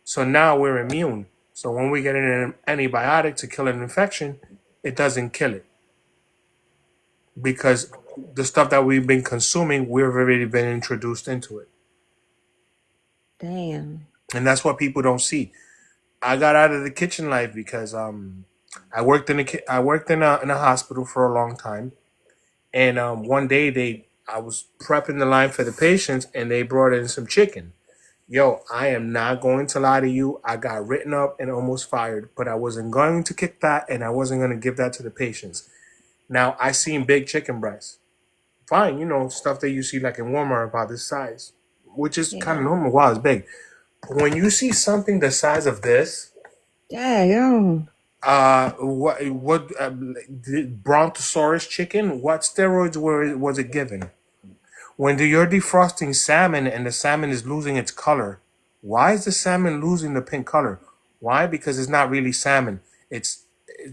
So now we're immune. So when we get an antibiotic to kill an infection, it doesn't kill it because the stuff that we've been consuming, we've already been introduced into it, Damn. and that's what people don't see. I got out of the kitchen life because I worked in a hospital for a long time, and one day I was prepping the line for the patients, and they brought in some chicken. Yo, I am not going to lie to you. I got written up and almost fired, but I wasn't going to kick that, and I wasn't going to give that to the patients. Now I seen big chicken breasts, fine, stuff that you see like in Walmart about this size, which is kind Yeah. of normal. Wow, it's big. But when you see something the size of this, Daggone. what the brontosaurus chicken? What steroids was it given? When you're defrosting salmon and the salmon is losing its color, why is the salmon losing the pink color? Why? Because it's not really salmon. It's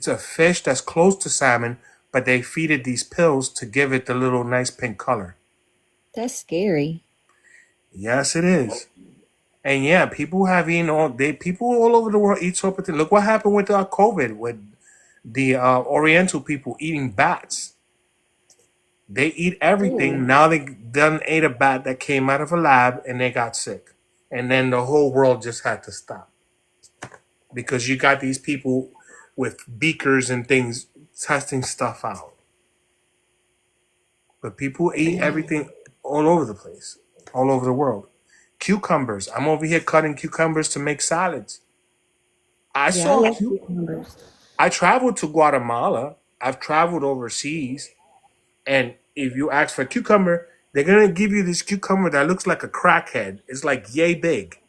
a fish that's close to salmon, but they feed it these pills to give it the little nice pink color. That's scary. Yes, it is. And yeah, people all over the world eat sorbet. Look what happened with COVID with the Oriental people eating bats. They eat everything. Ooh. Now they done ate a bat that came out of a lab and they got sick. And then the whole world just had to stop. Because you got these people with beakers and things testing stuff out. But people eat everything all over the place, all over the world. Cucumbers. I'm over here cutting cucumbers to make salads. I Yeah, I saw love cu- cucumbers. I traveled to Guatemala. I've traveled overseas. And if you ask for a cucumber, they're gonna give you this cucumber that looks like a crackhead. It's like yay big,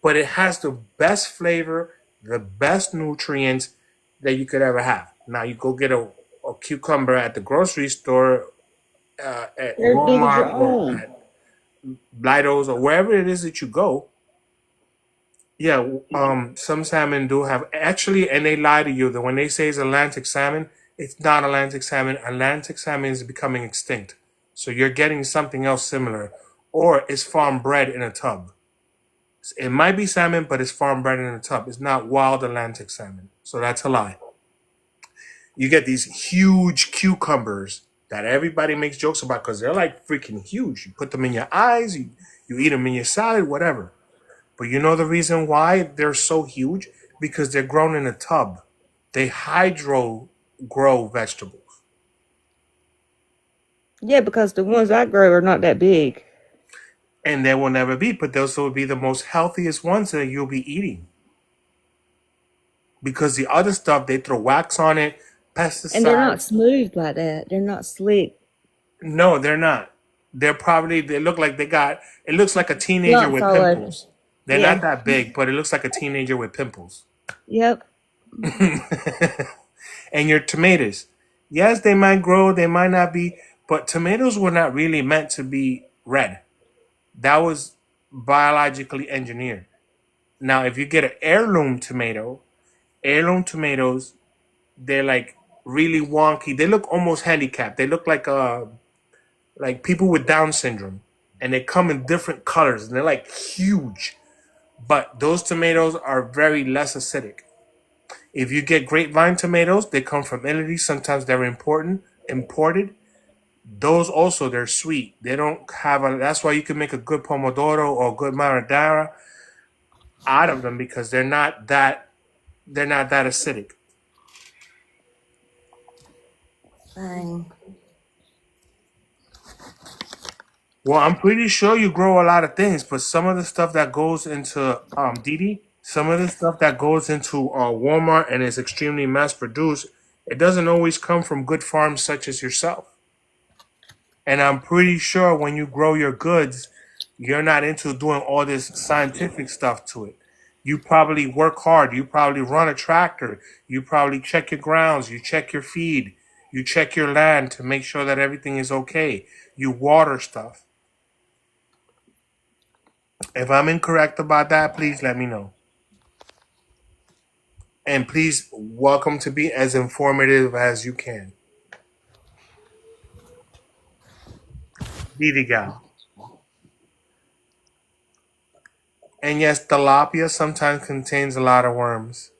but it has the best flavor, the best nutrients that you could ever have. Now you go get a cucumber at the grocery store, at They're as big as your Walmart or arm. at Blido's or wherever it is that you go. Yeah, some salmon do have actually, and they lie to you that when they say it's Atlantic salmon, it's not Atlantic salmon. Atlantic salmon is becoming extinct, so you're getting something else similar, or it's farm bred in a tub. It might be salmon, but it's farm bred in a tub. It's not wild Atlantic salmon, so that's a lie. You get these huge cucumbers that everybody makes jokes about because they're like freaking huge. You put them in your eyes, you eat them in your salad, whatever. But you know the reason why they're so huge? Because they're grown in a tub. They hydro grow vegetables. Yeah, because the ones I grow are not that big. And they will never be, but those will be the most healthiest ones that you'll be eating. Because the other stuff, they throw wax on it, And they're not pesticides. smooth like that. They're not slick. No, they're not. They look like it looks like a teenager Lumps with all over. pimples. They're not Yeah. that big, but it looks like a teenager with pimples. Yep. And your tomatoes. Yes, they might grow, they might not be, but tomatoes were not really meant to be red. That was biologically engineered. Now, if you get an heirloom tomatoes, they're like really wonky. They look almost handicapped. They look like people with Down syndrome, and they come in different colors, and they're like huge. But those tomatoes are very less acidic. If you get grapevine tomatoes, they come from Italy. Sometimes they're imported. Those also they're sweet. They don't have a. That's why you can make a good pomodoro or good maradara out of them because they're not that acidic. Dang. Well, I'm pretty sure you grow a lot of things, but some of the stuff that goes into Didi, some of the stuff that goes into Walmart and is extremely mass produced, it doesn't always come from good farms such as yourself. And I'm pretty sure when you grow your goods, you're not into doing all this scientific stuff to it. You probably work hard. You probably run a tractor. You probably check your grounds. You check your feed. You check your land to make sure that everything is okay. You water stuff. If I'm incorrect about that, please let me know. And please welcome to be as informative as you can. Didi gal. And yes, tilapia sometimes contains a lot of worms.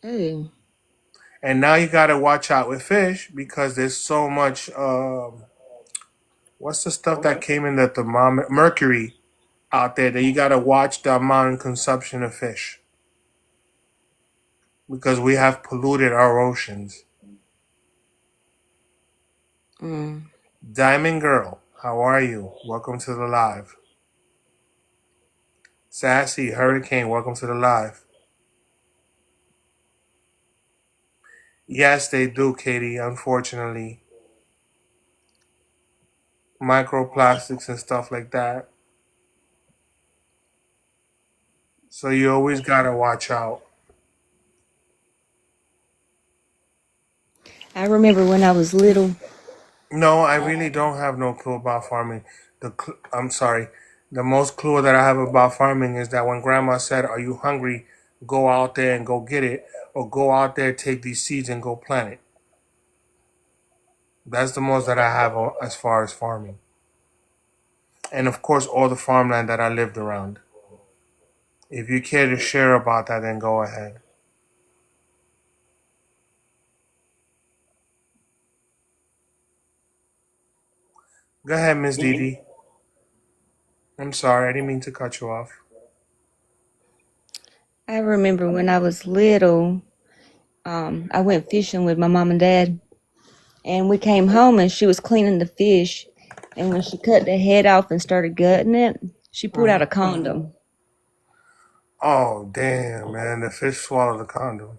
Ooh. And now you gotta watch out with fish because there's so much. What's the stuff that came in the thermometer? Mercury out there that you gotta watch the amount of consumption of fish because we have polluted our oceans. Mm. Diamond Girl, how are you? Welcome to the live. Sassy Hurricane, welcome to the live. Yes, they do, Katie. Unfortunately, microplastics and stuff like that. So you always gotta watch out. I remember when I was little. No, I really don't have no clue about farming. I'm sorry. The most clue that I have about farming is that when Grandma said, "Are you hungry? Go out there and go get it, or go out there take these seeds and go plant it." That's the most that I have as far as farming, and of course all the farmland that I lived around. If you care to share about that, then go ahead. Go ahead, Miss Didi. I'm sorry, I didn't mean to cut you off. I remember when I was little. I went fishing with my mom and dad, and we came home and she was cleaning the fish. And when she cut the head off and started gutting it, she pulled out Mhm. a condom. Oh damn, man! The fish swallowed the condom.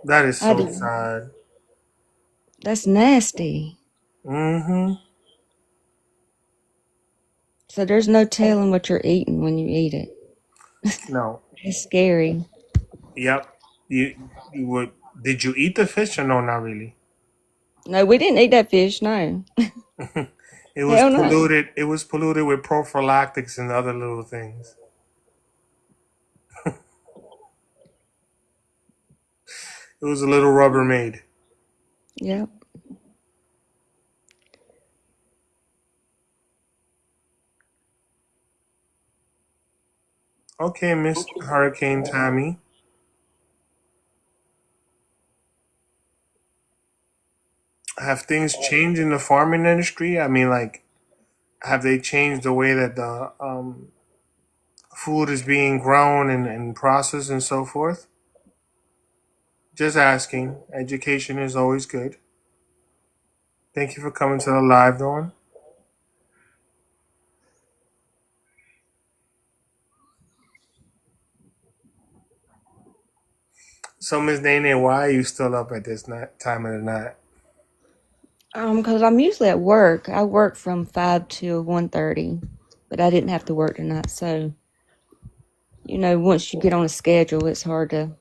That is I so did. sad. That's nasty. Mm-hmm. So there's no telling what you're eating when you eat it. No. It's scary. Yep. You would. Did you eat the fish or no? Not really. No, we didn't eat that fish. No, It was hell no. polluted. It was polluted with prophylactics and other little things. It was a little Rubbermaid. Yep. Okay, Miss Hurricane Tammy. Have things changed in the farming industry? I mean, like, have they changed the way that the food is being grown and processed and so forth? Just asking. Education is always good. Thank you for coming to the live, Dawn. So, Miss Nene, why are you still up at this time of the night? Because I'm usually at work. I work from 5 till 1:30, but I didn't have to work tonight, so once you get on a schedule, it's hard to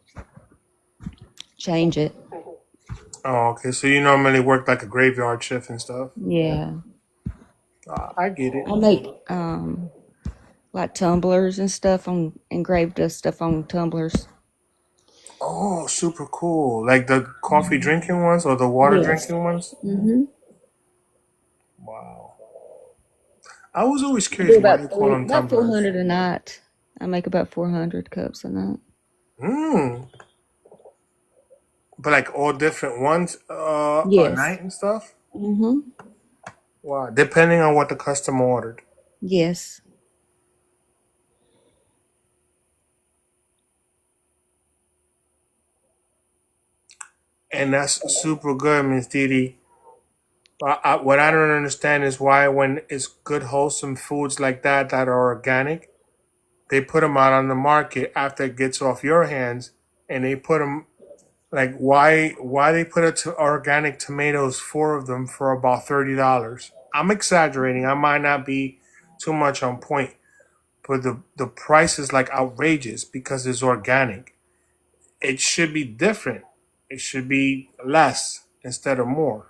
change it. Oh, okay. So you normally work like a graveyard shift and stuff. Yeah. I get it. I make like tumblers and stuff on engraved stuff on tumblers. Oh, super cool. Like the coffee drinking ones or the water Yes. drinking ones? Mm-hmm. Wow. I was always I do curious why they call them about tumblers. 400 a night. I make about 400 cups a night. Hmm. But like all different ones a Yes. night and stuff? Mm-hmm. Wow. Depending on what the customer ordered. Yes. And that's super good, Miss Didi. What I don't understand is why, when it's good, wholesome foods like that are organic, they put them out on the market after it gets off your hands, and they put them like why they put organic tomatoes, four of them, for about $30. I'm exaggerating. I might not be too much on point, but the price is like outrageous because it's organic. It should be different. It should be less instead of more.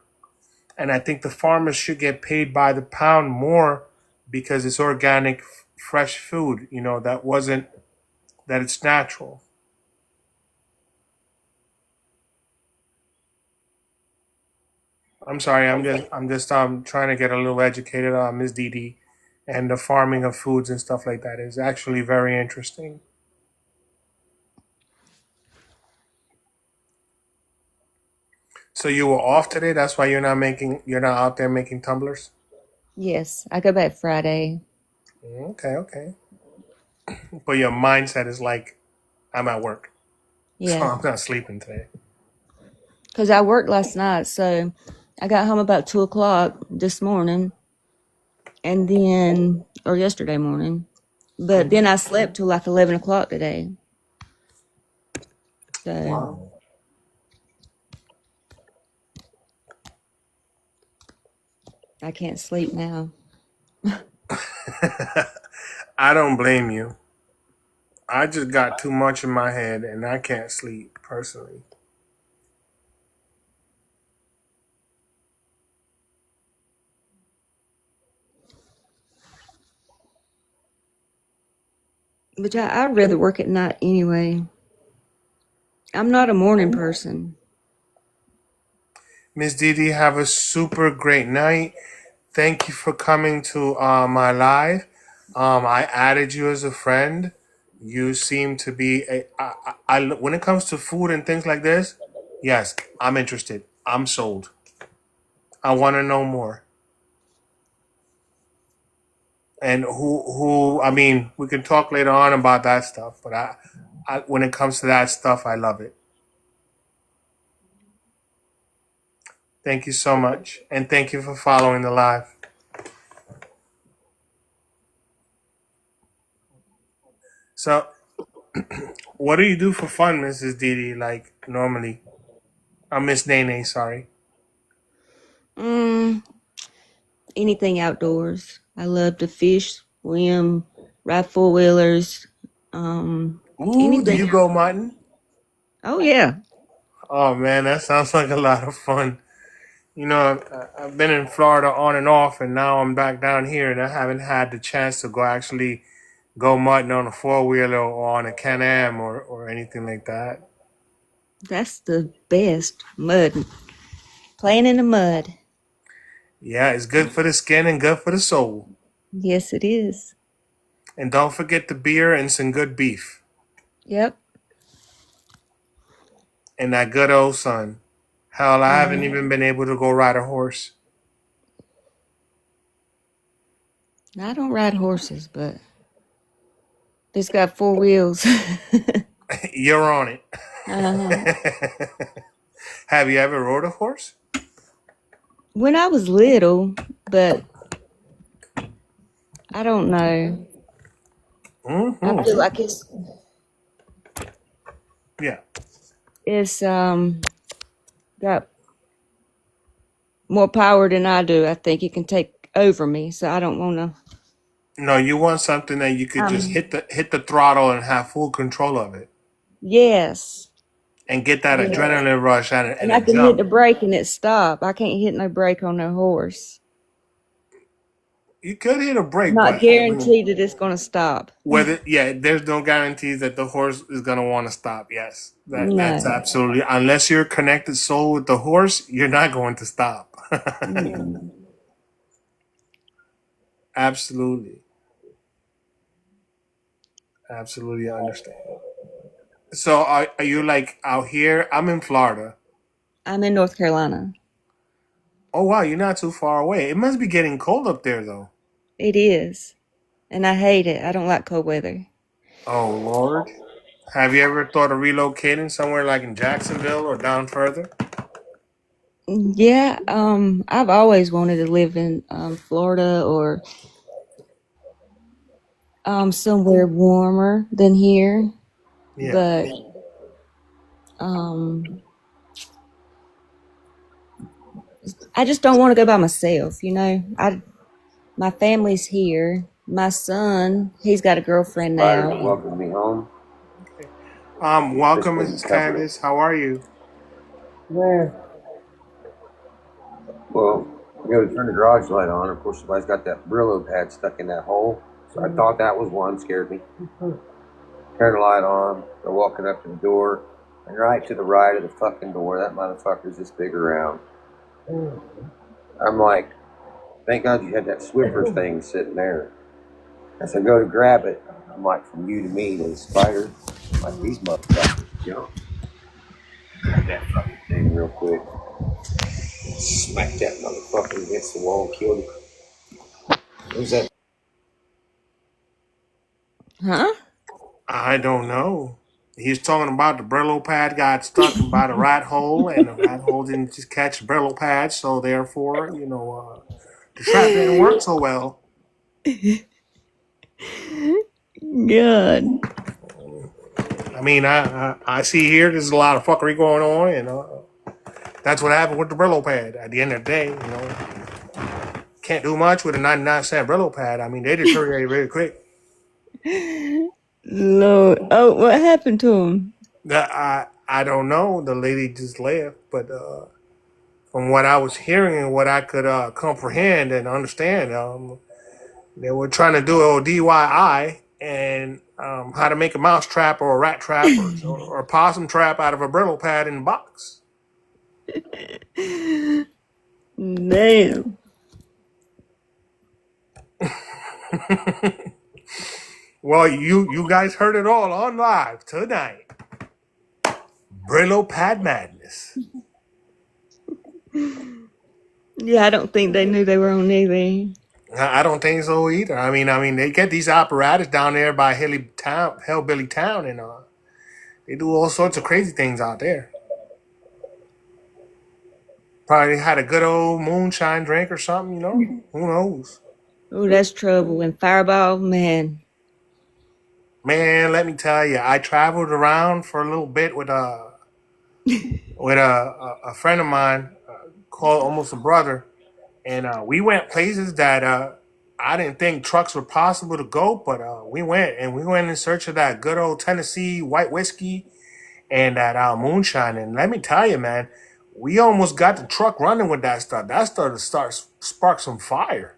And I think the farmers should get paid by the pound more because it's organic, fresh food. That it's natural. I'm sorry. I'm just trying to get a little educated on Ms. Didi, and the farming of foods and stuff like that is actually very interesting. So you were off today. That's why you're not out there making tumblers. Yes. I go back Friday. Okay, okay. But your mindset is like, I'm at work, so Yeah. I'm not sleeping today. Because I worked last night, so I got home about 2 o'clock this morning, and then or yesterday morning. But then I slept till like 11 o'clock today. So Wow. I can't sleep now. I don't blame you. I just got too much in my head and I can't sleep personally. But I'd rather work at night anyway. I'm not a morning person. Miss Didi, have a super great night. Thank you for coming to my live. I added you as a friend. You seem to be when it comes to food and things like this, yes, I'm interested. I'm sold. I want to know more. And I mean, we can talk later on about that stuff, but when it comes to that stuff, I love it. Thank you so much. And thank you for following the live. So, what do you do for fun, Mrs. Didi, like normally? Miss Nene, sorry. Mm, anything outdoors. I love to fish, swim, ride four wheelers. Ooh, do Anything. you go mutton? Oh yeah, Oh man, that sounds like a lot of fun. I've been in Florida on and off, and now I'm back down here, and I haven't had the chance to go mutton on a four wheeler or on a Can Am or anything like that. that's the best. Mud, playing in the mud. Yeah, it's good for the skin and good for the soul. Yes, it is. And don't forget the beer and some good beef Yep. and that good old sun. Hell, I haven't Yeah. even been able to go ride a horse. I don't ride horses, but it's got four wheels. You're on it. Uh-huh. Have you ever rode a horse? When I was little, but I don't know. I feel Mm-hmm. like Yeah. it's got more power than I do. I think it can take over me, so I don't want to. No, you want something that you could just Um, hit the throttle and have full control of it, yes, and get that yes. adrenaline rush and And a I can hit jump. the brake and it stop. I can't hit no brake on no horse. You could hit a brake, Not but I mean, guaranteed that it's gonna stop. whether yeah, there's no guarantees that the horse is gonna want to stop. Yes, that's No. absolutely unless you're connected soul with the horse, you're not going to stop. Mm-mm. Absolutely, absolutely understand. So are you like out here? I'm in Florida. I'm in North Carolina. Oh wow, you're not too far away. It must be getting cold up there though. It is. And I hate it. I don't like cold weather. Oh Lord. Have you ever thought of relocating somewhere like in Jacksonville or down further? Yeah, I've always wanted to live in Florida or somewhere warmer than here, Yeah. but um I just don't want to go by myself, you know. My family's here. My son, he's got a girlfriend Spiders now. that welcomed me home. Welcome, Fishbone and Mrs. company. Candace. How are you? Yeah. Well, we go to turn the garage light on. Of course, somebody's got that Brillo pad stuck in that hole. So I thought that was one, scared me. Turn the light on. They're walking up to the door. And right to the right of the fucking door, that motherfucker's this big around. I'm like, thank God you had that Swiffer thing sitting there. As I go to grab it, I'm like, from you to me to the spider. I'm like, these motherfuckers jump. Grab that fucking thing real quick. Smack that motherfucker against the wall, killed him. Who's that? Huh? I don't know. He's talking about the Brillo pad got stuck by the rat hole, and the rat hole didn't just catch the Brillo pad, so therefore, the trap didn't work so well. Good. I mean, I see here there's a lot of fuckery going on, and that's what happened with the Brillo pad. At the end of the day, can't do much with a 99-cent Brillo pad. I mean, they deteriorate really quick. Lord. Oh, what happened to him? I don't know. The lady just left, but from what I was hearing and what I could comprehend and understand, they were trying to do a DIY and how to make a mouse trap or a rat trap or a possum trap out of a Brillo pad in a box. Damn. Well, you guys heard it all on live tonight. Brillo pad madness. Yeah, I don't think they knew they were on anything. I don't think so either. I mean, they get these apparatus down there by Hellbilly Town, and they do all sorts of crazy things out there. Probably had a good old moonshine drink or something, Who knows? Oh, that's trouble. And Fireball, man. Man, let me tell you, I traveled around for a little bit with a friend of mine, called almost a brother, and we went places that I didn't think trucks were possible to go, but we went in search of that good old Tennessee white whiskey and that moonshine. And let me tell you, man, we almost got the truck running with that stuff. That stuff starts spark some fire.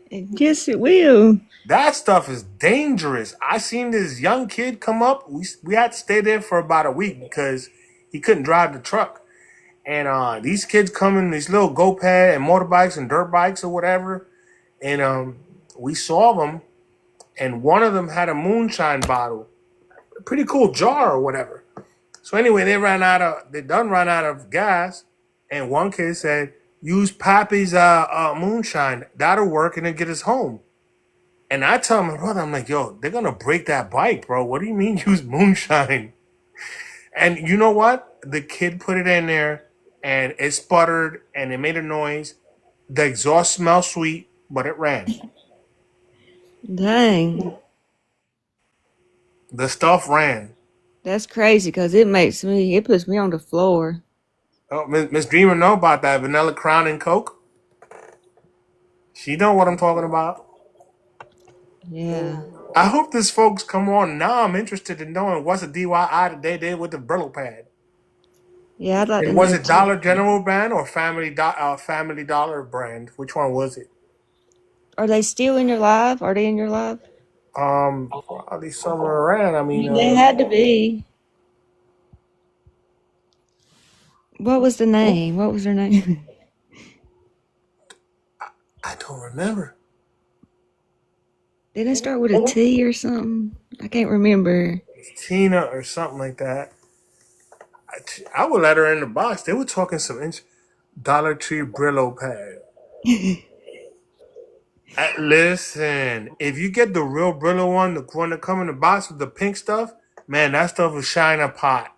Yes, it will. That stuff is dangerous. I seen this young kid come up. We had to stay there for about a week because he couldn't drive the truck. And these kids come in these little go-ped and motorbikes and dirt bikes or whatever. And we saw them, and one of them had a moonshine bottle, a pretty cool jar or whatever. So anyway, they done ran out of gas, and one kid said, "Use Pappy's moonshine. That'll work, and it'll get us home." And I tell my brother, I'm like, "Yo, they're gonna break that bike, bro. What do you mean use moonshine?" And you know what? The kid put it in there, and it sputtered, and it made a noise. The exhaust smelled sweet, but it ran. Dang. The stuff ran. That's crazy because it puts me on the floor. Oh, Miss Dreamer know about that vanilla crown and Coke. She know what I'm talking about. Yeah. I hope this folks come on. Now I'm interested in knowing what's a DIY that they did with the Brillo pad. Yeah, I'd like to And was know it too. Dollar General brand or Family Dollar brand? Which one was it? Are they still in your live? Are they in your live? Probably somewhere around. I mean, They had to be. What was the name? What was her name? I don't remember. Did it start with a T or something? I can't remember. It's Tina or something like that. I would let her in the box. They were talking some Dollar Tree Brillo pad. Listen, if you get the real Brillo one, the one that come in the box with the pink stuff, man, that stuff will shine a pot.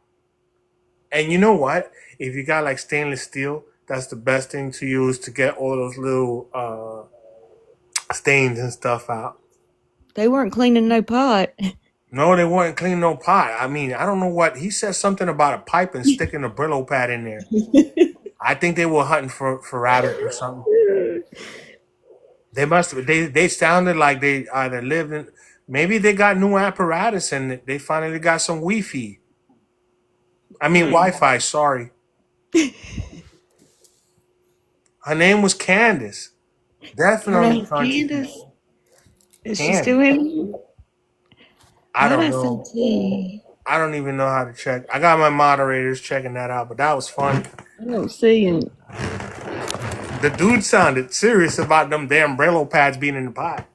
And you know what? If you got like stainless steel, that's the best thing to use to get all those little stains and stuff out. They weren't cleaning no pot. No, they weren't cleaning no pot. I mean, I don't know what he said something about a pipe and sticking a Brillo pad in there. I think they were hunting for rabbit or something. They must have. They sounded like they either lived in. Maybe they got new apparatus and they finally got some Wi-Fi. I mean Wi-Fi. Sorry, her name was Candace. Her Definitely name's country Candace. Is she still Candace. in? I Why'd don't I say know. T? I don't even know how to check. I got my moderators checking that out, but that was fun. I don't see him. The dude sounded serious about them damn Brillo pads being in the pot.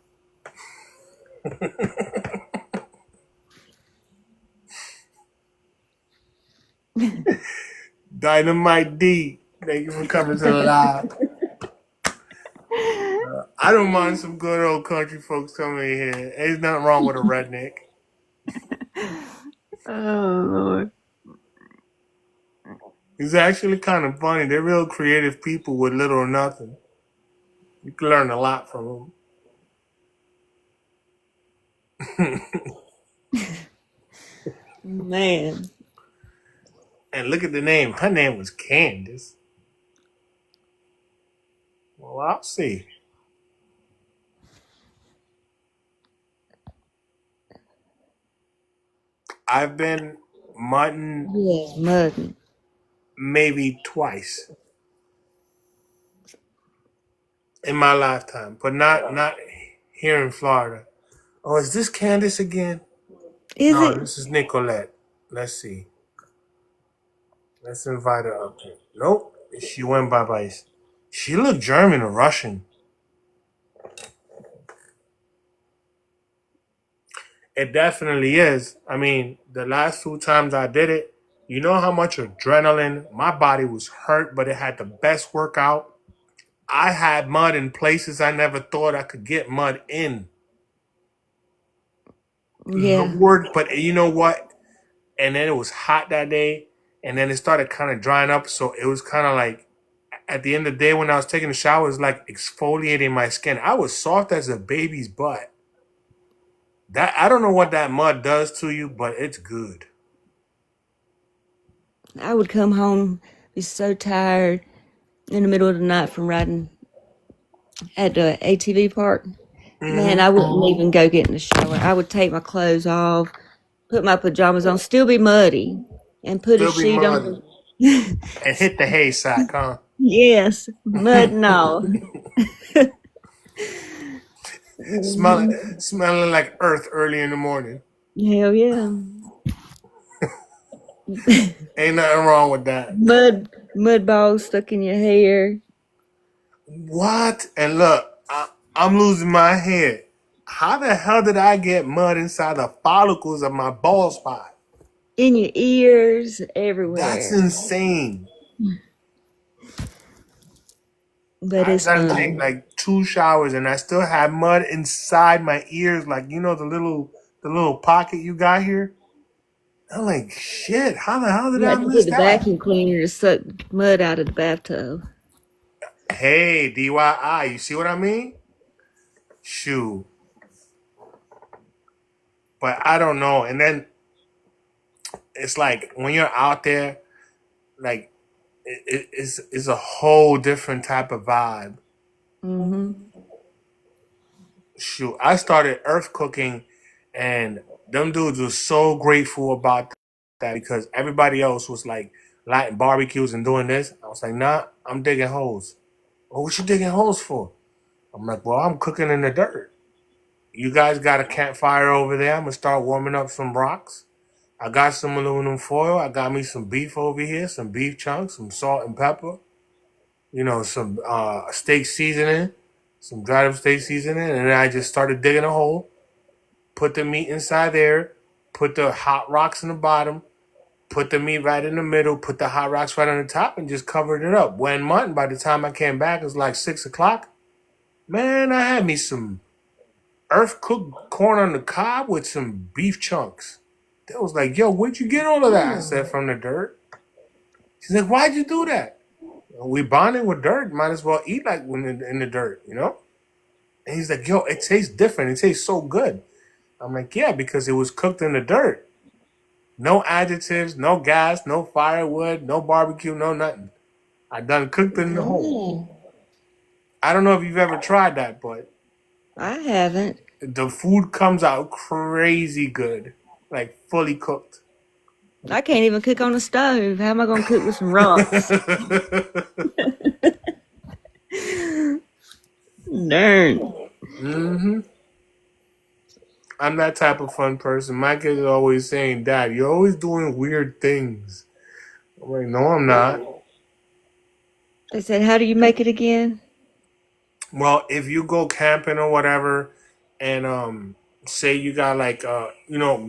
Dynamite D. Thank you for coming to the live. I don't mind some good old country folks coming in here. Ain't nothing wrong with a redneck. Oh Lord. It's actually kind of funny. They're real creative people with little or nothing. You can learn a lot from them. Man. And look at the name. Her name was Candace. Well, I'll see. I've been mutton Yeah, mudding. maybe twice in my lifetime, but not here in Florida. Oh, is this Candace again? Is No, it? this is Nicolette. Let's see. Let's invite her up here. Nope. She went bye. She looked German or Russian. It definitely is. I mean, the last two times I did it, you know how much adrenaline? My body was hurt, but it had the best workout. I had mud in places I never thought I could get mud in. Yeah. Lord, but you know what? And then it was hot that day, and then it started kind of drying up. So it was kind of like at the end of the day when I was taking a shower, it was like exfoliating my skin. I was soft as a baby's butt. That I don't know what that mud does to you, but it's good. I would come home, be so tired in the middle of the night from riding at the ATV park. Man, Mm-hmm. I wouldn't even go get in the shower. I would take my clothes off, put my pajamas on, still be muddy, and put a Still be sheet muddy on. and hit the hay sack, huh? Yes, mud and all. Smelling like earth early in the morning. Hell yeah. Ain't nothing wrong with that. Mud balls stuck in your hair, What? And look, I'm losing my head. How the hell did I get mud inside the follicles of my bald spot? in your ears, That's everywhere. insane. But I it's gotta take fun. like two showers and I still have mud inside my ears, like you know the little pocket you got here. I'm like, shit, how the hell did You I have to miss get the that? vacuum cleaner to suck mud out of the bathtub. Hey, DIY, you see what I mean? Shoot. But I don't know. And then it's like when you're out there, like it's a whole different type of vibe. Mm-hmm. shoot, I started earth cooking, and them dudes were so grateful about that because everybody else was like lighting barbecues and doing this. I was like, nah, I'm digging holes. Oh, what you digging holes for? I'm like, well, I'm cooking in the dirt. You guys got a campfire over there. I'm gonna start warming up some rocks. I got some aluminum foil. I got me some beef over here, some beef chunks, some salt and pepper. Some steak seasoning, some dried up steak seasoning, and then I just started digging a hole, put the meat inside there, put the hot rocks in the bottom, put the meat right in the middle, put the hot rocks right on the top, and just covered it up. One month, by the time I came back, it was like 6 o'clock. Man, I had me some earth cooked corn on the cob with some beef chunks. They was like, yo, where'd you get all of that? I said, from the dirt. She's like, why'd you do that? We bonding with dirt. Might as well eat like when in the dirt, you know? And he's like, yo, it tastes different. It tastes so good. I'm like, yeah, because it was cooked in the dirt. No adjectives, no gas, no firewood, no barbecue, no nothing. I done cooked in the hole. Mm, I don't know if you've ever tried that, but I haven't. the food comes out crazy good. Like fully cooked. I can't even cook on the stove. How am I going to cook with some rocks? Darn. hmm I'm that type of fun person. My kids are always saying, Dad, you're always doing weird things. I'm like, no, I'm not. They said, how do you make it again? Well, if you go camping or whatever, and say you got like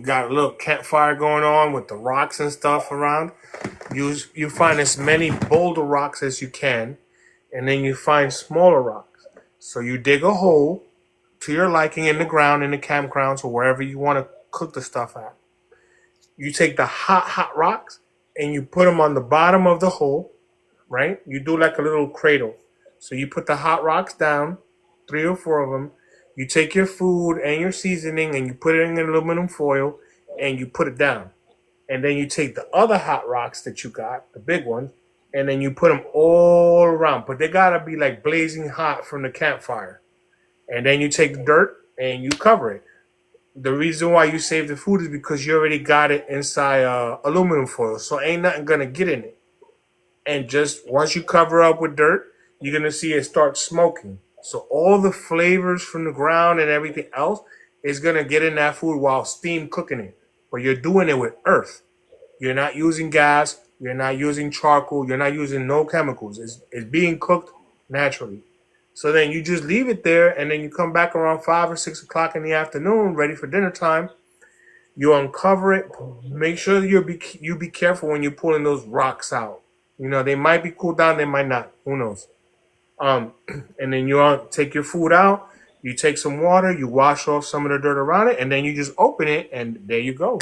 got a little campfire going on with the rocks and stuff around, you find as many boulder rocks as you can, and then you find smaller rocks. So you dig a hole to your liking in the ground, in the campgrounds, or wherever you want to cook the stuff at. You take the hot rocks and you put them on the bottom of the hole, right? You do like a little cradle. So you put the hot rocks down, 3 or 4 of them. You take your food and your seasoning and you put it in aluminum foil and you put it down. And then you take the other hot rocks that you got, the big ones, and then you put them all around. But they gotta be like blazing hot from the campfire. And then you take the dirt and you cover it. The reason why you save the food is because you already got it inside aluminum foil, so ain't nothing gonna get in it. And just once you cover up with dirt, you're gonna see it start smoking. So all the flavors from the ground and everything else is gonna get in that food while steam cooking it. But you're doing it with earth. You're not using gas. You're not using charcoal. You're not using no chemicals. It's being cooked naturally. So then you just leave it there, and then you come back around 5 or 6 o'clock in the afternoon, ready for dinner time. You uncover it. Make sure you be careful when you're pulling those rocks out. They might be cooled down, they might not. Who knows? Um, and then you take your food out. You take some water. You wash off some of the dirt around it, and then you just open it, and there you go.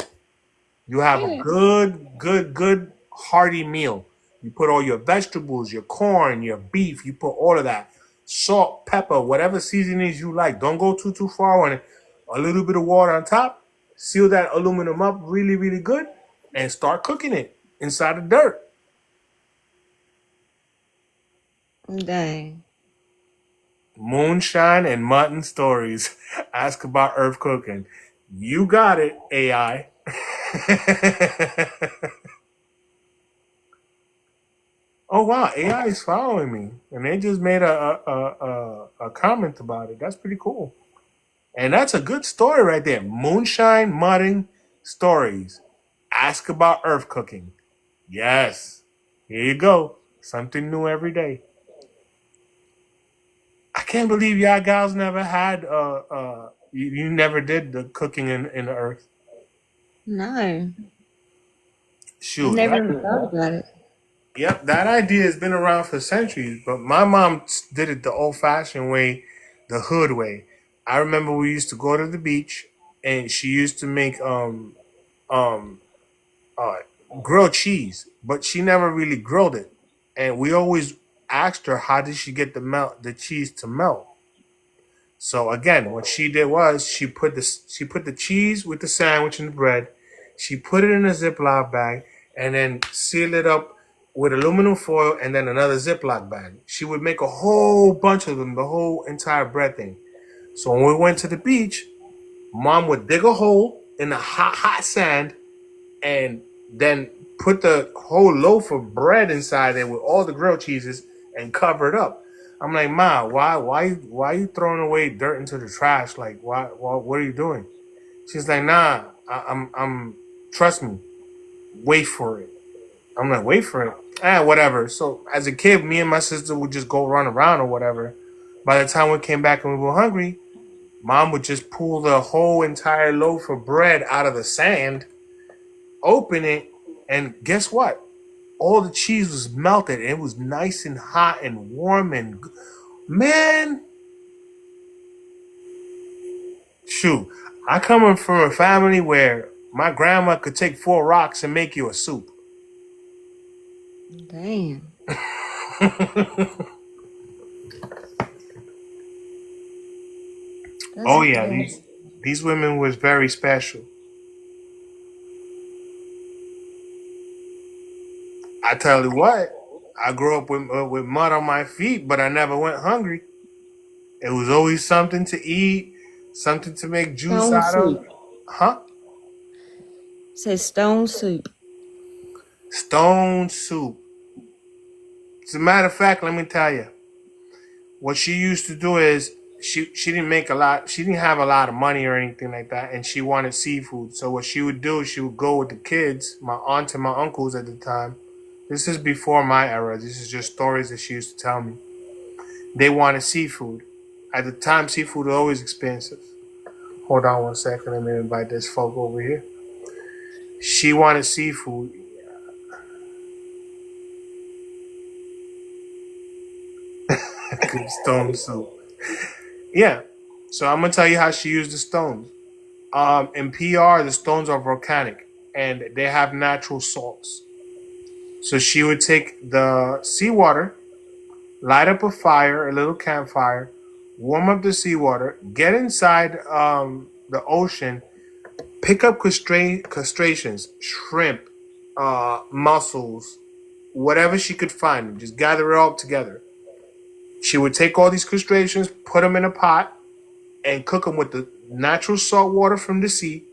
You have a good hearty meal. You put all your vegetables, your corn, your beef. You put all of that, salt, pepper, whatever seasonings you like. Don't go too far on it. A little bit of water on top. Seal that aluminum up really really good, and start cooking it inside the dirt. Dang. Moonshine and mutton stories. Ask about earth cooking. You got it, AI. Oh wow, AI is following me, and they just made a comment about it. That's pretty cool, and that's a good story right there. Moonshine mudding stories. Ask about earth cooking. Yes, here you go. Something new every day. I can't believe y'all gals never had you never did the cooking in the earth. No. I've Shoot, never even thought about it. yep, that idea has been around for centuries, but my mom did it the old fashioned way, the hood way. I remember we used to go to the beach and she used to make um uh grilled cheese, but she never really grilled it. And we always asked her how did she get the cheese to melt. So again, what she did was she put the cheese with the sandwich and the bread. She put it in a Ziploc bag and then sealed it up with aluminum foil and then another Ziploc bag. She would make a whole bunch of them, the whole entire bread thing. So when we went to the beach, Mom would dig a hole in the hot sand and then put the whole loaf of bread inside there with all the grilled cheeses and cover it up. I'm like, Ma, why you throwing away dirt into the trash? Like, what are you doing? She's like, Nah, I'm trust me, wait for it. I'm like, wait for it. Whatever. So as a kid, me and my sister would just go run around or whatever. By the time we came back and we were hungry, Mom would just pull the whole entire loaf of bread out of the sand, open it, and guess what? All the cheese was melted. And it was nice and hot and warm and man, shoot. I come from a family where my grandma could take 4 rocks and make you a soup. Damn. That's Oh yeah, good. these women was very special. I tell you what, I grew up with mud on my feet, but I never went hungry. It was always something to eat, something to make juice Stone out of. soup. Huh? Says stone soup. Stone soup. As a matter of fact, let me tell you, what she used to do is she didn't make a lot. She didn't have a lot of money or anything like that, and she wanted seafood. So what she would do, she would go with the kids, my aunt and my uncles at the time. This is before my era. This is just stories that she used to tell me. They wanted seafood. At the time, seafood was always expensive. Hold on 1 second. Let me invite this folk over here. She wanted seafood. Good stone soup. Yeah. So I'm gonna tell you how she used the stones. In PR, the stones are volcanic and they have natural salts. So she would take the seawater, light up a fire, a little campfire, warm up the seawater, get inside the ocean, pick up crustaceans, shrimp, mussels, whatever she could find, just gather it all together. She would take all these crustaceans, put them in a pot, and cook them with the natural salt water from the sea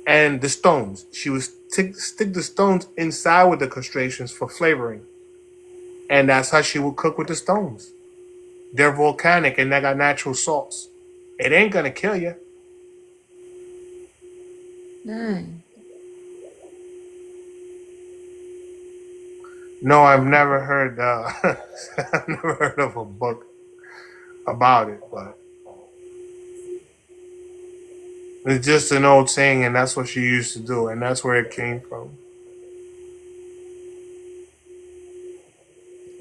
and the stones. She would stick the stones inside with the crustaceans for flavoring. And that's how she would cook with the stones. They're volcanic and they got natural salts. It ain't gonna kill you. Dang. No, I've never heard. I've never heard of a book about it, but it's just an old saying, and that's what she used to do, and that's where it came from.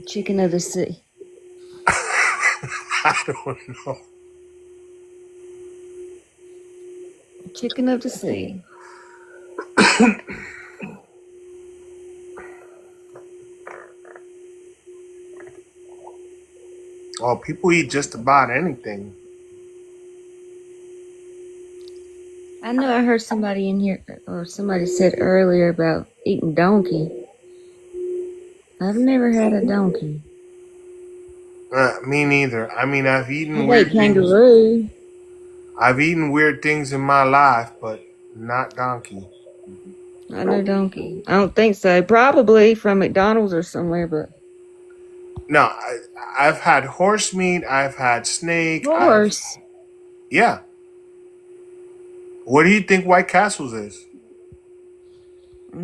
Chicken of the sea. I don't know. Chicken of the sea. Oh, people eat just about anything. I know I heard somebody in here, or somebody said earlier about eating donkey. I've never had a donkey. Me neither. I mean, I ate kangaroo. I've eaten weird things in my life, but not donkey. I know donkey. I don't think so. Probably from McDonald's or somewhere, but No, I've had horse meat. I've had snake. horse. Yeah. What do you think White Castles is? I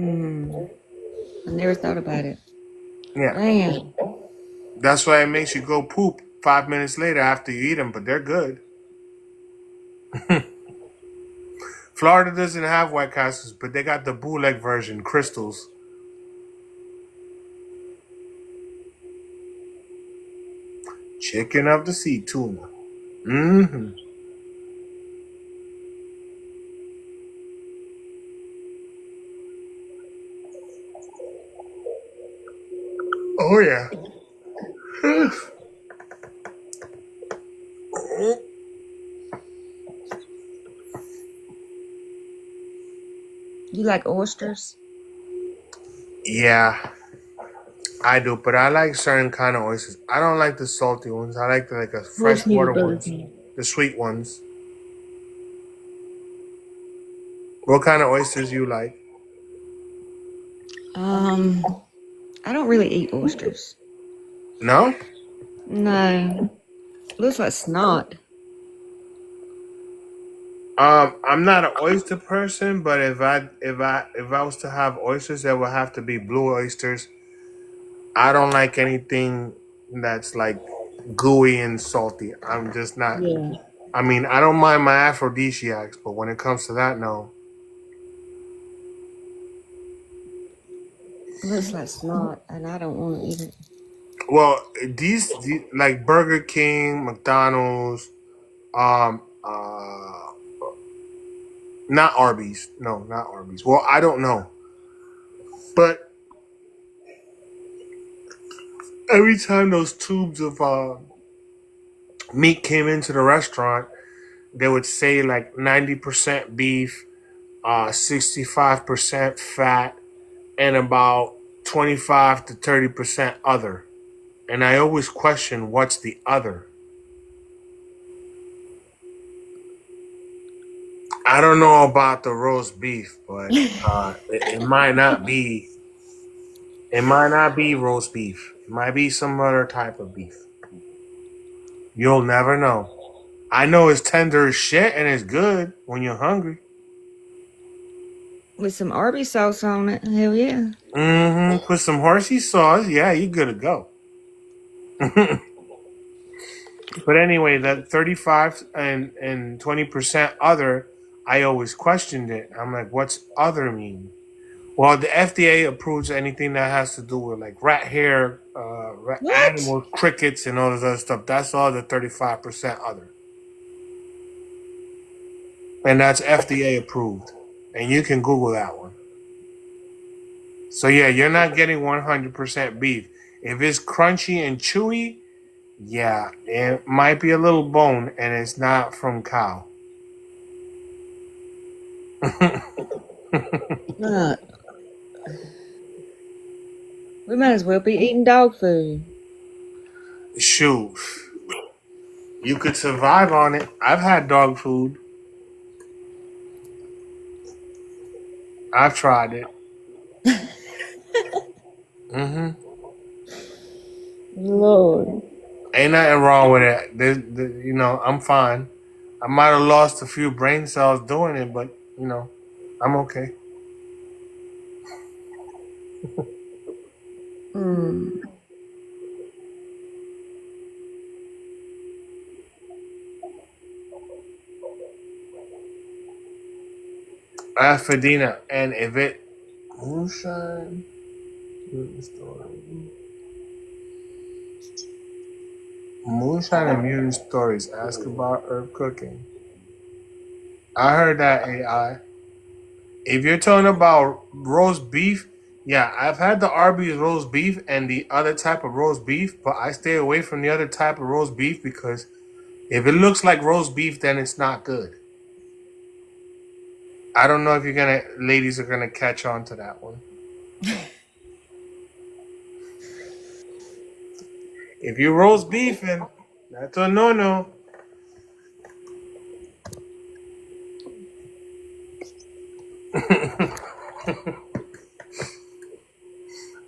never thought about it. Yeah. Damn. That's why it makes you go poop 5 minutes later after you eat them, but they're good. Florida doesn't have White Castles, but they got the bootleg version, crystals. Chicken of the sea, tuna. Mm-hmm. Oh yeah. You like oysters? Yeah, I do, but I like certain kind of oysters. I don't like the salty ones. I like the like a We just need a freshwater Burger ones. King. the sweet ones. What kind of oysters you like? I don't really eat oysters. No. No, looks like snot. I'm not an oyster person, but if I was to have oysters, that would have to be blue oysters. I don't like anything that's like gooey and salty. I'm just not. Yeah, I mean, I don't mind my aphrodisiacs, but when it comes to that, no. looks like snot, and I don't want to eat it. Well, these like Burger King, McDonald's, um, uh, not Arby's. No, not Arby's. Well, I don't know, but every time those tubes of meat came into the restaurant, they would say like 90% beef, 65% fat, and about 25 to 30% other. And I always question what's the other. I don't know about the roast beef, but it might not be. It might not be roast beef. It might be some other type of beef. You'll never know. I know it's tender as shit and it's good when you're hungry. With some Arby's sauce on it, hell yeah. Mm-hmm. Put some horsey sauce. Yeah, you good to go. But anyway, that 35 and 20% other, I always questioned it. I'm like, what's other mean? Well, the FDA approves anything that has to do with like rat hair, What? animals, crickets, and all this other stuff. That's all the 35% other. And that's FDA approved. And you can Google that one. So yeah, you're not getting 100% beef. If it's crunchy and chewy, yeah, it might be a little bone and it's not from cow. Uh, we might as well be eating dog food. Shoot. You could survive on it. I've had dog food. I've tried it. Hmm. Lord. Ain't nothing wrong with it. I'm fine. I might have lost a few brain cells doing it, but I'm okay. Mm. Fadina, and if it moonshine, moonshine and mutant stories. Ask about herb cooking. I heard that AI. If you're talking about roast beef, yeah, I've had the Arby's roast beef and the other type of roast beef, but I stay away from the other type of roast beef because if it looks like roast beef, then it's not good. I don't know if ladies are gonna catch on to that one. If you roast beefing, that's a no.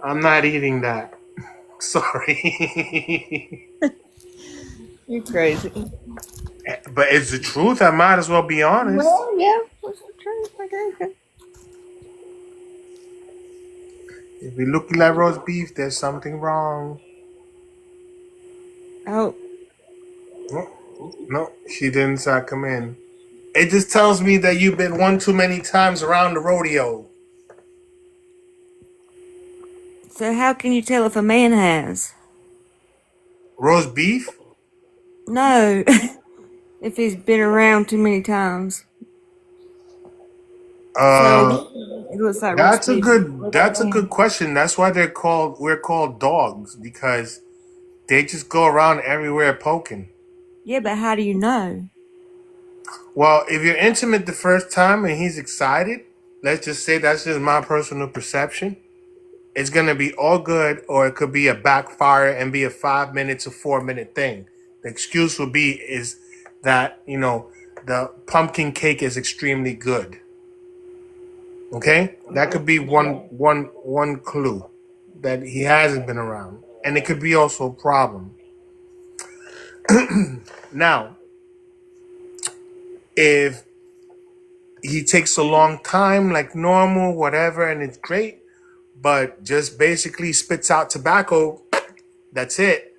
I'm not eating that. Sorry. You're crazy. But it's the truth. I might as well be honest. Well, yeah, what's the truth? I guess. If you're looking like roast beef, there's something wrong. Oh, No, no, she didn't come in. It just tells me that you've been one too many times around the rodeo. so how can you tell if a man has? Roast beef? No, if he's been around too many times. Uh, So it looks like roast that's a beef. good. That's a good question. That's why we're called dogs because they just go around everywhere poking. Yeah, but how do you know? Well, if you're intimate the first time and he's excited, let's just say that's just my personal perception. It's gonna be all good, or it could be a backfire and be a 5 minute to 4 minute thing. The excuse will be is that, the pumpkin cake is extremely good. Okay? That could be one clue that he hasn't been around. And it could be also a problem. Now, if he takes a long time like normal, whatever, and it's great, but just basically spits out tobacco, that's it.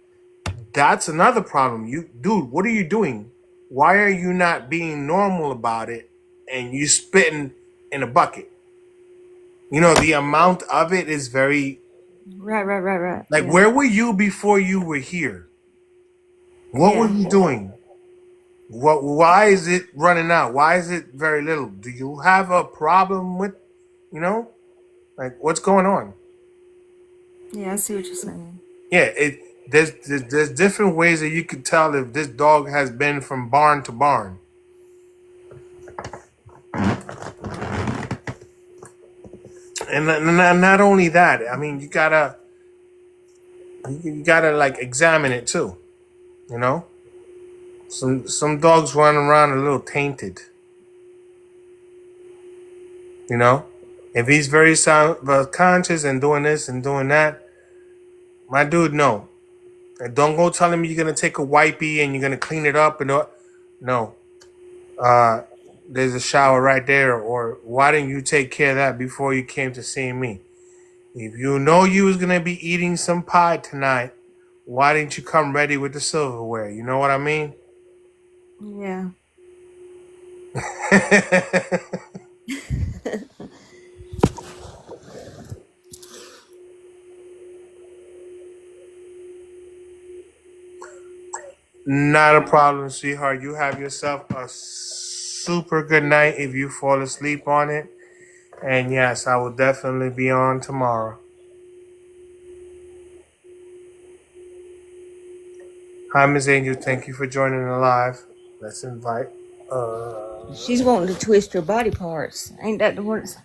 That's another problem. Dude, what are you doing? Why are you not being normal about it and you spitting in a bucket? The amount of it is very, Right. like, Yeah. where were you before you were here? What were Yeah. you doing? Why is it running out? Why is it very little? Do you have a problem with, like, what's going on? Yeah, I see what you're saying. Yeah, there's different ways that you could tell if this dog has been from barn to barn. And not only that, I mean, you gotta like examine it too. You know, some dogs run around a little tainted. You know, if he's very conscious and doing this and doing that, my dude, no. And don't go telling me you're gonna take a wipey and you're gonna clean it up and all. No. Uh, there's a shower right there. Or why didn't you take care of that before you came to see me? If you know you was gonna be eating some pie tonight, why didn't you come ready with the silverware? You know what I mean? Yeah. Not a problem, sweetheart. You have yourself a super good night if you fall asleep on it. And yes, I will definitely be on tomorrow. Hi, Miss Angel. Thank you for joining the live. Let's invite. She's wanting to twist your body parts. Ain't that the words?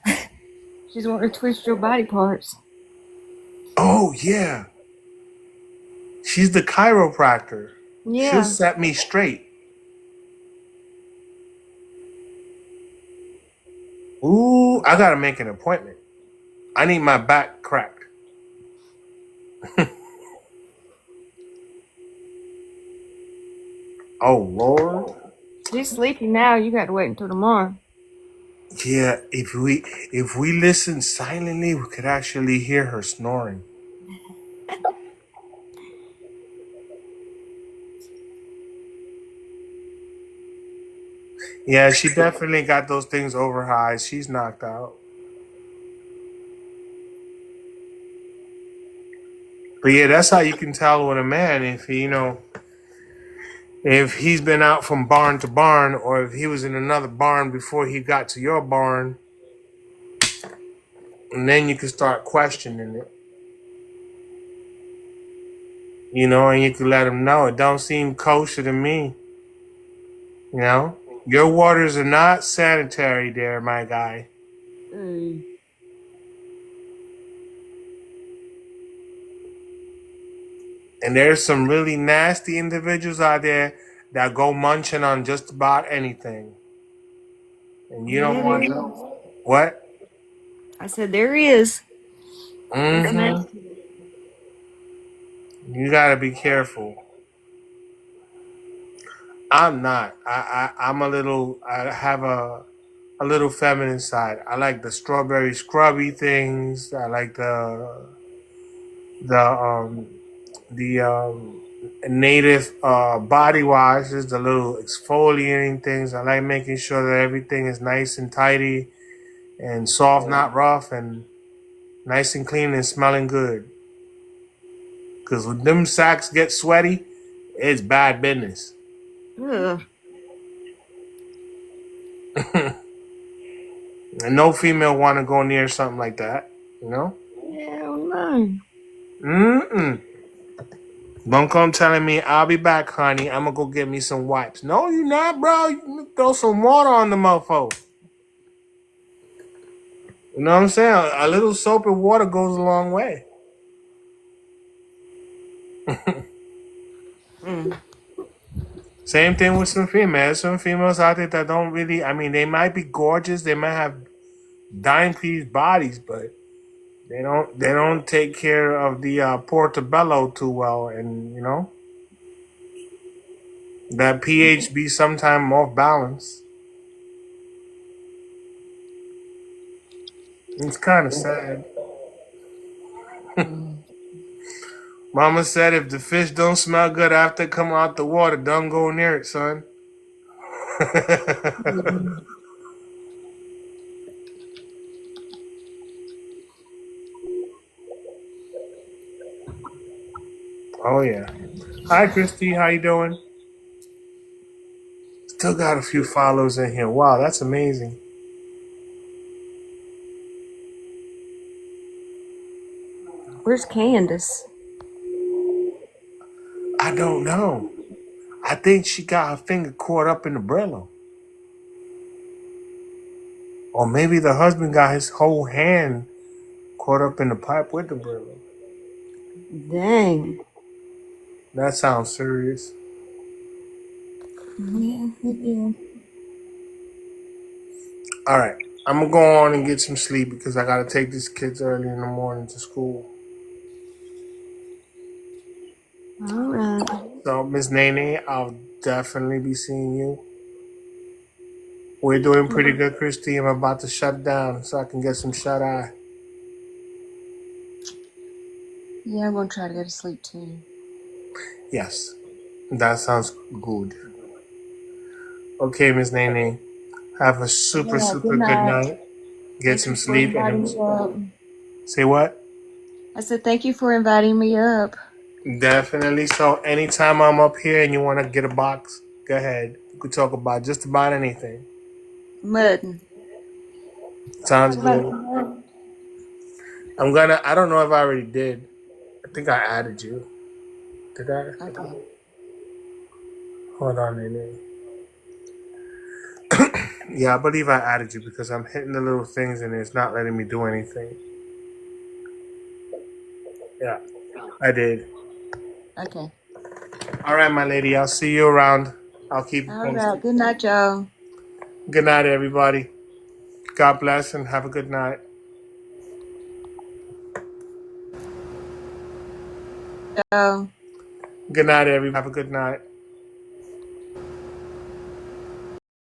She's wanting to twist your body parts. Oh yeah, she's the chiropractor. She'll Yeah. set me straight. Ooh, I gotta make an appointment. I need my back cracked. Oh Lord. She's sleepy now. You got to wait until tomorrow. Yeah, if we listen silently, we could actually hear her snoring. Yeah, she definitely got those things over her eyes. She's knocked out. But yeah, that's how you can tell with a man if he's been out from barn to barn, or if he was in another barn before he got to your barn, and then you can start questioning it. And you can let him know it don't seem kosher to me. Your waters are not sanitary there, my guy. Mm. And there's some really nasty individuals out there that go munching on just about anything. And you don't want to. What? I said there is. It's Mm-hmm. nasty. You gotta be careful. I'm not. I'm a little. I have a little feminine side. I like the strawberry scrubby things. I like the native body washes, the little exfoliating things. I like making sure that everything is nice and tidy and soft, not rough, and nice and clean and smelling good. Because when them sacks get sweaty, it's bad business. Ugh. And no female want to go near something like that, you know? Hell no. Mm-mm. Don't come telling me, I'll be back, honey. I'm going to go get me some wipes. No, you're not, bro. You throw some water on the mofo. You know what I'm saying? A little soap and water goes a long way. Mm. Same thing with some females. Some females out there that don't really. I mean, they might be gorgeous. They might have dime piece bodies, but they don't take care of the portobello too well, and that pH be sometime off balance. It's kind of sad. Mama said if the fish don't smell good after it come out the water, don't go near it, son. Oh yeah. Hi Christy, how you doing? Still got a few follows in here. Wow, that's amazing. Where's Candace? I don't know. I think she got her finger caught up in the Brillo. Or maybe the husband got his whole hand caught up in the pipe with the Brillo. Dang. That sounds serious. Yeah, it did. All right. I'm going to go on and get some sleep because I got to take these kids early in the morning to school. All right. So, Miss Nene, I'll definitely be seeing you. We're doing pretty good, Christy. I'm about to shut down so I can get some shut eye. Yeah, I'm going to try to go to sleep too. Yes, that sounds good. Okay, Miss Nene, have a super, Yeah, super good good night. night. Get Thank some you for sleep. inviting And me up. say what? I said thank you for inviting me up. Definitely. So, anytime I'm up here and you want to get a box, go ahead. We could talk about just about anything. Muddin. Sounds Talk about good. some I don't know if I already did. I think I added you. Did I? Okay. Hold on, Nene. Yeah, I believe I added you because I'm hitting the little things and it's not letting me do anything. Yeah, I did. Okay. All right, my lady. I'll see you around. I'll keep you All right. posted. Good night, y'all. Good night, everybody. God bless and have a good night. Y'all. Good night, everybody. Have a good night.